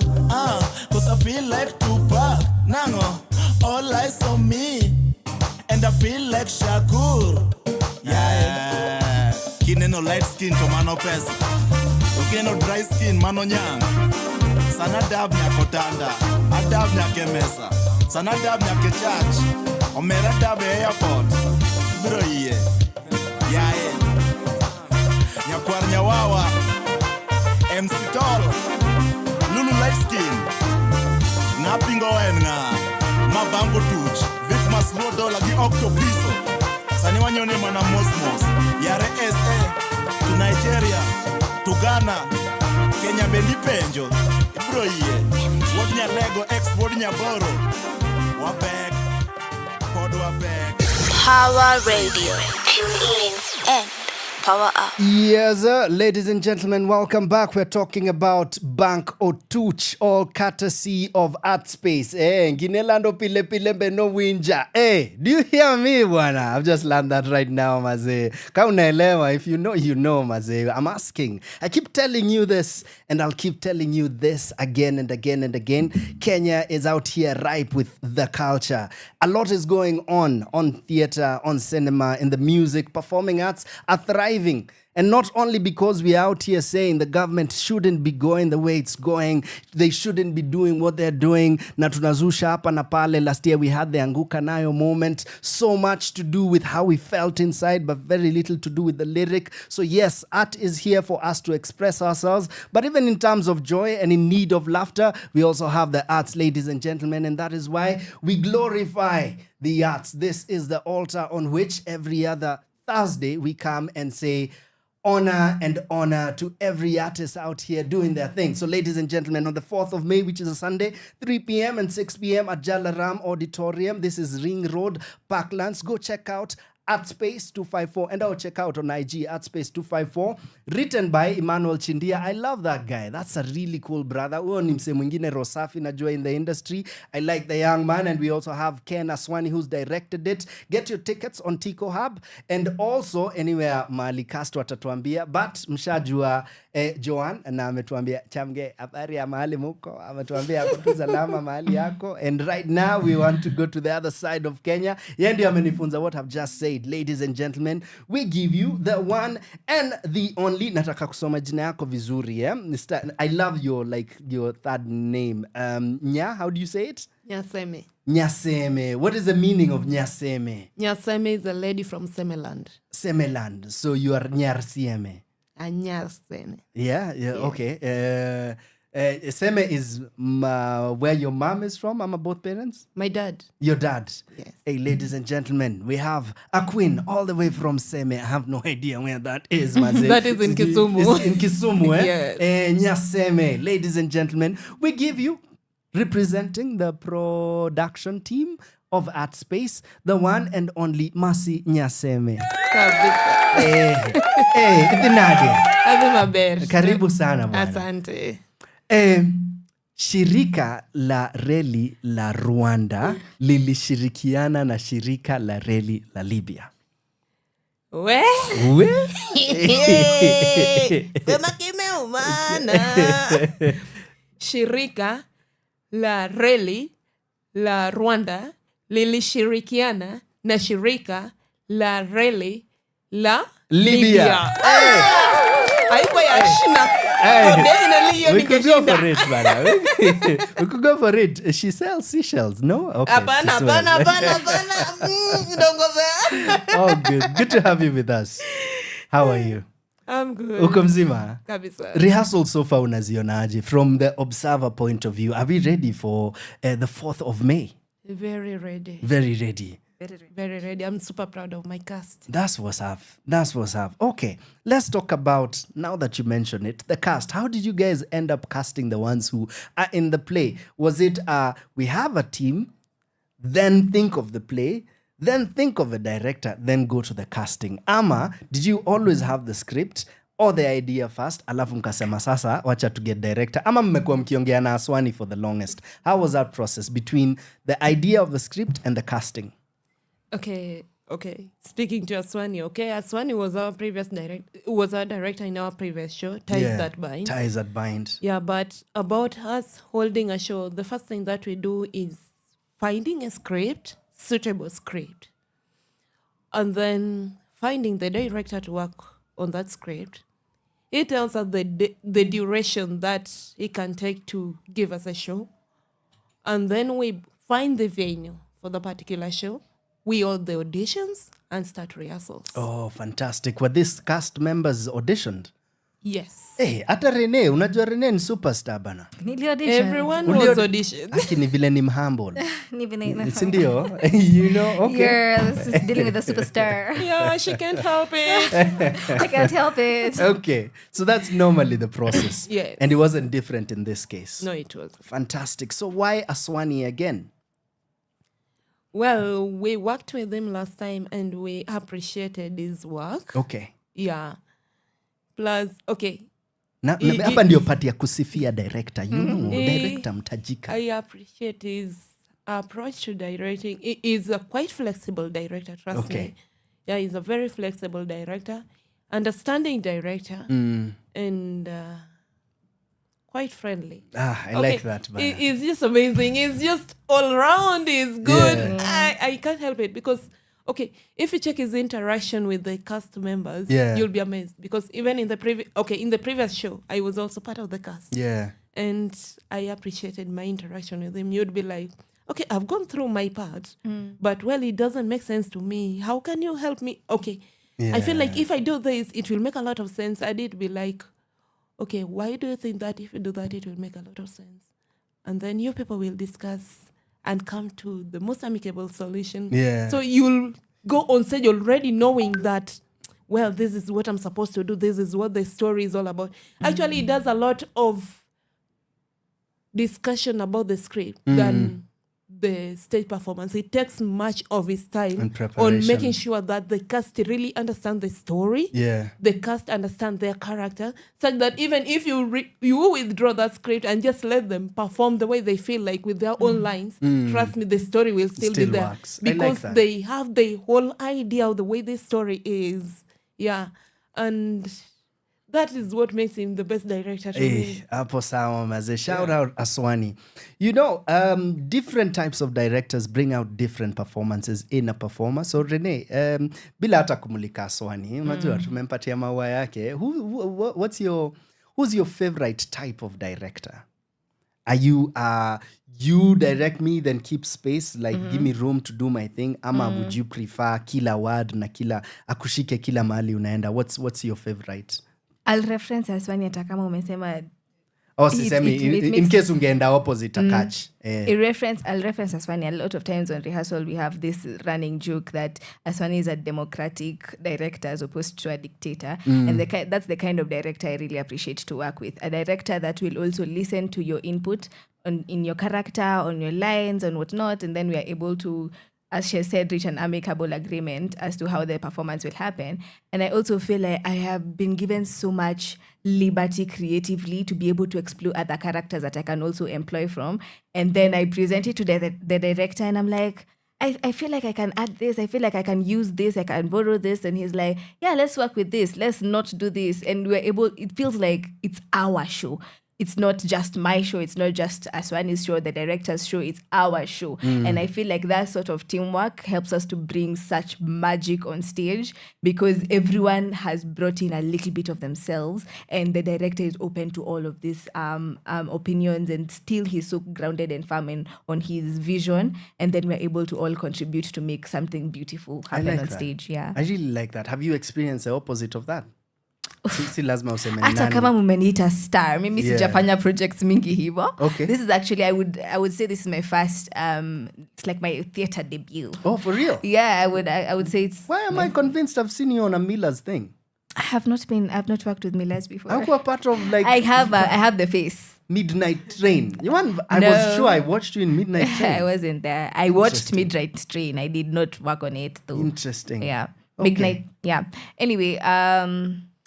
cause I feel like Tupac. Nango, all eyes on me, and I feel like Shakur. Yeah. Kineno light skin to mano pesa. Kineno dry skin mano nyang. Sana dab nyako tanda, adab nyake mesa. Sana dab nyake church, omera dab airport. Bro iye, yae. Nyakwar nyawawa, MC Tall, Lulu light skin. Ngapingo enga, mabango tuch. Vic mas $1 gi octopiso. Sani wanyone mana mosmos. Yare SA, to Nigeria, to Ghana, Kenya bendi penjo. Bro iye, wodi nya lego ex wodi nya boro. Wabek, pod wabek. Power Radio. Tune in and Power Up. Yes, ladies and gentlemen, welcome back. We're talking about Bank Otuch, all courtesy of Art Space. Nginelando pile pile beno winja. Do you hear me, bwana? I've just learned that right now, maze. Kaunaelewa, if you know, you know, maze. I'm asking. I keep telling you this, and I'll keep telling you this again and again and again. Kenya is out here ripe with the culture. A lot is going on theater, on cinema, in the music. Performing arts are thriving. And not only because we're out here saying the government shouldn't be going the way it's going, they shouldn't be doing what they're doing. Na tunazusha hapa na pale. Last year we had the Anguka Nayo moment. So much to do with how we felt inside, but very little to do with the lyric. So yes, art is here for us to express ourselves. But even in terms of joy and in need of laughter, we also have the arts, ladies and gentlemen. And that is why we glorify the arts. This is the altar on which every other Thursday we come and say, honor and honor to every artist out here doing their thing. So ladies and gentlemen, on the 4th of May, which is a Sunday, 3 p.m. and 6 p.m. at Jalaram Auditorium. This is Ring Road, Parklands. Go check out Artspace 254, and I'll check out on IG Artspace 254, written by Emmanuel Chindia. I love that guy. That's a really cool brother. Huyo ni mse mwingine Rosafi najua in the industry. I like the young man, and we also have Ken Aswani who's directed it. Get your tickets on Tico Hub and also anywhere mahali cast watatuambia, but mshajua Joan na ametuambia chamge habari ya mahali muko, ametuambia hapo tu salama mahali yako. And right now we want to go to the other side of Kenya. Yeye ndio amenifunza what I've just said. Ladies and gentlemen, we give you the one and the only. Nataka kusoma jina yako vizuri, yeah? I love your third name. Nya, how do you say it? Nyaseme. Nyaseme. What is the meaning of Nyaseme? Nyaseme is a lady from Semeland. Semeland. So you are Nyarsieme. Nyaseme. Yeah, yes. Okay. Seme is where your mom is from? Both parents? My dad. Your dad? Yes. Hey, ladies and gentlemen, we have a queen all the way from Seme. I have no idea where that is. That is in Kisumu. It's in Kisumu, eh? Yes. Nyaseme. Ladies and gentlemen, we give you, representing the production team of Art Space, the one and only Masi Nyaseme. Karibu sana bwana. Asante. Shirika la reli la Rwanda lilishirikiana na shirika la reli la Libya. We? Sema kimeumana. Shirika la reli la Rwanda lilishirikiana na shirika la reli la Libya. Haiko ya shina. We could go for it, man. We could go for it. She sells seashells, no? Okay. Abana. Don't go there. Oh, good. Good to have you with us. How are you? I'm good. Uko mzima? Kabisa. Rehearsal so far unazionaje? From the observer point of view, are we ready for the 4th of May? Very ready. Very ready. Very ready. I'm super proud of my cast. That's what's up. Okay, let's talk about, now that you mention it, the cast. How did you guys end up casting the ones who are in the play? Was it we have a team, then think of the play, then think of a director, then go to the casting? Ama, did you always have the script or the idea first, alafu mkasema sasa wacha to get director? Ama mmekuwa mkiongea na Aswani for the longest? How was that process between the idea of the script and the casting? Okay. Speaking to Aswani, Aswani was our previous director in our previous show, Ties That Bind. Yeah, but about us holding a show, the first thing that we do is finding a suitable script, and then finding the director to work on that script. He tells us the duration that he can take to give us a show, and then we find the venue for the particular show. We hold the auditions and start rehearsals. Oh, fantastic. Were these cast members auditioned? Yes. Hey, ata Renee, unajua Renee ni superstar bana. Everyone was auditioned. Lakini vile ni mhumble. Sindio? You know, okay. Girls is dealing with a superstar. Yeah, she can't help it. I can't help it. Okay, so that's normally the process. Yes. And it wasn't different in this case. No, it wasn't. Fantastic. So why Aswani again? Well, we worked with him last time and we appreciated his work. Okay. Yeah. Plus, okay. Na hapa ndio part ya kusifia director. You know, director mtajika. I appreciate his approach to directing. He is a quite flexible director, trust me. Yeah, he's a very flexible director, understanding director, and quite friendly. I like that. He's just amazing. He's just all around. He's good. Yeah. I can't help it because, okay, if you check his interaction with the cast members, you'll be amazed. Because even in the previous show, I was also part of the cast. Yeah. And I appreciated my interaction with him. You'd be like, okay, I've gone through my part, but well, it doesn't make sense to me. How can you help me? Okay. Yeah. I feel like if I do this, it will make a lot of sense. I did be like, okay, why do you think that if you do that, it will make a lot of sense? And then you people will discuss and come to the most amicable solution. Yeah. So you'll go on stage already knowing that, well, this is what I'm supposed to do. This is what the story is all about. Actually, it does a lot of discussion about the script than the stage performance. It takes much of his time on making sure that the cast really understand the story. Yeah. The cast understand their character, such that even if you withdraw that script and just let them perform the way they feel like with their own lines, trust me, the story will still be there. Works. Because they have the whole idea of the way this story is. Yeah. And that is what makes him the best director to me. Hapo sawa maze. Shout out Aswani. You know, different types of directors bring out different performances in a performer. So Renee, bila hata kumulika Aswani, unajua tumempatia maua yake. Who's your favorite type of director? Are you you direct me then keep space, like give me room to do my thing, ama would you prefer kila word na kila akushike kila mahali unaenda? What's your favorite? I'll reference Aswani hata kama umesema sisemi in case ungeenda opposite a catch. I'll reference Aswani. A lot of times on rehearsal we have this running joke that Aswani is a democratic director as opposed to a dictator, and that's the kind of director I really appreciate to work with. A director that will also listen to your input in your character, on your lines, on whatnot, and then we are able to, as she said, reach an amicable agreement as to how the performance will happen. And I also feel like I have been given so much liberty creatively to be able to explore other characters that I can also employ from. And then I present it to the director and I'm like, I feel like I can add this. I feel like I can use this. I can borrow this. And he's like, yeah, let's work with this. Let's not do this. And we're able, it feels like it's our show. It's not just my show. It's not just Aswani's show, the director's show. It's our show. And I feel like that sort of teamwork helps us to bring such magic on stage because everyone has brought in a little bit of themselves and the director is open to all of these opinions and still he's so grounded and firm on his vision. And then we're able to all contribute to make something beautiful happen on stage. Yeah. I really like that. Have you experienced the opposite of that? Si lazima useme hata kama mumeniita star mimi sijafanya projects mingi hivo. Okay. This is actually I would say this is my first it's like my theater debut. Oh, for real? Yeah, I would say it's. Why am I convinced I've seen you on a Miller's thing? I've not worked with Miller's before. I'm a part of like I have the face. Midnight Train. I was sure I watched you in Midnight Train. I wasn't there. I watched Midnight Train. I did not work on it though. Interesting. Yeah. Okay. Midnight. Yeah. Anyway,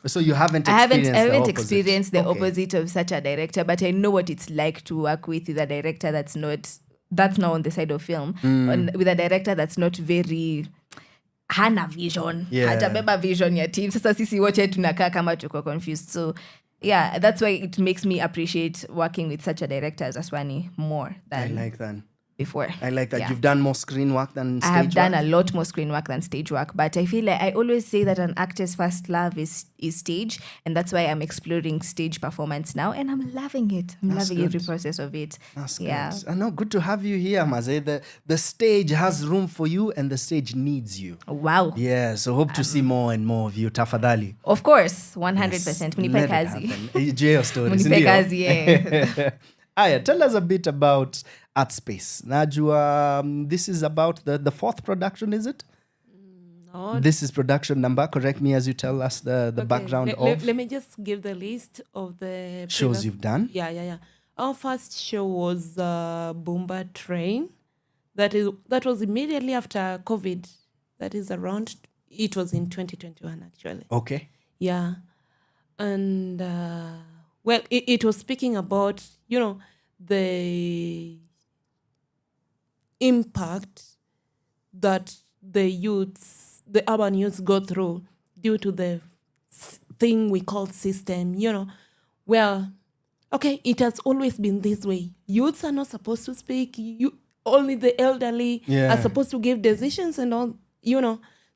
so you haven't experienced the opposite of such a director, but I know what it's like to work with a director that's now on the side of film, with a director that's not very hana vision. Hatabeba vision ya team. Sasa sisi wote tunakaa kama tuko confused. So yeah, that's why it makes me appreciate working with such a director as Aswani more than I like that. Before. I like that. Yeah. You've done more screen work than stage work? I have done a lot more screen work than stage work, but I feel like I always say that an actor's first love is stage, and that's why I'm exploring stage performance now, and I'm loving it. I'm loving every process of it. That's good. I know, good to have you here, Maze. The stage has room for you, and the stage needs you. Wow. Yeah, so hope to see more and more of you. Tafadhali. Of course, 100%. Munipe kazi. Jail stories. Munipe kazi, yeah. Aya, tell us a bit about Art Space. Najua, this is about the fourth production, is it? No. This is production number. Correct me as you tell us the background of. Let me just give the list of the shows you've done. Yeah. Our first show was Boomba Train. That was immediately after COVID. That is around it was in 2021 actually. Okay. Yeah. And well, it was speaking about, the impact that the urban youths go through due to the thing we call system, well, okay, it has always been this way. Youths are not supposed to speak. Only the elderly are supposed to give decisions and all,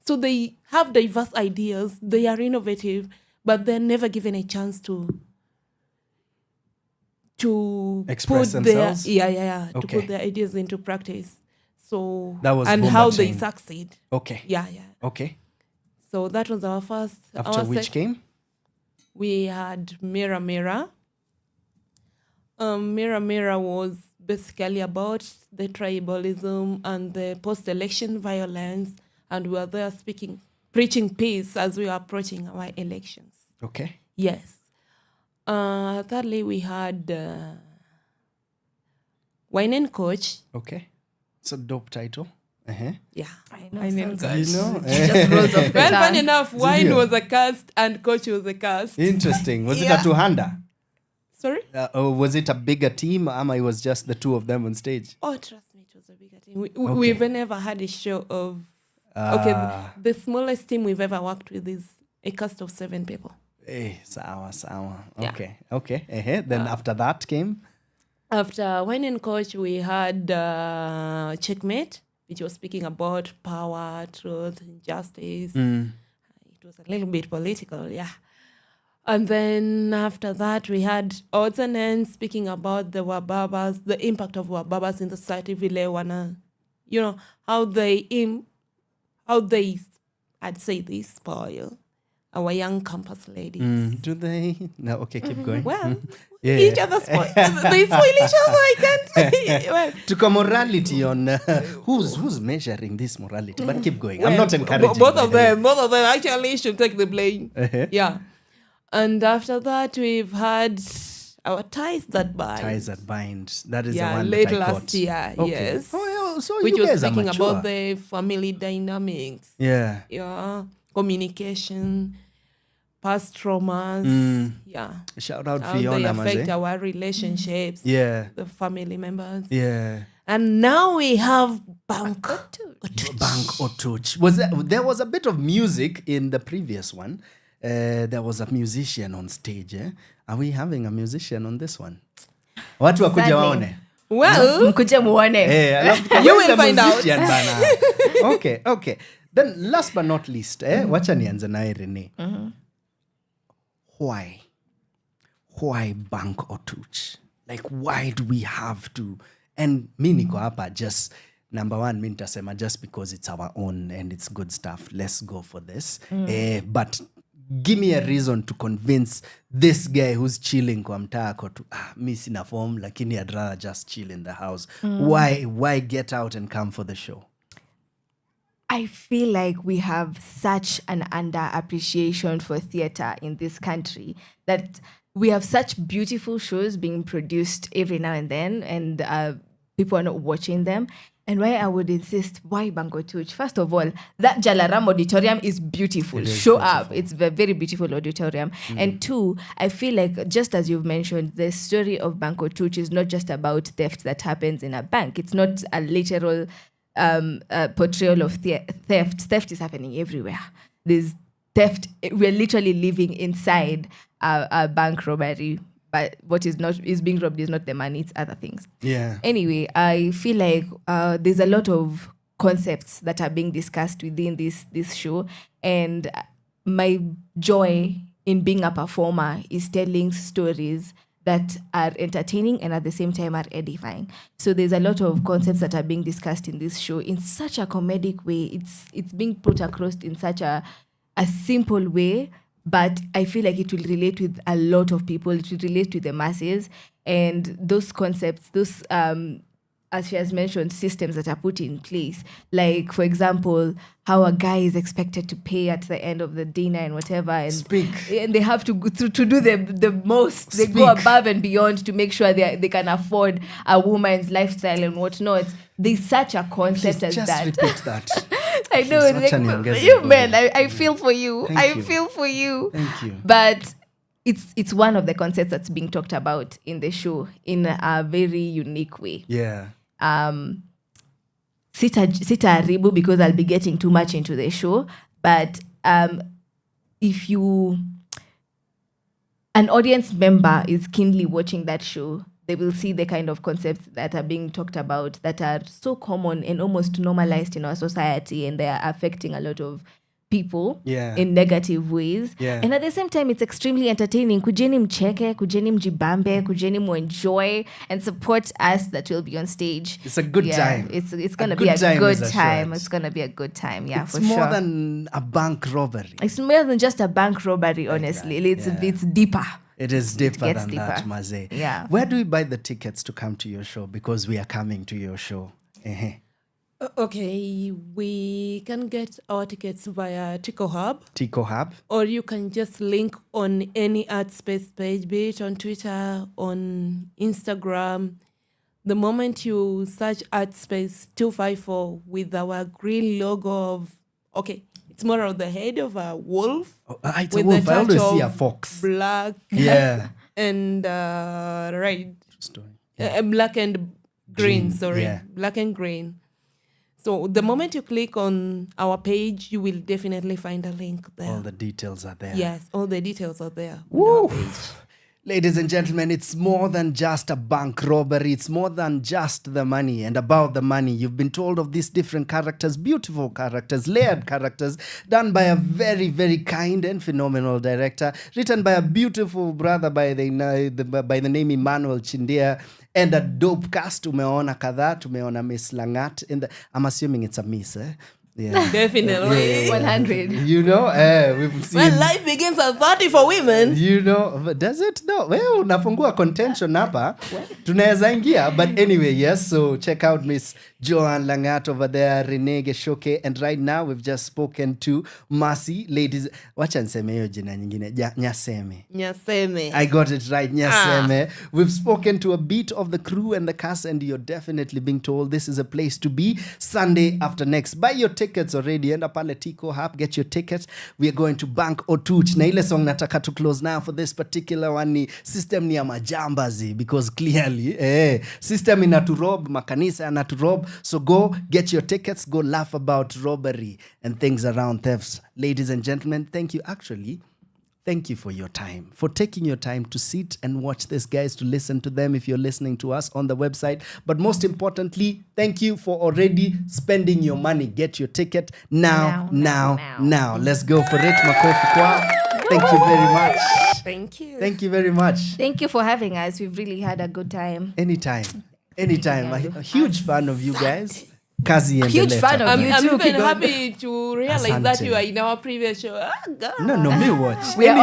So they have diverse ideas. They are innovative, but they're never given a chance to express put themselves. To put their ideas into practice. So that was and Boomba how they Chain. succeed. Okay. Yeah. Okay. So that was our first. After which came? We had Mira Mira. Mira Mira was basically about the tribalism and the post-election violence, and we were there preaching peace as we were approaching our elections. Okay. Yes. Thirdly, we had Wine and Coach. Okay. It's a dope title. Uh-huh. Yeah. I know. You know? Just rolls off the Well, tongue. fun enough, Wine was a cast and Coach was a cast. Interesting. Was it a two-hander? Sorry? Or was it a bigger team, or it was just the two of them on stage? Oh, trust me, it was a bigger team. We've never had a show of... the smallest team we've ever worked with is a cast of 7 people. Sawa. Yeah. Okay. Uh-huh. Then after that came? After Wine and Coach, we had Checkmate, which was speaking about power, truth, injustice. It was a little bit political, yeah. And then after that, we had Odds and Ends speaking about the Wababas, the impact of Wababas in the society, vile wana, how they, I'd say this, spoil our young campus ladies. Do they? No, okay, keep going. Well, each other spoil. They spoil each other, I can't. Well, Took morality on who's measuring this morality, but keep going. I'm not encouraging. Both of them actually should take the blame. Yeah. And after that, we've had our Ties That Bind. Ties That Bind. That is the one late that I last caught. year, Okay. yes. So which you was guys are speaking mature. about the family dynamics. Yeah. Yeah. Communication, past traumas. Yeah. Shout out how Fiona, they affect Maze. our relationships. Yeah. The family members. Yeah. And now we have Bank Otuch. There was a bit of music in the previous one. There was a musician on stage. Are we having a musician on this one? Watu wakuja waone. Well, mkuje muone. You will find out. Okay. Then last but not least, wacha nianze naye Renee. Why Bank Otuch? Like, why do we have to? And mi niko hapa just, number one, mi nitasema just because it's our own and it's good stuff. Let's go for this. But give me a reason to convince this guy who's chilling kwa mtaa ako tu, mi sina form, lakini I'd rather just chill in the house. Why get out and come for the show? I feel like we have such an underappreciation for theatre in this country, that we have such beautiful shows being produced every now and then, and people are not watching them. And why I would insist, why Bank Otuch? First of all, that Jalaram auditorium is beautiful. Show up. It's a very beautiful auditorium. And two, I feel like, just as you've mentioned, the story of Bank Otuch is not just about theft that happens in a bank. It's not a literal portrayal of theft. Theft is happening everywhere. There's theft. We're literally living inside a bank robbery. But what is being robbed is not the money, it's other things. Yeah. Anyway, I feel like there's a lot of concepts that are being discussed within this show. And my joy in being a performer is telling stories that are entertaining and at the same time are edifying. So there's a lot of concepts that are being discussed in this show in such a comedic way. It's being put across in such a simple way, but I feel like it will relate with a lot of people. It will relate to the masses. And those concepts, those, as she has mentioned, systems that are put in place. Like, for example, how a guy is expected to pay at the end of the dinner and whatever. And they have to do the most. They go above and beyond to make sure they can afford a woman's lifestyle and whatnot. There's such a concept as that. Just repeat that. I know. Like, you man, I feel for you. Feel for you. Thank you. But it's one of the concepts that's being talked about in the show in a very unique way. Yeah. Sitaharibu because I'll be getting too much into the show. But if an audience member is keenly watching that show, they will see the kind of concepts that are being talked about that are so common and almost normalized in our society, and they are affecting a lot of people in negative ways. Yeah. And at the same time, it's extremely entertaining. Kujeni mcheke, kujeni mjibambe, kujeni muenjoy and support us that will be on stage. It's a good time. It's going to be a good time. It's going to be a good time. Yeah, it's for sure. It's more than a bank robbery. It's more than just a bank robbery, honestly. It's deeper. It is deeper than deeper. that, Maze. Yeah. Where do we buy the tickets to come to your show? Because we are coming to your show. Okay, we can get our tickets via Tico Hub. Tico Hub. Or you can just link on any Art Space page, be it on Twitter, on Instagram. The moment you search Art Space 254 with our green logo of, it's more of the head of a wolf. It's a wolf. I always see a fox. Black. Yeah. And red. Black and green, sorry. Yeah. Black and green. So the moment you click on our page, you will definitely find a link there. All the details are there. Yes, all the details are there. Woo! Ladies and gentlemen, it's more than just a bank robbery. It's more than just the money and about the money. You've been told of these different characters, beautiful characters, layered characters, done by a very, very kind and phenomenal director, written by a beautiful brother by the name Emmanuel Chindia, and a dope cast. Tumeona kadhaa, tumeona Miss Langat. I'm assuming it's a miss, eh? Yeah. Definitely. 100. You know, we've seen... When life begins at 30 for women. You know, but does it? No. Well, unafungua contention hapa. Tunaweza ingia. But anyway, yes. So check out Miss Joan Langat over there, Renee Gichuki. And right now, we've just spoken to Mercy. Ladies, wacha niseme hiyo jina nyingine. Nyaseme. Nyaseme. I got it right, Nyaseme. We've spoken to a bit of the crew and the cast, and you're definitely being told this is a place to be Sunday after next. Buy your tickets already. Enda pale Tico Hub, get your tickets. We are going to Bank Otuch. Na ile song nataka to close now for this particular one ni system ni ya majambazi, because clearly system inaturob, makanisa inaturob. So go get your tickets, go laugh about robbery and things around thefts. Ladies and gentlemen, thank you. Actually, thank you for your time, for taking your time to sit and watch these guys, to listen to them if you're listening to us on the website. But most importantly, thank you for already spending your money. Get your ticket now. Let's go for it. Makofi kwao. Thank you very much. Thank you. Thank you very much. Thank you for having us. We've really had a good time. Anytime. A huge fan of you guys. Kazi and huge fan of you too. I'm even happy to realize that you are in our previous show. No, me watch. We are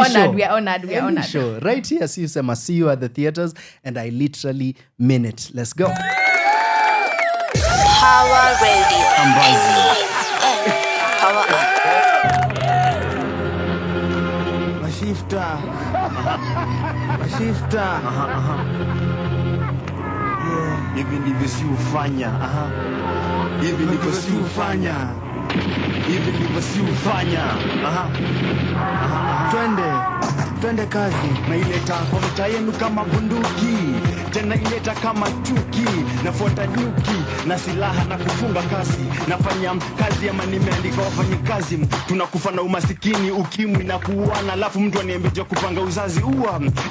honored. Show. Right here, see you at the theaters, and I literally mean it. Let's go. Power Radio. Power up. Mashifta. Hivi ndivyo si ufanya. Hivi ndivyo si ufanya. Twende kazi. Na ileta kwa mtaa yenu kama bunduki, tena ileta kama chuki. Nafuata nyuki na silaha na kufunga kasi. Nafanya kazi ama nimeandika wafanye kazi. Tunakufa na umasikini, ukimwi na kuuana, alafu mtu aniambia kupanga uzazi.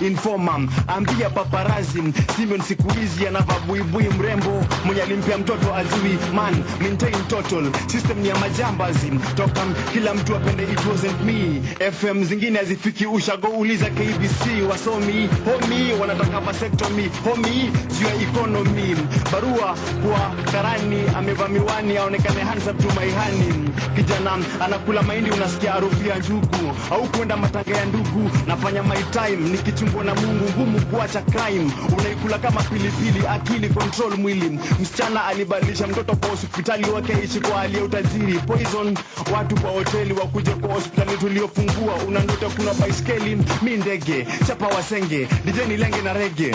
Informa ambia paparazi Simon siku hizi anavaa buibui mrembo mwenye alimpea mtoto azui. Man, maintain total system ni ya majambazi. Toka kila mtu apende it wasn't me. FM zingine hazifiki ushago, uliza KBC. Wasomi homie wanataka vasectomy homie sio economy. Barua kwa karani amevaa miwani aonekane handsome to my honey. Kijana anakula mahindi unasikia harufu ya njugu, au kwenda matanga ya ndugu. Nafanya my time nikichungwa na Mungu, ngumu kuacha crime. Unaikula kama pilipili, akili control mwili. Msichana alibadilisha mtoto kwa hospitali wake ishi kwa hali ya utajiri. Poison watu kwa hoteli wakuje kwa hospitali tuliofungua. Una ndoto kuna baiskeli, mi ndege, chapa wasenge, DJ ni lenge na rege.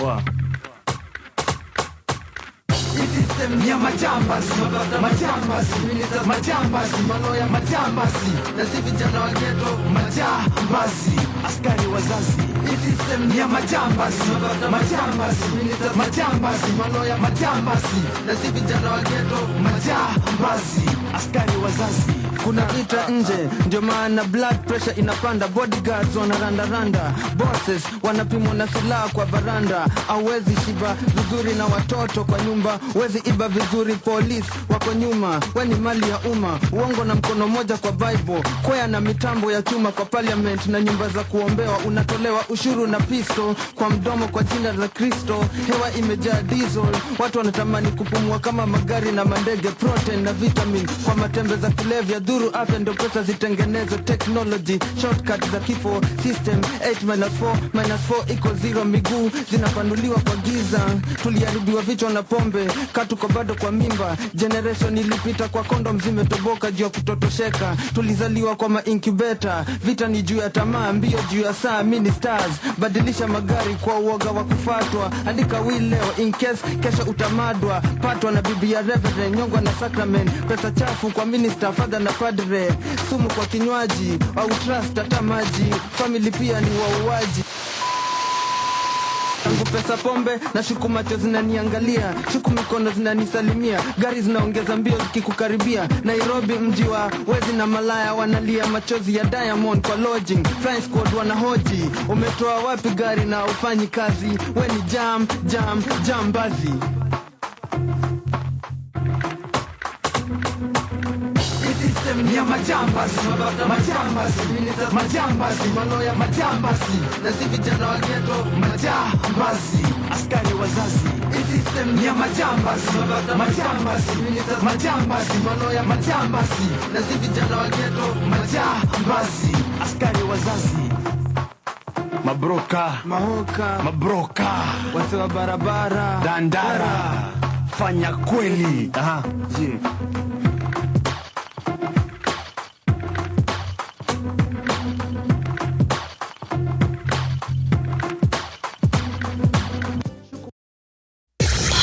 Wa. This is the system ya majambasi, majambasi, majambasi, maloya majambasi, na si vijana wa ghetto majambasi, askari wazazi. Hii system ya majambasi, majambasi, majambasi, maloya majambasi, na si vijana wa ghetto majambasi, askari wazazi. Kuna vita nje, ndio maana blood pressure inapanda, bodyguards wanarandaranda, bosses wanapimwa na silaha kwa varanda. Hauwezi shiba vizuri na watoto kwa nyumba, wezi iba vizuri, police wako nyuma, we ni mali ya umma. Uongo na mkono moja kwa Bible, kwea na mitambo ya chuma kwa parliament na nyumba za kuombewa. Unatolewa ushuru na pisto kwa mdomo kwa jina la Kristo. Hewa imejaa diesel, watu wanatamani kupumua kama magari na mandege. Protein na vitamin kwa matembe za kulevya, dhuru afya ndo pesa zitengenezwe. Technology, shortcut za kifo, system 8-4 iko 0. Miguu zinapanuliwa kwa giza, tuliharibiwa vichwa na pombe, katuko bado kwa mimba. Generation ilipita kwa kondom zimetoboka juu ya kutotosheka. Tulizaliwa kwa ma-incubator, vita ni juu ya tamaa, mbio juu ya saa. Mini stars, badilisha magari kwa uoga wa kufatwa. Andika will leo in case kesho utamadwa. Patwa na bibi ya reverend, nyongwa na sacrament. Pesa chafu kwa minister, father na padre. Sumu kwa kinywaji, au trust hata maji. Family pia ni wauaji. Tangu pesa pombe na shuku macho zinaniangalia, shuku mikono zinanisalimia, gari zinaongeza mbio zikikukaribia. Nairobi mji wa wezi na malaya wanalia machozi ya Diamond kwa lodging. Flying squad wanahoji, umetoa wapi gari na ufanyi kazi? We ni jambazi. System ya majambasi, majambasi, maloya majambasi, na si vijana wa ghetto majambasi, askari wazazi. Hii system ya majambasi, majambasi, maloya majambasi, na si vijana wa ghetto majambasi, askari wazazi. Mabroka, mahoka, mabroka, wase wa barabara, dandara, fanya kweli.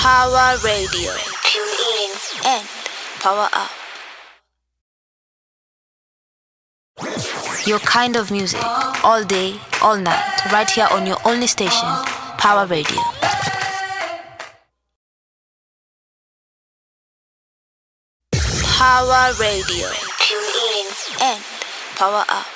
Power Radio. Tune in and power up. Your kind of music, all day, all night, right here on your only station, Power Radio. Power Radio. Tune in and power up.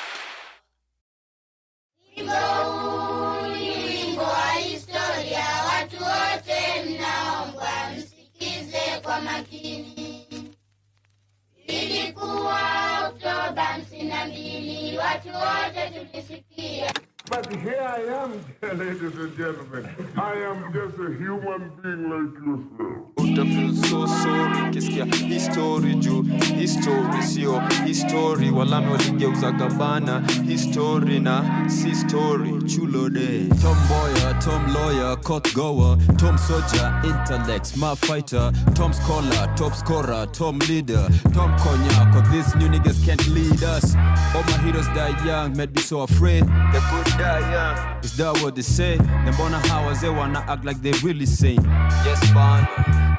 Ilikuwa Oktoba 52, watu wote tulisikia. But here I am, ladies and gentlemen. I am just a human being like yourself. Uta feel so sorry, kisikia history juu history sio history. Walame waligeuza gabana history na si story. Chulo day, tomboya, tom lawyer, court goer, tom soldier, intellect, smart fighter, tom scholar, top scorer, tom leader, tom cognac. Cause these new niggas can't lead us. All my heroes died young, made me so afraid. They could die young. Is that what they say? Them bona how they wanna act like they really sane. Yes, man.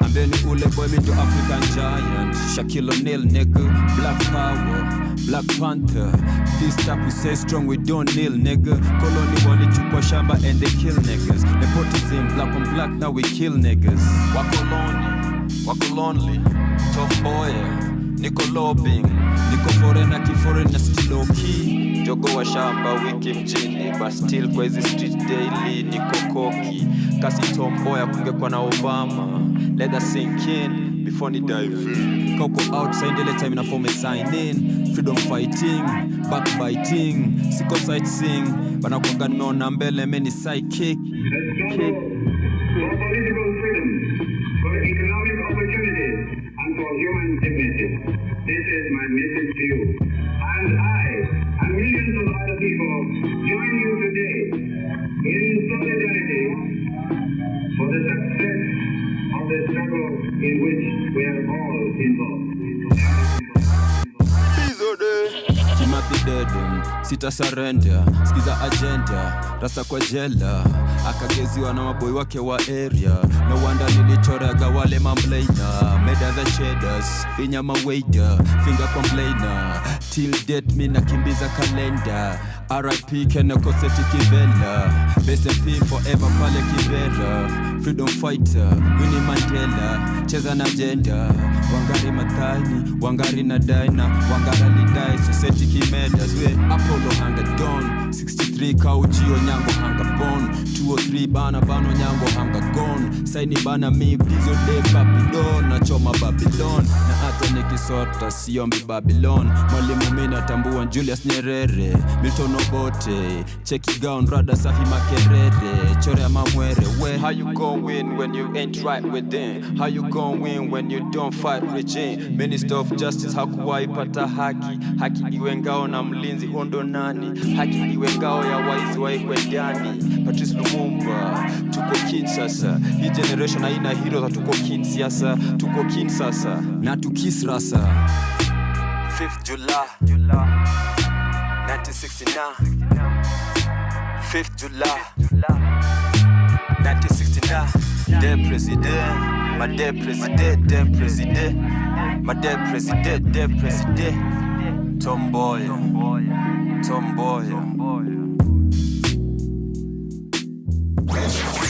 And then ule boy me to African giant, Shaquille O'Neal nigga, Black Power, Black Panther. This up we say strong, we don't kneel nigga. Colony walichukua shamba and they kill niggas. Nepotism, black on black, now we kill niggas. Wako lonely, top boy, niko lobbying, niko foreigner still okay. Jogo wa shamba wiki mjini, but still kwa hizi street daily niko koki. Kasi tomboya kungekuwa na Obama, let us sink in before ni dive in. Koko outside ile time na form sign in, freedom fighting, backbiting, siko sightseeing, bana kwa nimeona mbele mimi psychic. This is my message to you. And I and millions of other people join you today in solidarity for the success of the struggle in which we are all involved. Timothy redem sita surrender skiza agenda rasa kwa jela akageziwa na maboy wake wa area no wonder nilichoraga wale mamlaina meda za cheddars finya mawaida finger complainer till date mi nakimbiza kalenda RIP Kenoko Seti Kivela Best MP forever pale Kibera Freedom fighter Winnie Mandela Cheza na agenda Wangari Mathani Wangari na Daina Wangara lidai Soseti Kimedas We Apollo hanga Don 63 Kauchio Nyango hanga Bon 203 Bana Bano Nyango hanga Gone Saini Bana Mi Bizo De Babylon Na Choma Babylon Na hata nikisota Siombi Babylon Mwalimu mina tambua Julius Nyerere Milton Obote Cheki gown Rada Safi Makerere Chore ya mamwere We How you gon' win when you ain't right within? How you gon' win when you don't fight regime? Minister of Justice hakuwahi pata haki. Haki iwe ngao na mlinzi hondo nani? Haki iwe ngao ya waizi waikwe ndani. Patrice Lumumba tuko kin sasa. Hii generation haina heroes tuko kin siasa. Tuko kin sasa. Na tukis rasa 5th July 1969 5th July 1969 Dead president, my dead president, dead president, my dead president, dead president. Tomboy.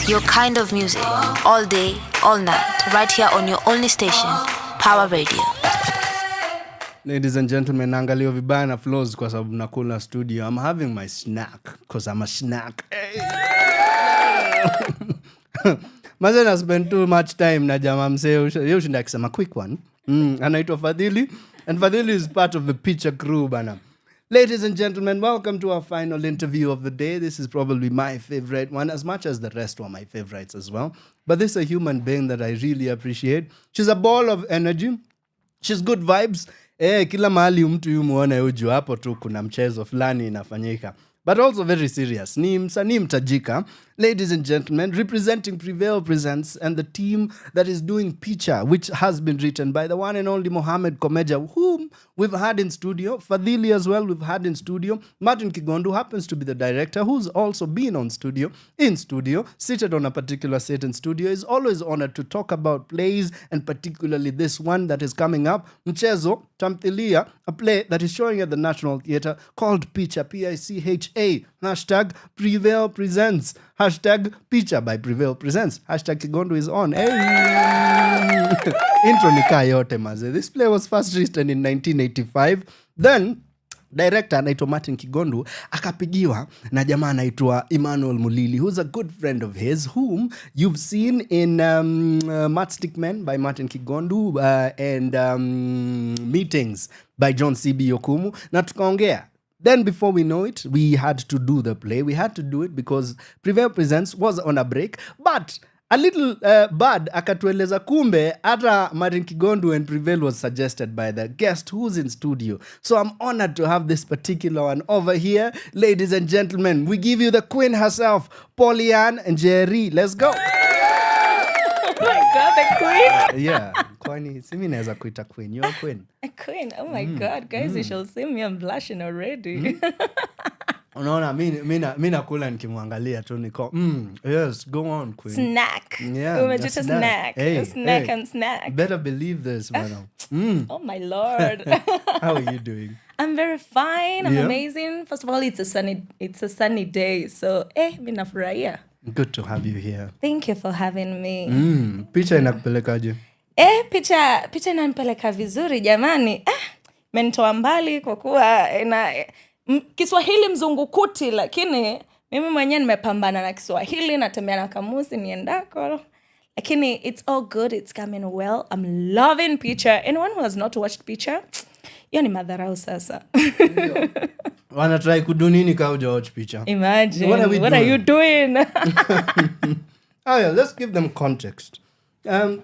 Your kind of music, all day, all night, right here on your only station, Power Radio. Ladies and gentlemen, naangalia vibaya na Flozz kwa sababu nakula studio. I'm having my snack because I'm a snack. Mazena spend too much time na jamaa msee. Yeye ushinda akisema quick one. Anaitwa Fadhili, and Fadhili is part of the Picture crew bana. Ladies and gentlemen, welcome to our final interview of the day. This is probably my favorite one, as much as the rest were my favorites as well. But this is a human being that I really appreciate. She's a ball of energy. She's good vibes. Kila mahali mtu yumuona uju hapo tu kuna mchezo fulani inafanyika. But also very serious. Ni msanii mtajika. Ladies and gentlemen, representing Prevail Presents and the team that is doing Picture, which has been written by the one and only Mohamed Komeja, whom we've had in studio. Fadhili as well, we've had in studio. Martin Kigondu happens to be the director, who's also been in studio, seated on a particular set in studio, is always honored to talk about plays, and particularly this one that is coming up, Mchezo, Tamthilia, a play that is showing at the National Theatre called Picture, P-I-C-H-A, hashtag Prevail Presents, hashtag Picture by Prevail Presents, hashtag Kigondu is on. Hey! Intro nika yote maze. This play was first written in 1985. Then director anaitwa Martin Kigondu akapigiwa na jamaa anaitwa Emmanuel Mulili, who's a good friend of his, whom you've seen in Matchstick Men by Martin Kigondu and Meetings by John C.B. Okumu. Na tukaongea. Then before we know it, we had to do the play. We had to do it because Prevail Presents was on a break. But a little bad akatueleza kumbe ata Martin Kigondu and Prevail was suggested by the guest who's in studio. So I'm honored to have this particular one over here. Ladies and gentlemen, we give you the queen herself, Polyann Njeri. Let's go. Oh my God, the queen. Yeah, queen. Simi naweza kuita queen. You're a queen. A queen. Oh my God, guys, you shall see me. I'm blushing already. Unaona mimi nakula nikimwangalia tu niko yes, go on queen. Snack. Yeah. Umejita snack. Hey, snack and snack. Better believe this, man. Oh my Lord. How are you doing? I'm very fine. I'm amazing. First of all, it's a sunny day. So, mimi nafurahia. Good to have you here. Thank you for having me. Picha inakupelekaje? Picha inanipeleka vizuri jamani. Menitoa mbali kwa kuwa Kiswahili mzungukuti, lakini mimi mwenyewe nimepambana na Kiswahili, natembea na kamusi niendako. Lakini it's all good, it's coming well. I'm loving Picture. Anyone who has not watched Picture, hiyo ni madharau sasa. Wanna try kudu nini ka uja watch Picture? Imagine. What are you doing? Let's give them context.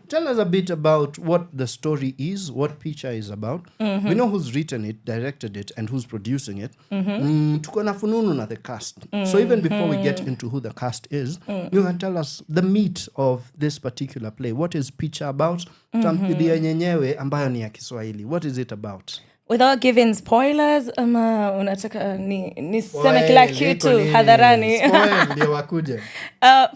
Tell us a bit about what the story is, what Picture is about. We know who's written it, directed it, and who's producing it. Tuko na fununu na the cast. So even before we get into who the cast is, you can tell us the meat of this particular play. What is Picture about? Tamthilia yenyewe ambayo ni ya Kiswahili. What is it about? Without giving spoilers, unataka niseme kila kitu hadharani.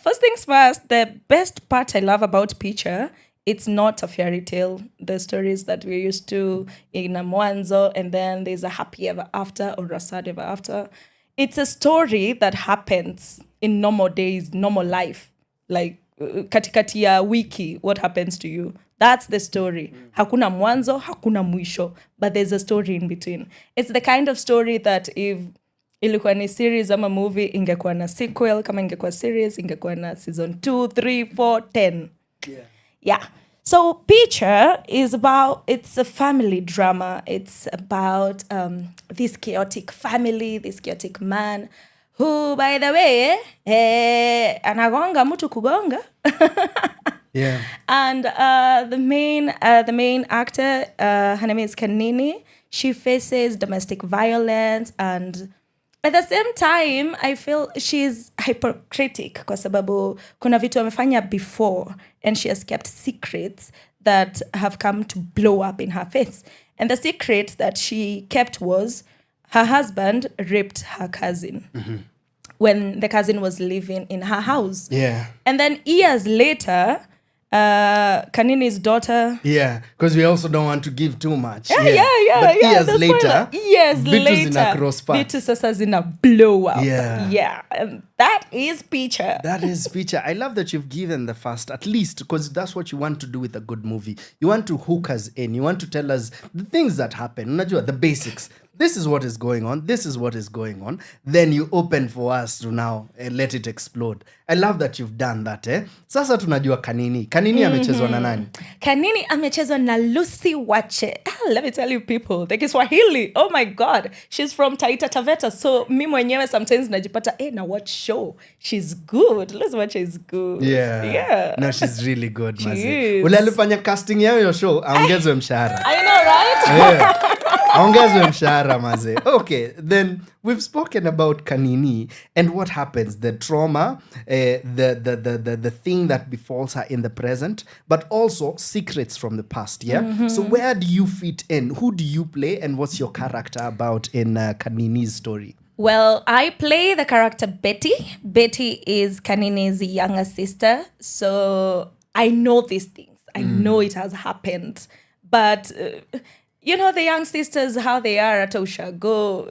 First things first, the best part I love about Picture, it's not a fairy tale. The stories that we're used to in a mwanzo, and then there's a happy ever after or a sad ever after. It's a story that happens in normal days, normal life. Like katikati ya wiki, what happens to you? That's the story. Hakuna mwanzo, hakuna mwisho. But there's a story in between. It's the kind of story that if ilikuwa ni series ama movie, ingekuwa na sequel. Kama ingekuwa series, ingekuwa na season 2, 3, 4, 10. Yeah. So Picture is about, it's a family drama. It's about this chaotic family, this chaotic man, who, by the way, anagonga mtu kugonga. Yeah. And the main actor, her name is Kanini. She faces domestic violence, and at the same time, I feel she's hypocritic kwa sababu kuna vitu amefanya before, and she has kept secrets that have come to blow up in her face. And the secret that she kept was her husband raped her cousin. When the cousin was living in her house. Yeah. And then years later, Kanini's daughter. Yeah, because we also don't want to give too much. But years later, vitu sasa zina blow up. Yeah. And that is Picture. That is Picture. I love that you've given the first, at least, because that's what you want to do with a good movie. You want to hook us in. You want to tell us the things that happen. Unajua, the basics. This is what is going on. This is what is going on. Then you open for us to now let it explode. I love that you've done that. Sasa tunajua Kanini. Kanini amechezwa na nani? Kanini amechezwa na Lucy Wache. Let me tell you people, the Kiswahili. Oh my God. She's from Taita Taveta. So mi mwenyewe sometimes najipata, na what show? She's good. Lucy Wache is good. Yeah. No, she's really good, mazi. Ule alifanya casting yao yo show, aongezwe mshahara. I know, right? Yeah. Aongezwe mshahara maze. Okay, then we've spoken about Kanini and what happens, the trauma, the thing that befalls her in the present, but also secrets from the past, yeah? So where do you fit in? Who do you play, and what's your character about in Kanini's story? Well, I play the character Betty. Betty is Kanini's younger sister, so I know these things. I know it has happened, but... you know, the young sisters, how they are at Oshago,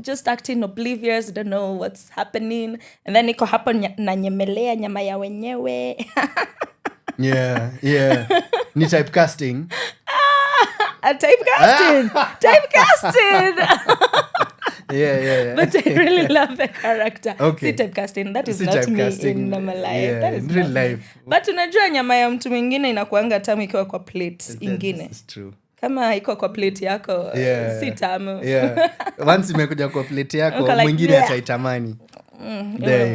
just acting oblivious, don't know what's happening. And then niko hapo na nyemelea nyama ya wenyewe. Yeah. Ni typecasting. Typecasting. Yeah. But I really love the character. Okay. See typecasting, that is not me in normal life. Yeah, that is in real life. But unajua nyama ya mtu mwingine inakuanga tamu ikiwa kwa plate ingine. It's true. Kama iko kwa plate yako, si tamu. Yeah. Once imekuja kwa plate yako, mwingine ataitamani.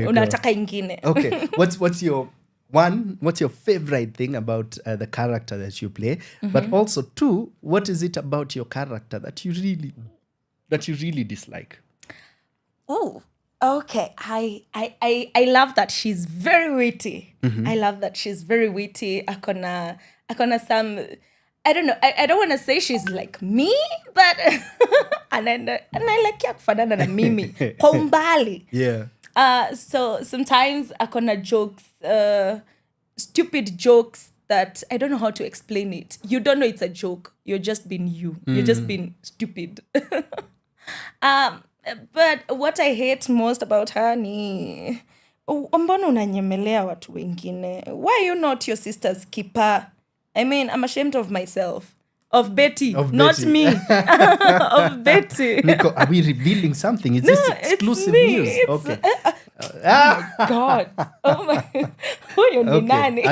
Unataka ingine. Okay. What's your favorite thing about the character that you play? But also, two, what is it about your character that you really dislike? Oh, okay. I love that she's very witty. I love that she's very witty. Akona some... I don't know. I don't want to say she's like me, but and I like kufanana na mimi kwa umbali. Yeah. So sometimes akona jokes, stupid jokes that I don't know how to explain it. You don't know it's a joke. You're just being you. You're just being stupid. But what I hate most about her ni mbona unanyemelea watu wengine? Why are you not your sister's keeper? I mean, I'm ashamed of myself. Of Betty, not me. Of Betty. Nico, are we revealing something? Is this exclusive news? Okay. Oh my God. Oh my. Huyo ni nani?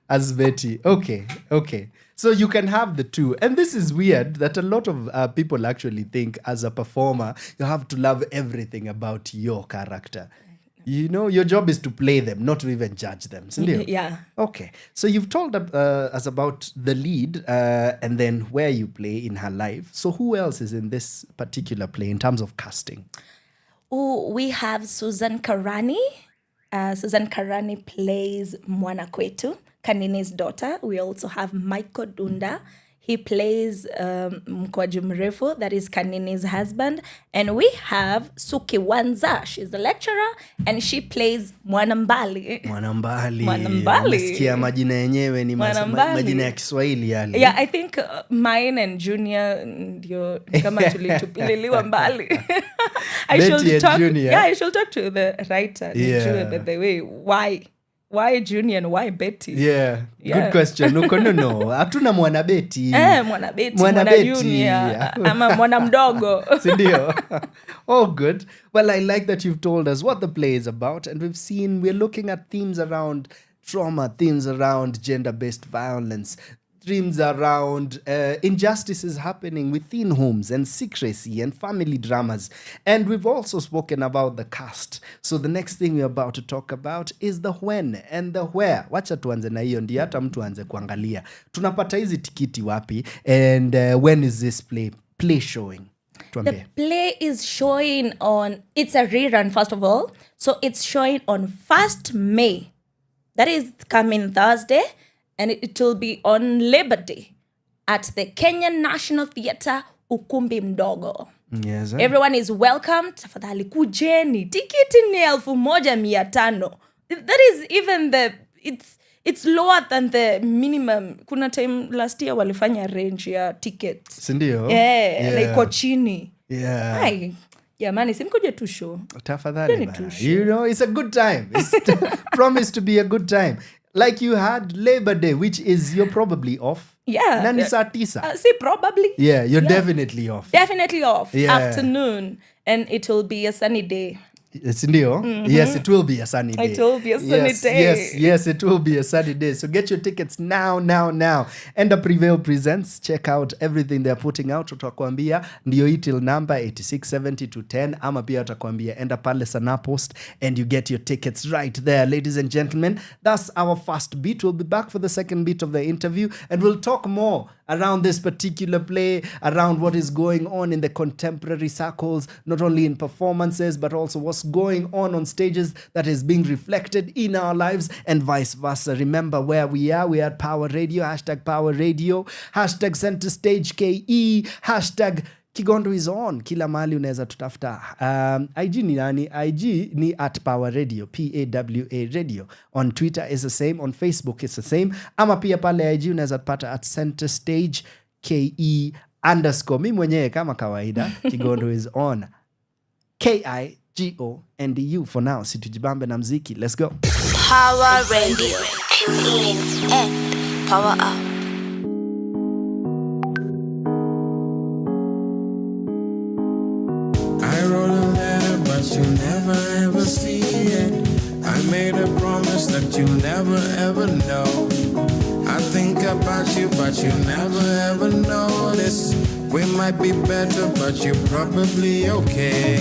As Betty. Okay. So you can have the two. And this is weird that a lot of people actually think as a performer, you have to love everything about your character. You know, your job is to play them, not to even judge them. Yeah. Okay. So you've told us about the lead and then where you play in her life. So who else is in this particular play in terms of casting? Oh, we have Susan Karani. Susan Karani plays Mwana Kwetu, Kanini's daughter. We also have Michael Dunda. He plays Mkwaju Mrefu, that is Kanini's husband. And we have Suki Wanza. She's a lecturer and she plays Mwanambali. Umesikia majina yenyewe ni majina ya Kiswahili yale. Yeah, I think mine and Junior ndio kama tulitupililiwa mbali. I should talk to the writer. By the way, why Junior and why Betty? Yeah. Good question. No. Hatuna mwana Betty. Mwana Junior. Ama mwana mdogo. Sindio? Oh, good. Well, I like that you've told us what the play is about. And we're looking at themes around trauma, themes around gender-based violence, themes around injustices happening within homes and secrecy and family dramas. And we've also spoken about the cast. So the next thing we're about to talk about is the when and the where. Wacha tuanze na hiyo ndio hata mtu anze kuangalia. Tunapata hizi tikiti wapi and when is this play showing? The play is showing it's a rerun first of all. So it's showing on 1st May. That is coming Thursday. And it will be on Labor Day at the Kenyan National Theatre, Ukumbi Mdogo. Yes, everyone is welcome. Tafadhali kujeni. Tikiti ni 1,500. That is even it's lower than the minimum. Kuna time last year walifanya range ya tickets. Sindio? Yeah. Na iko chini. Yeah. Hai. Jamani, simkuje tu show. Tafadhali bana. You know, it's a good time. It's promised to be a good time. Like you had Labor Day, which is you're probably off. Yeah. Nani saa tisa? See, probably. Yeah, you're definitely off. Definitely off. Yeah. Afternoon. And it will be a sunny day. Sindio? Mm-hmm. Yes, it will be a sunny day. It will be a sunny day. Yes, it will be a sunny day. So get your tickets now. And the Prevail Presents. Check out everything they're putting out. Tutakwambia ndio hii till number 8670-10 ama pia tutakwambia enda pale Sana Post and you get your tickets right there. Ladies and gentlemen, that's our first beat. We'll be back for the second beat of the interview and we'll talk more around this particular play, around what is going on in the contemporary circles, not only in performances, but also what's going on stages that is being reflected in our lives and vice versa. Remember where we are. We are at Power Radio, #Power Radio, #Center Stage KE, Kigondu is on. Kila mahali unaweza tutafuta. IG ni nani? IG ni @Power Radio, PAWA Radio. On Twitter is the same. On Facebook is the same. Ama pia pale IG unaweza pata @Center Stage KE _ mi mwenyewe kama kawaida. Kigondu is on. KIGONDU for now. Situjibambe na mziki. Let's go. Power Radio. Tune in and power up. I wrote a letter, but you'll never ever see it. I made a promise that you'll never ever know. I think about you, but you never ever notice. We might be better, but you're probably okay.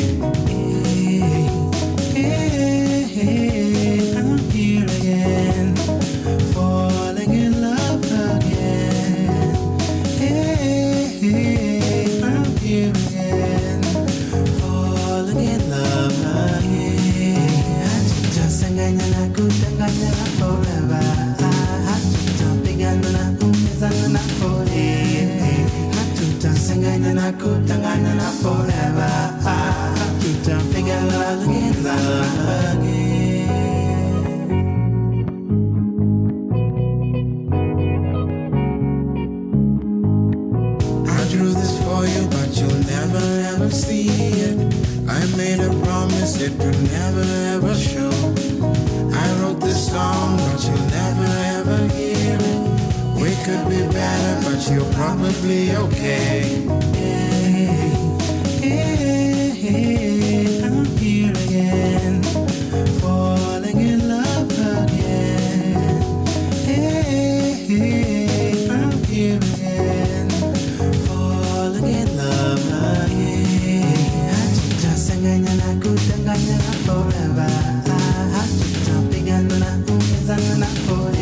I'm here again, falling in love again. I'm here again, falling in love again. Hatutasanganya na kutanganya forever. Hatutapigana na kuumizana na forever. Hatutasanganya na kutanganya na forever. Hatutapigana na kuumizana again. I drew this for you, but you'll never ever see it. I made a promise it would never ever show. I wrote this song, but you'll never ever hear it. We could be better, but you're probably okay. I'm here again, falling in love again. I'm here again, falling in love again. Hatutasanganya na kutanganya na forever. Hatutapigana na kuumizana na forever.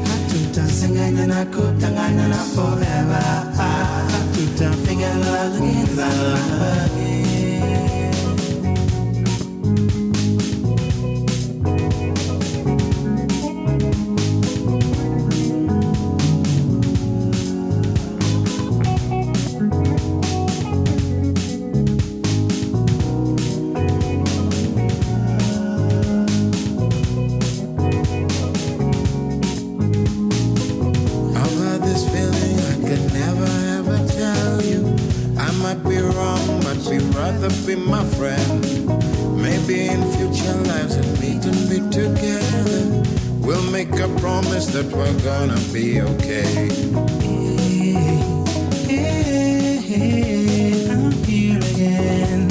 Hatutasanganya na kutanganya na forever. Hatutapigana na kuumizana again. wrong, but we'd rather be my friend. Maybe in future lives we'll meet and be together. We'll make a promise that we're gonna be okay. I'm here again,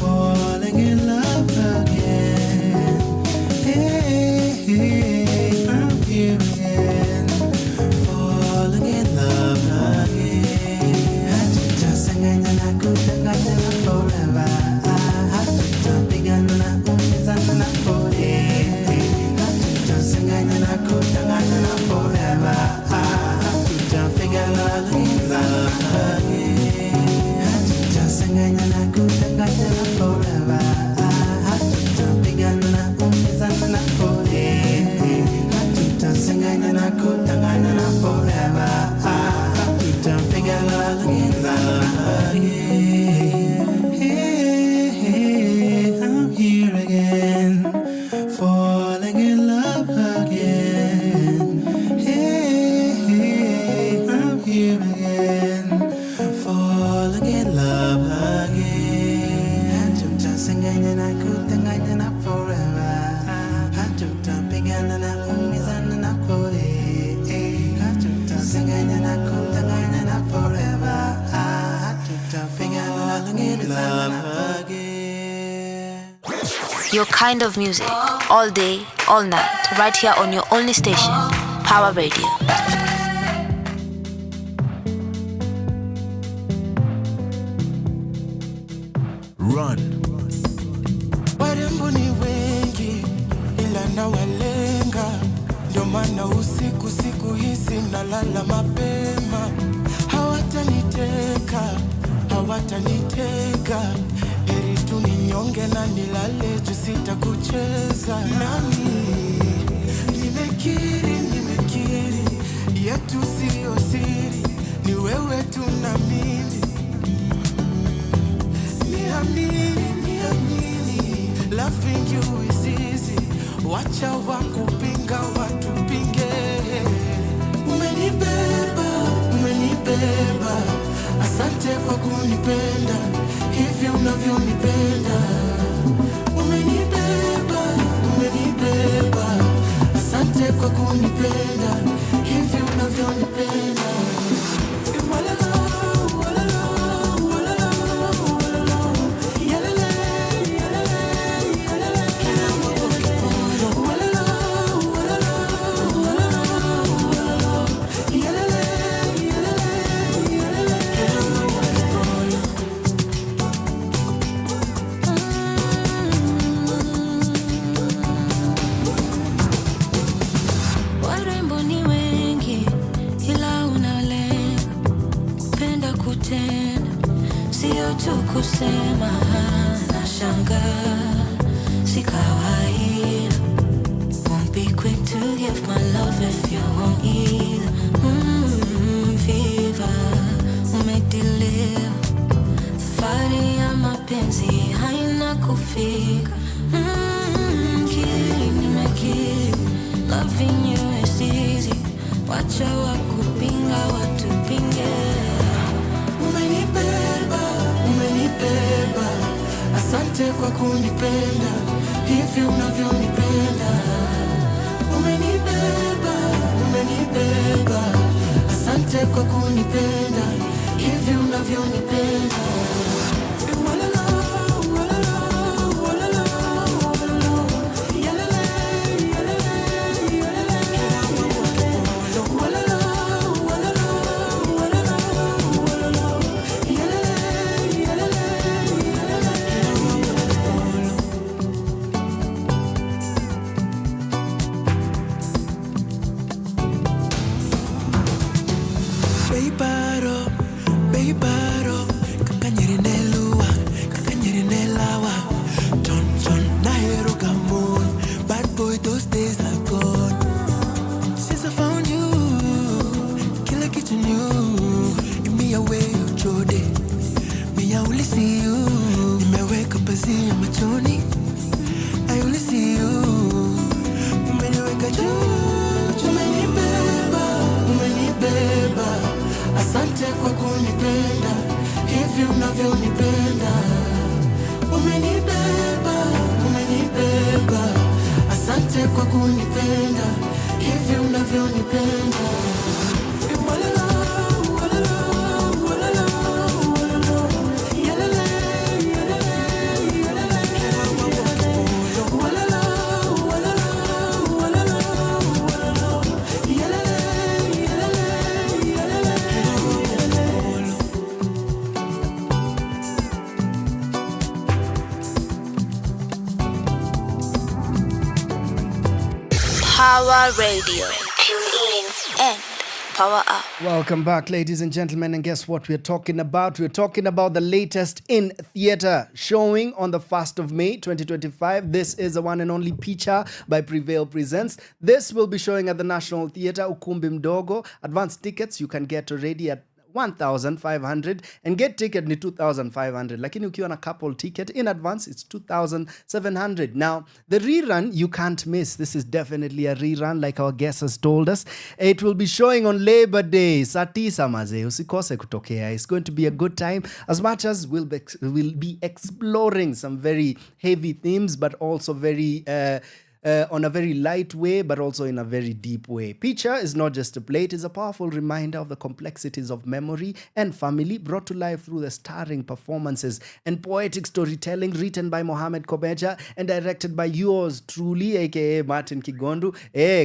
falling in love again. I'm here again, falling in love again. Hatutasengenya na kudanganyana forever. Hatutapigana na kuumizana na forever. Hatutasengenya na kudanganyana forever. Hatutapigana na Hatutapigana na kudanganyana forever. Hatutapigana na kuumizana na forever. Hatutapigana na kudanganyana forever. Hatutapigana I'm here again, falling in love again. I'm here again, falling in love again. Hatutapigana na kudanganyana forever. Hatutapigana na kuumizana na forever. Hatutapigana na kudanganyana forever. Hatutapigana na kuumizana again. Your kind of music, all day, all night, right here on your only station, Power Radio. Run. Warembo ni wengi ila nawalenga, ndio maana usiku siku hizi nalala mapema. Hawataniteka, heri tu ninyonge na nilale juu sitakucheza. Nami nimekiri yetu sio siri, ni wewe tu na mimi. Niamini, loving you is easy. Wacha wakupinga watupinge. Umenibeba, asante kwa kunipenda hivi unavyonipenda. Umenibeba, asante kwa kunipenda hivi unavyonipenda. Warembo ni wengi ila unalenga kupenda kutenda, sio tu kusema. Nashangaa si kawaida. Won't be quick to give my love if you won't either. Fever umedeliver, safari ya mapenzi haina kufika. Nimekiri, loving you is easy. Wacha wakupinga watupinge. Umenibeba, asante kwa kunipenda hivi unavyonipenda. Umenibeba, asante kwa kunipenda hivi unavyonipenda. Baby, hivi unavyonipenda. Umenibeba, umenibeba. Asante kwa kunipenda hivi unavyonipenda. Walala, walala, walala, walala. Yalala, yalala, yalala, yalala. Walala, walala, walala, walala. Yalala, yalala, yalala, yalala. Power Radio. Tune in and power up. Welcome back, ladies and gentlemen, and guess what we're talking about? We're talking about the latest in theatre showing on the 1st of May 2025. This is the one and only Picha by Prevail Presents. This will be showing at the National Theatre, Ukumbi Mdogo. Advanced tickets you can get already at 1,500 and get ticket ni 2,500. Lakini ukiwa na couple ticket in advance, it's 2,700. Now, the rerun you can't miss. This is definitely a rerun like our guest has told us. It will be showing on Labor Day. Saa 9 mazee, usikose kutokea. It's going to be a good time as much as we'll be exploring some very heavy themes but also very on a very light way, but also in a very deep way. Picha is not just a play, it is a powerful reminder of the complexities of memory and family brought to life through the starring performances and poetic storytelling written by Mohamed Kobeja and directed by yours truly, aka Martin Kigondu.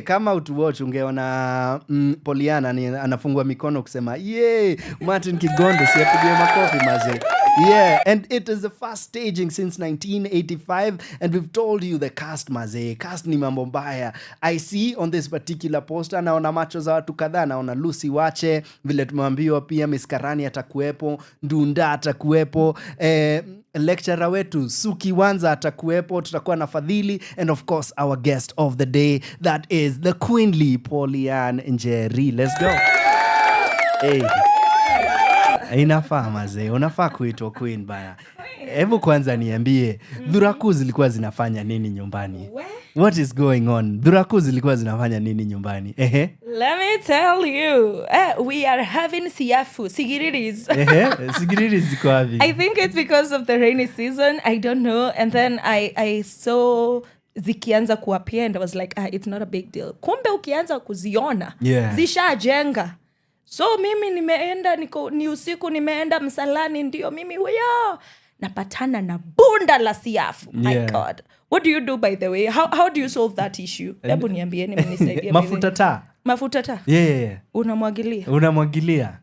Kama utuwatch ungeona Polyann anafungua mikono kusema, yay, Martin Kigondu, siyapigie makofi mazee. Yeah, and it is the first staging since 1985, and we've told you the cast mazee. Cast ni mambo mbaya. I see on this particular poster, naona macho za watu kadhaa, naona Lucy Wache, vile tumeambiwa pia Miss Karani atakuwepo, Ndunda atakuwepo, lecturer wetu Suki Wanza atakuwepo, tutakuwa na Fadhili, and of course our guest of the day, that is the queenly Polyann Njeri. Let's go. Hey. Inafaa mazee, unafaa kuitwa queen bana. Hebu kwanza niambie, dhuraku zilikuwa zinafanya nini nyumbani? What is going on? Dhuraku zilikuwa zinafanya nini nyumbani? Let me tell you, we are having siafu, sigiriris. Sigiriris ziko wapi? I think it's because of the rainy season. I don't know. And then I saw zikianza kuapia and I was like, it's not a big deal. Kumbe ukianza kuziona, zishajenga. So mimi nimeenda, ni usiku nimeenda msalani, ndio mimi huyo napatana na bunda la siafu. My God. What do you do, by the way? How do you solve that issue? Hebu niambie, nimenisaidia. Mafuta taa. Mafuta taa? Yeah. Unamwagilia.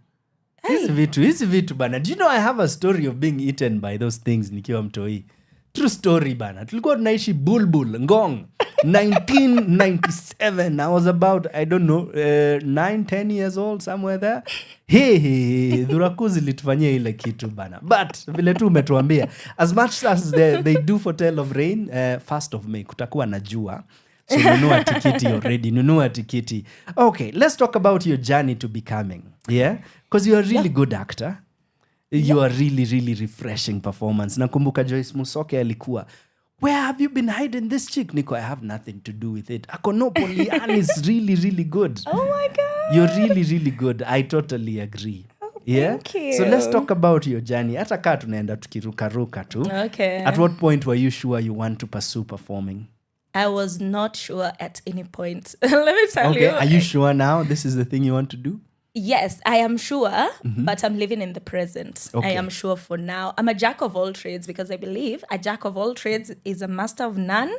Hizi vitu bana. Do you know I have a story of being eaten by those things nikiwa mtoi? True story bana. Tulikuwa tunaishi Bulbul, Ngong. 1997. I was about, I don't know, 9-10 years old, somewhere there. Dhuraku zilitufanyia ile kitu bana. But vile tu umetuambia, as much as they do foretell of rain, 1st of May kutakuwa na jua. So nunua tikiti already. Nunua tikiti. Okay, let's talk about your journey to becoming. Yeah? Because you're a really good actor. You are really, really refreshing performance. Nakumbuka Joyce Musoke alikuwa, where have you been hiding this chick? Nico, I have nothing to do with it. Ako no, Polyann is really, really good. Oh my God. You're really, really good. I totally agree. Thank you. So let's talk about your journey. Hata kaa tunaenda tukiruka tu. Okay. At what point were you sure you want to pursue performing? I was not sure at any point. Let me tell you. Okay, are you sure now this is the thing you want to do? Yes, I am sure, but I'm living in the present. Okay. I am sure for now. I'm a jack of all trades because I believe a jack of all trades is a master of none,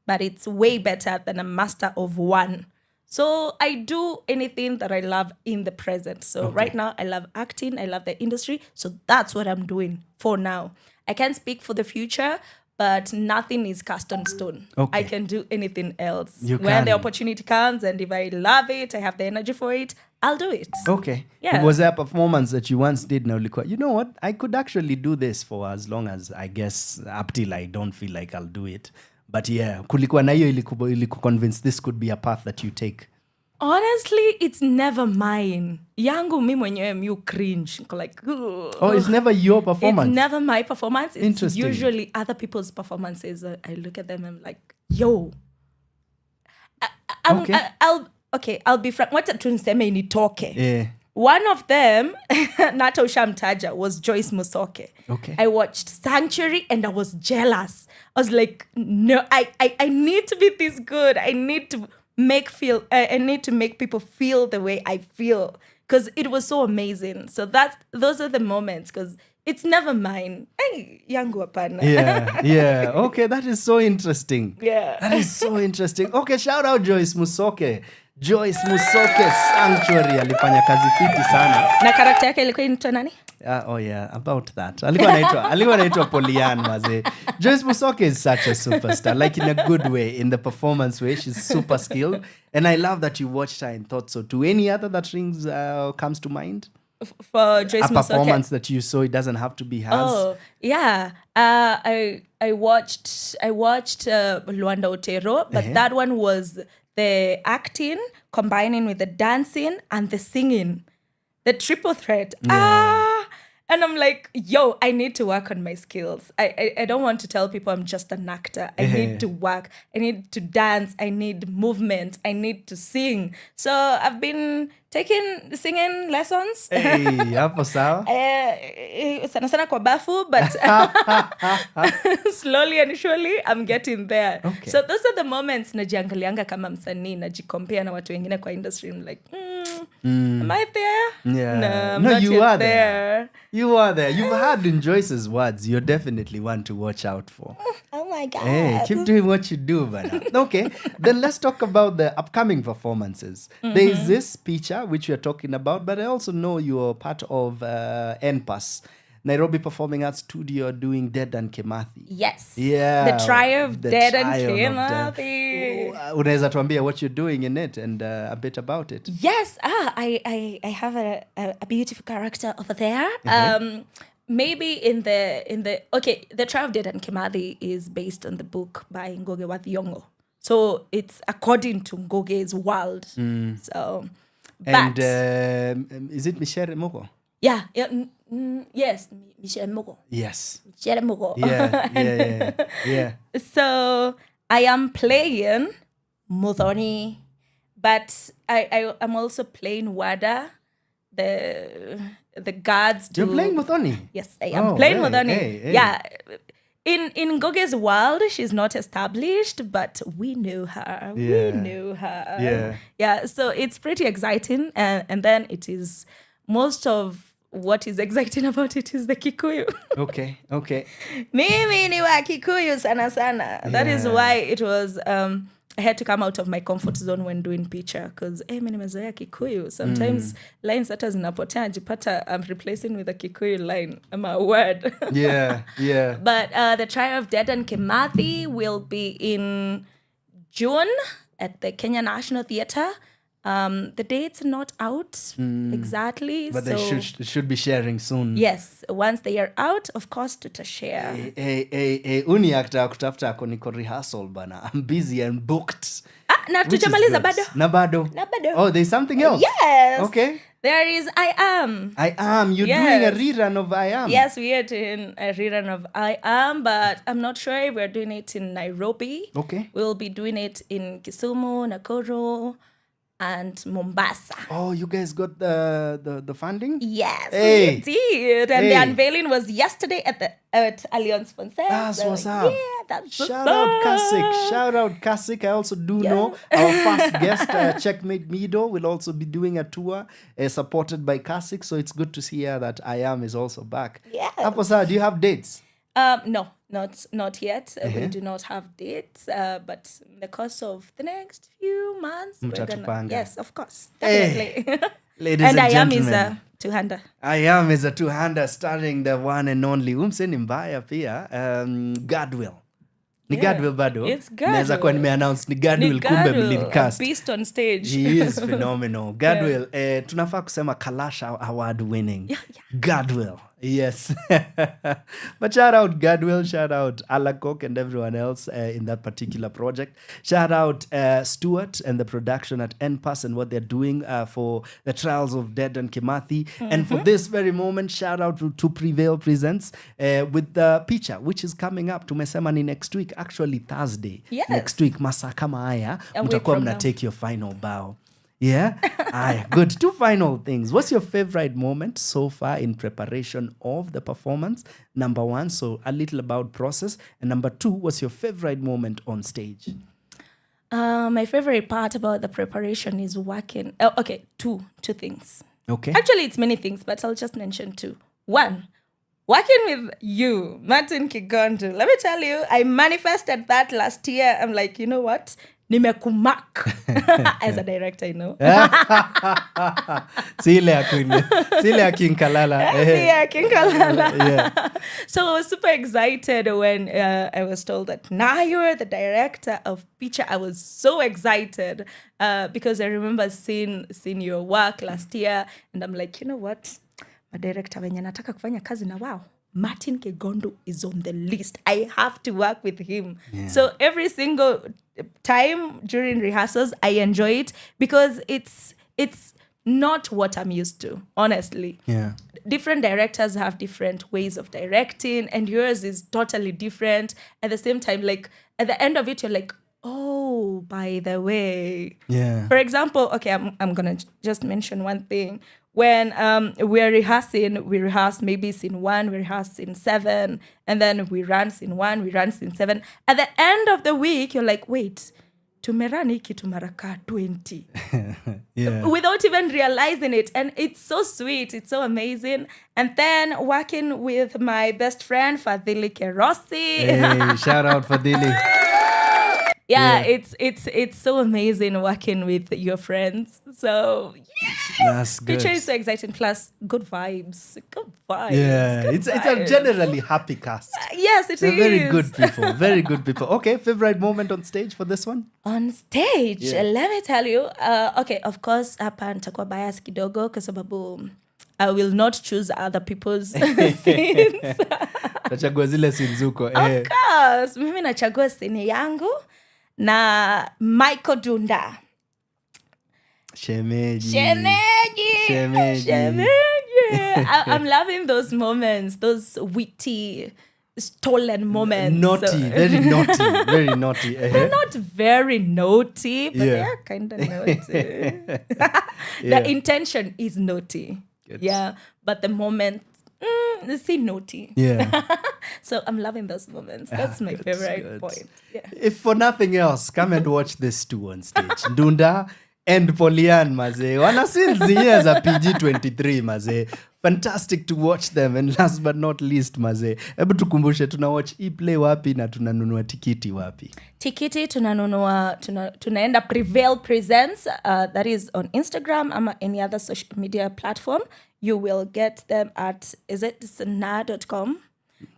but it's way better than a master of one. So I do anything that I love in the present. So right now, I love acting. I love the industry. So that's what I'm doing for now. I can't speak for the future, but nothing is cast on stone. Okay. I can do anything else. You when can. the opportunity comes and if I love it, I have the energy for it, I'll do it. Okay. Yeah. Was there a performance that you once did now? You know what? I could actually do this for as long as, I guess, up till I don't feel like I'll do it. But yeah, kulikuwa na hiyo iliku convince this could be a path that you take. Honestly, it's never mine. Yangu mi mwenyewe you cringe. Like, ugh. Oh, it's never your performance? It's never my performance. It's Interesting. usually other people's performances. I look at them and I'm like, yo. I'll be frank. Wacha tu niseme nitoke. Yeah. One of them, Nata Ushamtaja, was Joyce Musoke. Okay. I watched Sanctuary and I was jealous. I was like, no, I need to be this good. I need to make people feel the way I feel, because it was so amazing. So those are the moments, because it's never mine. Hey, yangu hapana. Yeah. Okay, that is so interesting. Yeah. That is so interesting. Okay, shout out Joyce Musoke. Joyce Musoke Sanctuary alifanya kazi fiti sana. Na karakta yake ilikuwa inaitwa nani? About that. Alikuwa anaitwa Polyann Njeri. Joyce Musoke is such a superstar, like in a good way, in the performance way. She's super skilled. And I love that you watched her and thought so too. Any other that comes to mind? For Joyce Musoke? A performance that you saw, it doesn't have to be hers. Oh, yeah. I watched Luanda Otero, but that one was the acting combining with the dancing and the singing. The triple threat. And I'm like, yo, I need to work on my skills. I don't want to tell people I'm just an actor. I need to work. I need to dance. I need movement. I need to sing. So I've been taking singing lessons. Hey, hapo sawa. Sana kwa bafu, but slowly and surely I'm getting there. Okay. So those are the moments najiangalianga kama msanii, najikompare na watu wengine kwa industry. I'm like, am I there? Yeah. No, I'm not you yet are there. You are there. You've heard in Joyce's words. You're definitely one to watch out for. Oh my God. Hey, keep doing what you do, Bana. Okay, then let's talk about the upcoming performances. There is this picture which we are talking about, but I also know you're part of NPAS, Nairobi Performing Arts Studio, doing Dead and Kimathi. Yes. Yeah. The Trial of Dead and Trial of Kimathi. Unaweza tuambia what you're doing in it and a bit about it. Yes. I have a beautiful character over there. Maybe the Trial of Dead and Kimathi is based on the book by Ngugi wa Thiong'o. So it's according to Ngugi's world. So, and is it Michelle Moko? Yeah. Yes, Michelle Moko. Yes. Michelle Moko. Yeah. So I am playing Muthoni, but I'm also playing Wada, the gods. You're playing Muthoni? Yes, I am playing Muthoni. Hey. Yeah. In Ngoge's world, she's not established, but we knew her. Yeah. We knew her. Yeah. So it's pretty exciting, and then it is most of what is exciting about it is the Kikuyu. Okay. Mimi ni wa Kikuyu sana sana. That is why it was. I had to come out of my comfort zone when doing picture, because mimi nimezoea Kikuyu. Sometimes lines hata zinapotea, jipata I'm replacing with a Kikuyu line. I'm a word. Yeah. But the Trial of Dead and Kimathi will be in June at the Kenya National Theatre. The dates are not out exactly. But so they should be sharing soon. Yes, once they are out, of course, tutashare. Hey, uni actor kutafuta ako niko rehearsal bana. I'm busy and booked. Na tujamaliza bado. Na bado. Oh, there's something else? Yes. Okay. There is I Am. You're doing a rerun of I Am. Yes, we are doing a rerun of I Am, but I'm not sure if we're doing it in Nairobi. Okay. We'll be doing it in Kisumu, Nakuru, and Mombasa. Oh, you guys got the funding? Yes, hey. we did. And the unveiling was yesterday at Alliance Française. That's what's up. Yeah, that's what's Shout up. out Kasik. Shout out Kasik. I also do know our first guest, Checkmate Mido, will also be doing a tour supported by Kasik. So it's good to see that I Am is also back. Yeah. Aposa, do you have dates? No, not yet. We do not have dates, but in the course of the next few months, we're gonna. Yes, of course, definitely. Hey, ladies and I Am is gentlemen, a two-hander. I Am is a two-hander starring the one and only umseni mbaya pia Gadwill. Ni Gadwill bado? It's Gadwill. Naweza kuwa nimeannounce ni Gadwill kumbe mlincast. Beast on stage. He is phenomenal. Gadwill, tunafaa kusema Kalasha Award winning. Yeah. Gadwill. Yes. But shout out Gadwill, shout out Alakok and everyone else in that particular project. Shout out Stuart and the production at NPAS and what they're doing for the Trials of Dead and Kimathi. And for this very moment, shout out to Prevail Presents with the picture, which is coming up. Tumesema ni next week, actually Thursday. Yes. Next week, masaa kama haya, mtakuwa mna take your final bow. Yeah? Aye, good. 2 final things. What's your favorite moment so far in preparation of the performance? Number 1, so a little about process. And number 2, what's your favorite moment on stage? My favorite part about the preparation is working. Oh, okay, two things. Okay. Actually, it's many things, but I'll just mention 2. 1, working with you, Martin Kigondu. Let me tell you, I manifested that last year. I'm like, you know what? Nimekumak. As a director, you know. Sile akinkalala. Yeah. So I was super excited when I was told that now you're the director of Picture. I was so excited because I remember seeing your work last year, and I'm like, you know what? My director wenye nataka kufanya kazi na wao, Martin Kigondu is on the list. I have to work with him. Yeah. So every single time during rehearsals, I enjoy it because it's not what I'm used to, honestly. Yeah. Different directors have different ways of directing, and yours is totally different. At the same time, like at the end of it, you're like, oh, by the way. Yeah. For example, okay, I'm gonna just mention one thing. When we're rehearsing, we rehearse maybe scene 1, we rehearse scene 7, and then we run scene 1, we run scene 7. At the end of the week, you're like, wait, tumerani kitu maraka 20. Yeah. Without even realizing it. And it's so sweet. It's so amazing. And then working with my best friend, Fadhili Kerosi. Hey, shout out Fadhili. Yeah, it's so amazing working with your friends. So that's good. Picture is so exciting. Plus, good vibes. Yeah, it's a generally happy cast. Yes, it is. Very good people. Very good people. Okay, favorite moment on stage for this one? On stage, let me tell you. Okay, of course, hapa nitakuwa bias kidogo kwa sababu I will not choose other people's scenes. Nachagua zile scenes zuko. Of course, mimi nachagua scene yangu na Michael Dunda. Shemeji. I'm loving those moments, those witty, stolen moments. Naughty, very naughty, very naughty. They're not very naughty, but they're kind of naughty. The intention is naughty. Good. Yeah, but the moment, see naughty. Yeah. So I'm loving those moments. That's my favorite point. Yeah. If for nothing else, come and watch this 2 on stage. Dunda and Polyann, maze. Wana scenes zenyewe za PG-23, maze. Fantastic to watch them. And last but not least, maze, hebu tukumbushe tuna watch play wapi na tunanunua tikiti wapi? Tikiti tunaenda Prevail Presents, that is on Instagram ama any other social media platform. You will get them at, is it sana.com?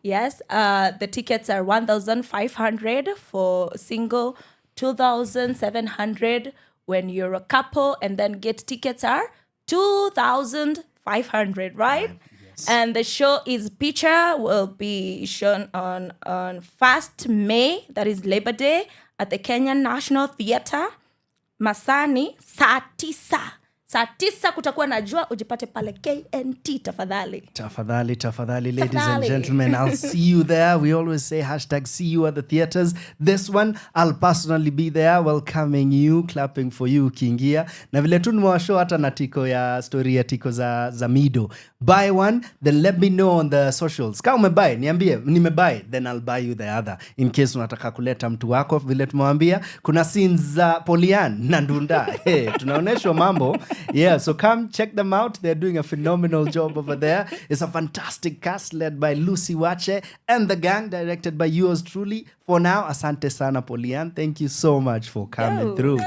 Yes, the tickets are 1,500 for single, 2,700 when you're a couple, and then get tickets are 2,500, right? Yes. And the show is Picture will be shown on 1st May, that is Labor Day, at the Kenyan National Theatre, Masani, saa 9. Saa 9 kutakuwa na jua, ujipate pale KNT tafadhali. Tafadhali, ladies and gentlemen, I'll see you there. We always say #see you at the theaters. This one, I'll personally be there welcoming you, clapping for you, Kingia. Na vile tu nimewashow hata na tiko ya story ya tiko za Mido. Buy one, then let me know on the socials. Kama umebuy, niambie, nimebuy, then I'll buy you the other. In case unataka kuleta mtu wako, vile tumewambia, kuna scenes za Polyann na Dunda. Hey, tunaoneshwa mambo. Yeah, so come check them out. They're doing a phenomenal job over there. It's a fantastic cast led by Lucy Wache and the gang, directed by yours truly. For now, asante sana Polyann. Thank you so much for coming through.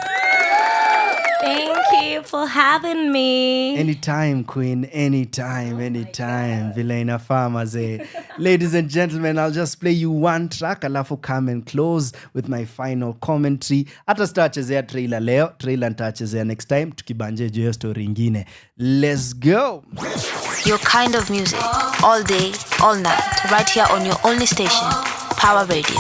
Thank you for having me. Anytime, Queen. Anytime. Vile inafaa mazee. Ladies and gentlemen, I'll just play you one track. Alafu come and close with my final commentary. Hata sitachezea trailer leo. Trailer nitachezea next time. Tukibanje juu ya story ingine. Let's go. Your kind of music. All day, all night. Right here on your only station. Power Radio.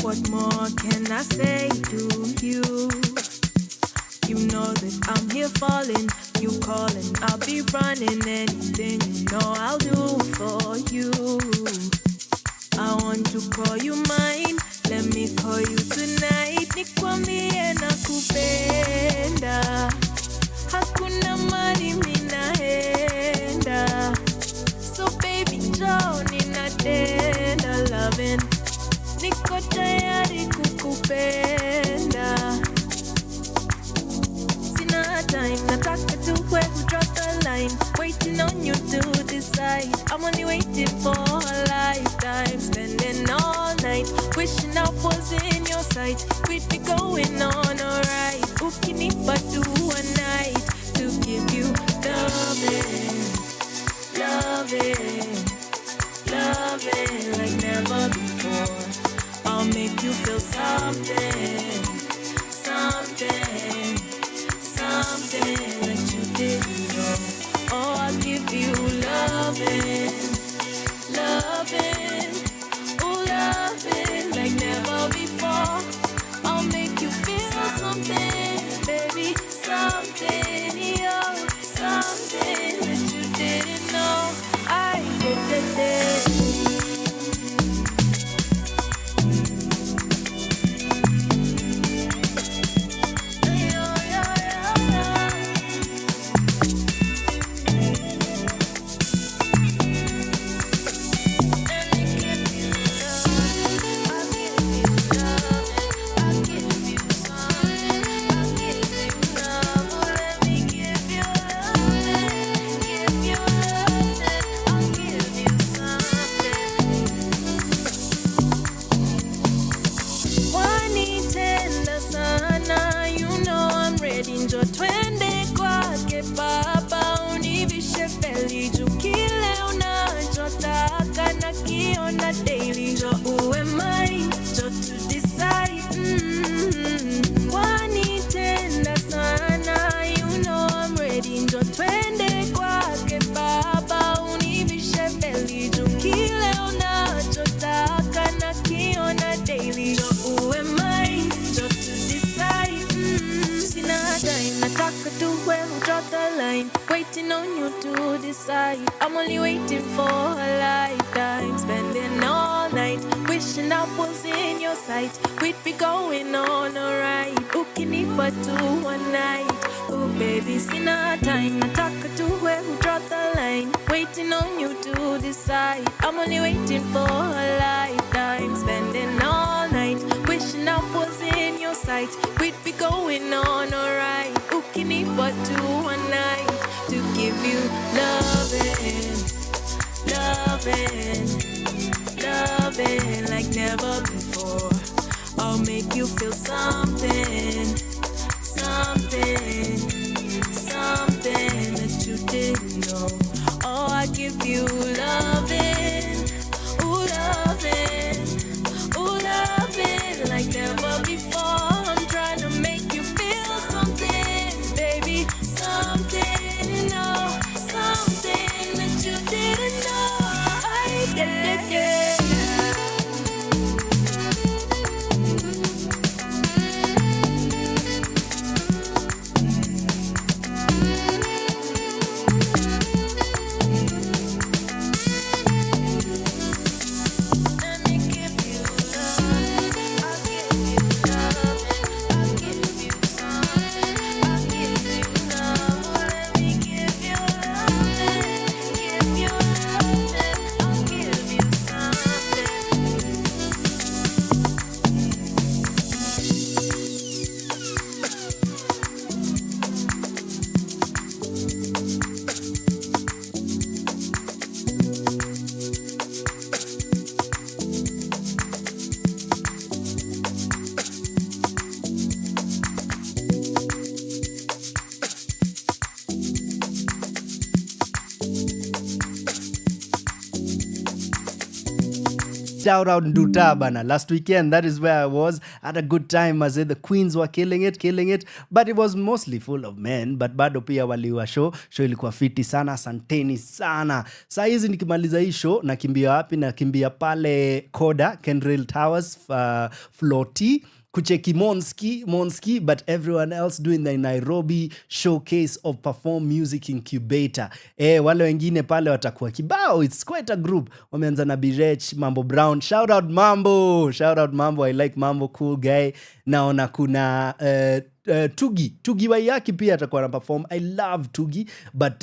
What more can I say to you? You know that I'm here falling. You calling, I'll be running. Anything you know I'll do for you. I want to call you mine. Let me call you tonight. Nikwambie nakupenda. Hakuna mali minaenda. So baby njoo ninatenda loving. Niko tayari kukupenda. Sina time, nataka tuwe who drop the line. Waiting on you to decide. I'm only waiting for a lifetime. Spending all night, wishing I was in your sight. We'd be going on alright. Ukinipa do a night to give you loving, loving, loving like never before. I'll make you feel something, something, something that you didn't know. Oh, I'll give you loving, loving, oh, loving like never before. I'll make you feel something, baby, something, yo, something that you didn't know. I did it. Wanitenda sana, you know I'm ready. Njo twende kwake baba, univishe feli juu kile unachotaka na kiona daily. Njo uwe mine, njo to decide. Wanitenda sana, you know I'm ready. Njo twende kwake baba, univishe feli juu kile unachotaka na kiona daily. Njo uwe mine, njo to decide. Sina time, nataka tuwe who draw the line. Waiting on you to decide. I'm only waiting for a lifetime. Spending all night, wishing I was in your sight. We'd be going on alright. Ukinipa to one night. Oh baby, sina time, nataka tuwe who draw the line. Waiting on you to decide. I'm only waiting for a lifetime. Spending all night, wishing I was in your sight. We'd be going on alright. Ukinipa to one night to give you loving, loving, loving like never before. I'll make you feel something, something, something that you didn't know. Oh, I give you loving, ooh, loving, ooh, loving like never before. I'm trying to make you feel something, baby, something, no, something that you didn't know. I did, yeah. Shout out Nduta bana. Last weekend, that is where I was. Had a good time. As the queens were killing it. But it was mostly full of men. But bado pia waliwa show ilikuwa fiti sana. Asanteni sana. Saa hizi nikimaliza hii show, nakimbia wapi? Nakimbia pale Koda, Kendrill Towers, Flotti. Kucheki Monski, but everyone else doing the Nairobi showcase of Perform Music Incubator. Wale wengine pale watakuwa kibao. It's quite a group. Wameanza na Birech, Mambo Brown. Shout out Mambo. I like Mambo, cool guy. Naona kuna Tugi Waiyaki pia atakuwa na perform. I love Tugi, but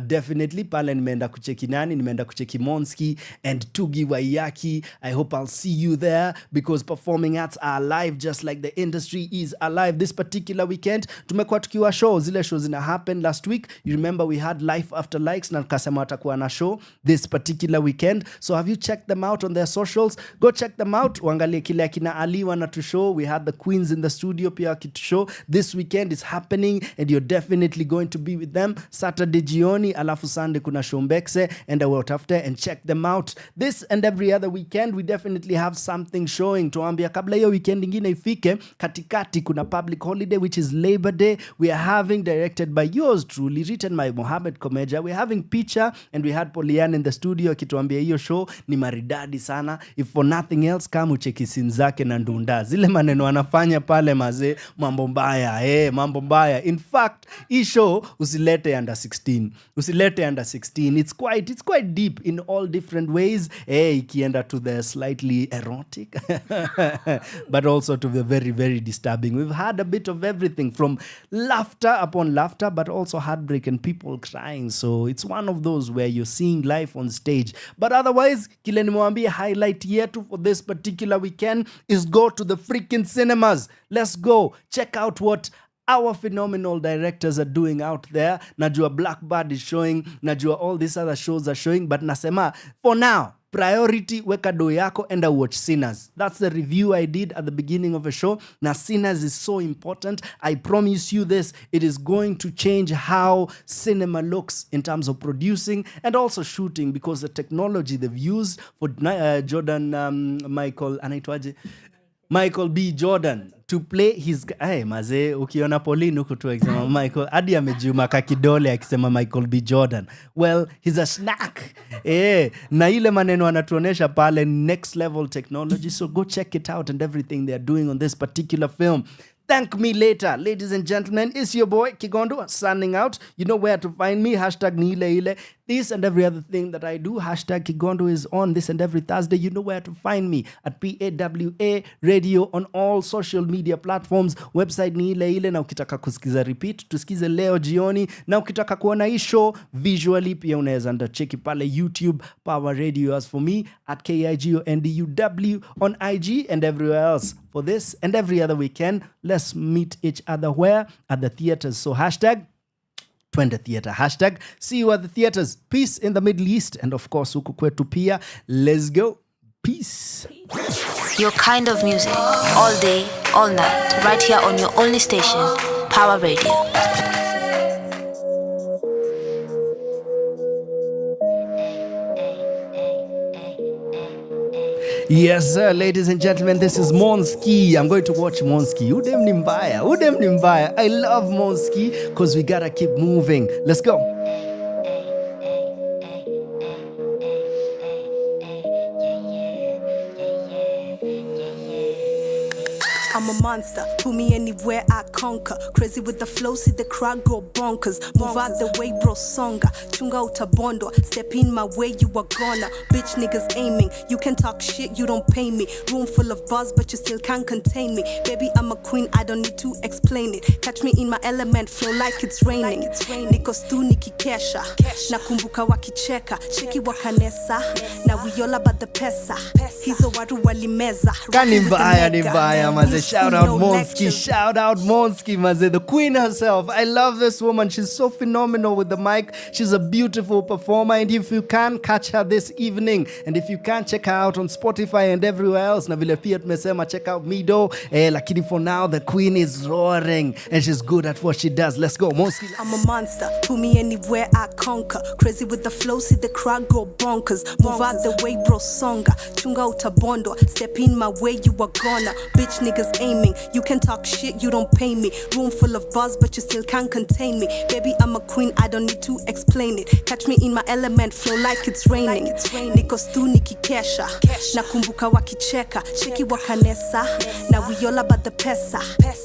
definitely pale nimeenda kucheki nani? Nimeenda kucheki Monski and Tugi Waiyaki. I hope I'll see you there because performing arts are alive just like the industry is alive. This particular weekend tumekuwa tukiwa show. Zile shows zina happen last week. You remember we had Life After Likes na nikasema watakuwa na show this particular weekend. So have you checked them out on their socials? Go check them out. Uangalie kile akina Ali wana to show. We had the queens in the studio pia kitu show. This weekend is happening and you're definitely going to be with them. Saturday jioni, alafu Sunday kuna Shombekse and out after, and check them out. This and every other weekend, we definitely have something showing. Tuambia kabla hiyo weekend ingine ifike, katikati kuna public holiday which is Labor Day. We are having, directed by yours truly, written by Mohamed Komeja. We're having Picha and we had Polyann in the studio akituambia hiyo show ni maridadi sana. If for nothing else, kama ucheki Sinzake na Ndunda. Zile maneno anafanya pale maze, mambo mbaya. Mambo mbaya. In fact, hii show usilete under 16. It's quite deep in all different ways. Ikienda to the slightly erotic but also to the very, very disturbing. We've had a bit of everything from laughter upon laughter, but also heartbreak and people crying. So it's one of those where you're seeing life on stage. But otherwise, kile nimewambia highlight yetu for this particular weekend is go to the freaking cinemas. Let's go. Check out what our phenomenal directors are doing out there. Najua Blackbird is showing. Najua all these other shows are showing. But nasema, for now, priority, weka do yako and watch Sinners. That's the review I did at the beginning of the show. Now, Sinners is so important. I promise you this. It is going to change how cinema looks in terms of producing and also shooting, because the technology they've used for Michael B. Jordan to play his... Maze, ukiona Pauline huku tu akisema Michael, hadi amejiuma kakidole akisema Michael B. Jordan. Well, he's a snack. Na ile maneno anatuonesha pale, next level technology. So go check it out and everything they're doing on this particular film. Thank me later. Ladies and gentlemen, it's your boy Kigondu signing out. You know where to find me. #Nileile. This and every other thing that I do. #Kigondu is on this and every Thursday. You know where to find me at PAWA Radio on all social media platforms. Website Nileile. Na ukitaka kusikiza repeat, tusikize leo jioni. Na ukitaka kuona hii show visually, pia unaweza anda cheki pale YouTube Power Radio. As for me, at KIGONDUW on IG and everywhere else. For this and every other weekend, let's meet each other where? At the theaters. So #Twende Theater. See you at the theaters. Peace in the Middle East. And of course, huku kwetu pia. Let's go. Peace. Your kind of music, all day, all night, right here on your only station, Power Radio. Yes, sir, ladies and gentlemen, this is Monski. I'm going to watch Monski. Udem Nimbaya. I love Monski because we gotta keep moving. Let's go. I'm a monster, put me anywhere I conquer. Crazy with the flow, see the crowd go bonkers. Move out the way, bro, songa. Chunga utabondo, step in my way, you are gonna. Bitch niggas aiming, you can talk shit, you don't pay me. Room full of buzz, but you still can't contain me. Baby, I'm a queen, I don't need to explain it. Catch me in my element, flow like it's raining. Niko stu nikikesha, nakumbuka wakicheka. Cheki wakanesa, na we all about the pesa. Hizo watu walimeza. Ni mbaya, maze shout out Monski. Shout out Monski, maze. The queen herself. I love this woman. She's so phenomenal with the mic. She's a beautiful performer. And if you can, catch her this evening. And if you can, check her out on Spotify and everywhere else. Na vile pia tumesema, check out Mido. Lakini for now, the queen is roaring. And she's good at what she does. Let's go, Monski. I'm a monster. Put me anywhere I conquer. Crazy with the flow, see the crowd go bonkers. Move out the way, bro, songa. Chunga utabondo. Step in my way, you are gonna. Bitch niggas aiming. You can talk shit, you don't pay me. Room full of buzz, but you still can't contain me. Baby, I'm a queen, I don't need to explain it. Catch me in my element, flow like it's raining. Niko stu nikikesha. Nakumbuka wakicheka. Cheki wakanesa. Now we all about the pesa.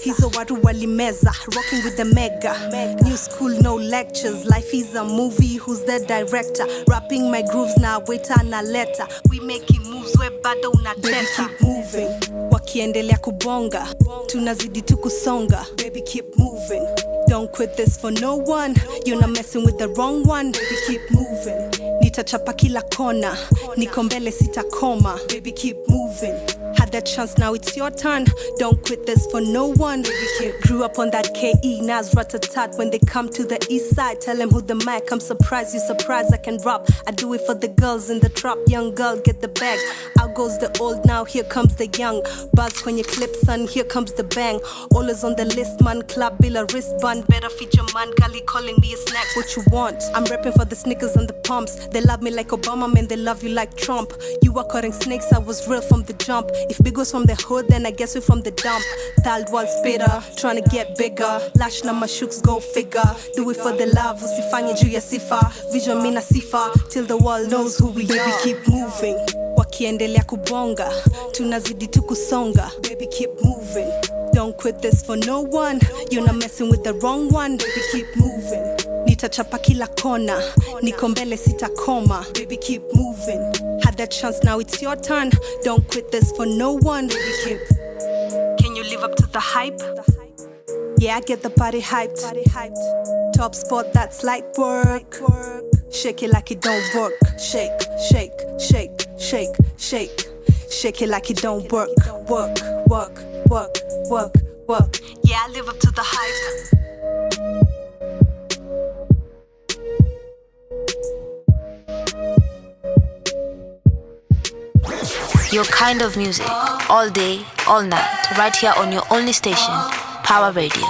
Hizo watu walimeza. Rocking with the mega. New school, no lectures. Life is a movie, who's the director? Rapping my grooves now, waiter na letter. We making moves, we bado unateta. Keep moving, wakiendelea kubonga. Tunazidi tu kusonga. Baby keep moving, don't quit this for no one. You're not messing with the wrong one. Baby keep moving, nitachapa kila kona. Niko mbele sitakoma. Baby keep moving, had that chance, now it's your turn. Don't quit this for no one. Baby keep. Grew up on that KE, Nas rat-a-tat. When they come to the east side, tell them who the mic. I'm surprised, you surprised I can rap. I do it for the girls in the trap. Young girl, get the bag. Out goes the old, now here comes the young. Buzz when you clip, son, here comes the bang. All is on the list, man. Club, bill a wristband. Better feature, man. Kali calling me a snack. What you want? I'm repping for the Snickers and the pumps. They love me like Obama, man. They love you like Trump. You were cutting snakes, I was real from the jump. If big was from the hood, then I guess we're from the dump. Third world spitter, trying to get bigger. Lash na mashooks, go figure. Do it for the love, usifanye juu ya sifa. Vision mina sifa, till the world knows who we are. Baby keep moving, wakiendelea kubonga. Tunazidi tu kusonga. Baby keep moving, don't quit this for no one. You're not messing with the wrong one. Baby keep moving, nitachapa kila kona. Niko mbele sitakoma. Baby keep moving, had that chance, now it's your turn. Don't quit this for no one. Baby keep. Can you live up to the hype? Yeah, I get the party hyped. Top spot, that's light work. Shake it like it don't work. Shake, shake, shake, shake, shake. Shake it like it don't work. Work, work, work, work, work. Yeah, I live up to the hype. Your kind of music, all day, all night, right here on your only station, Power Radio.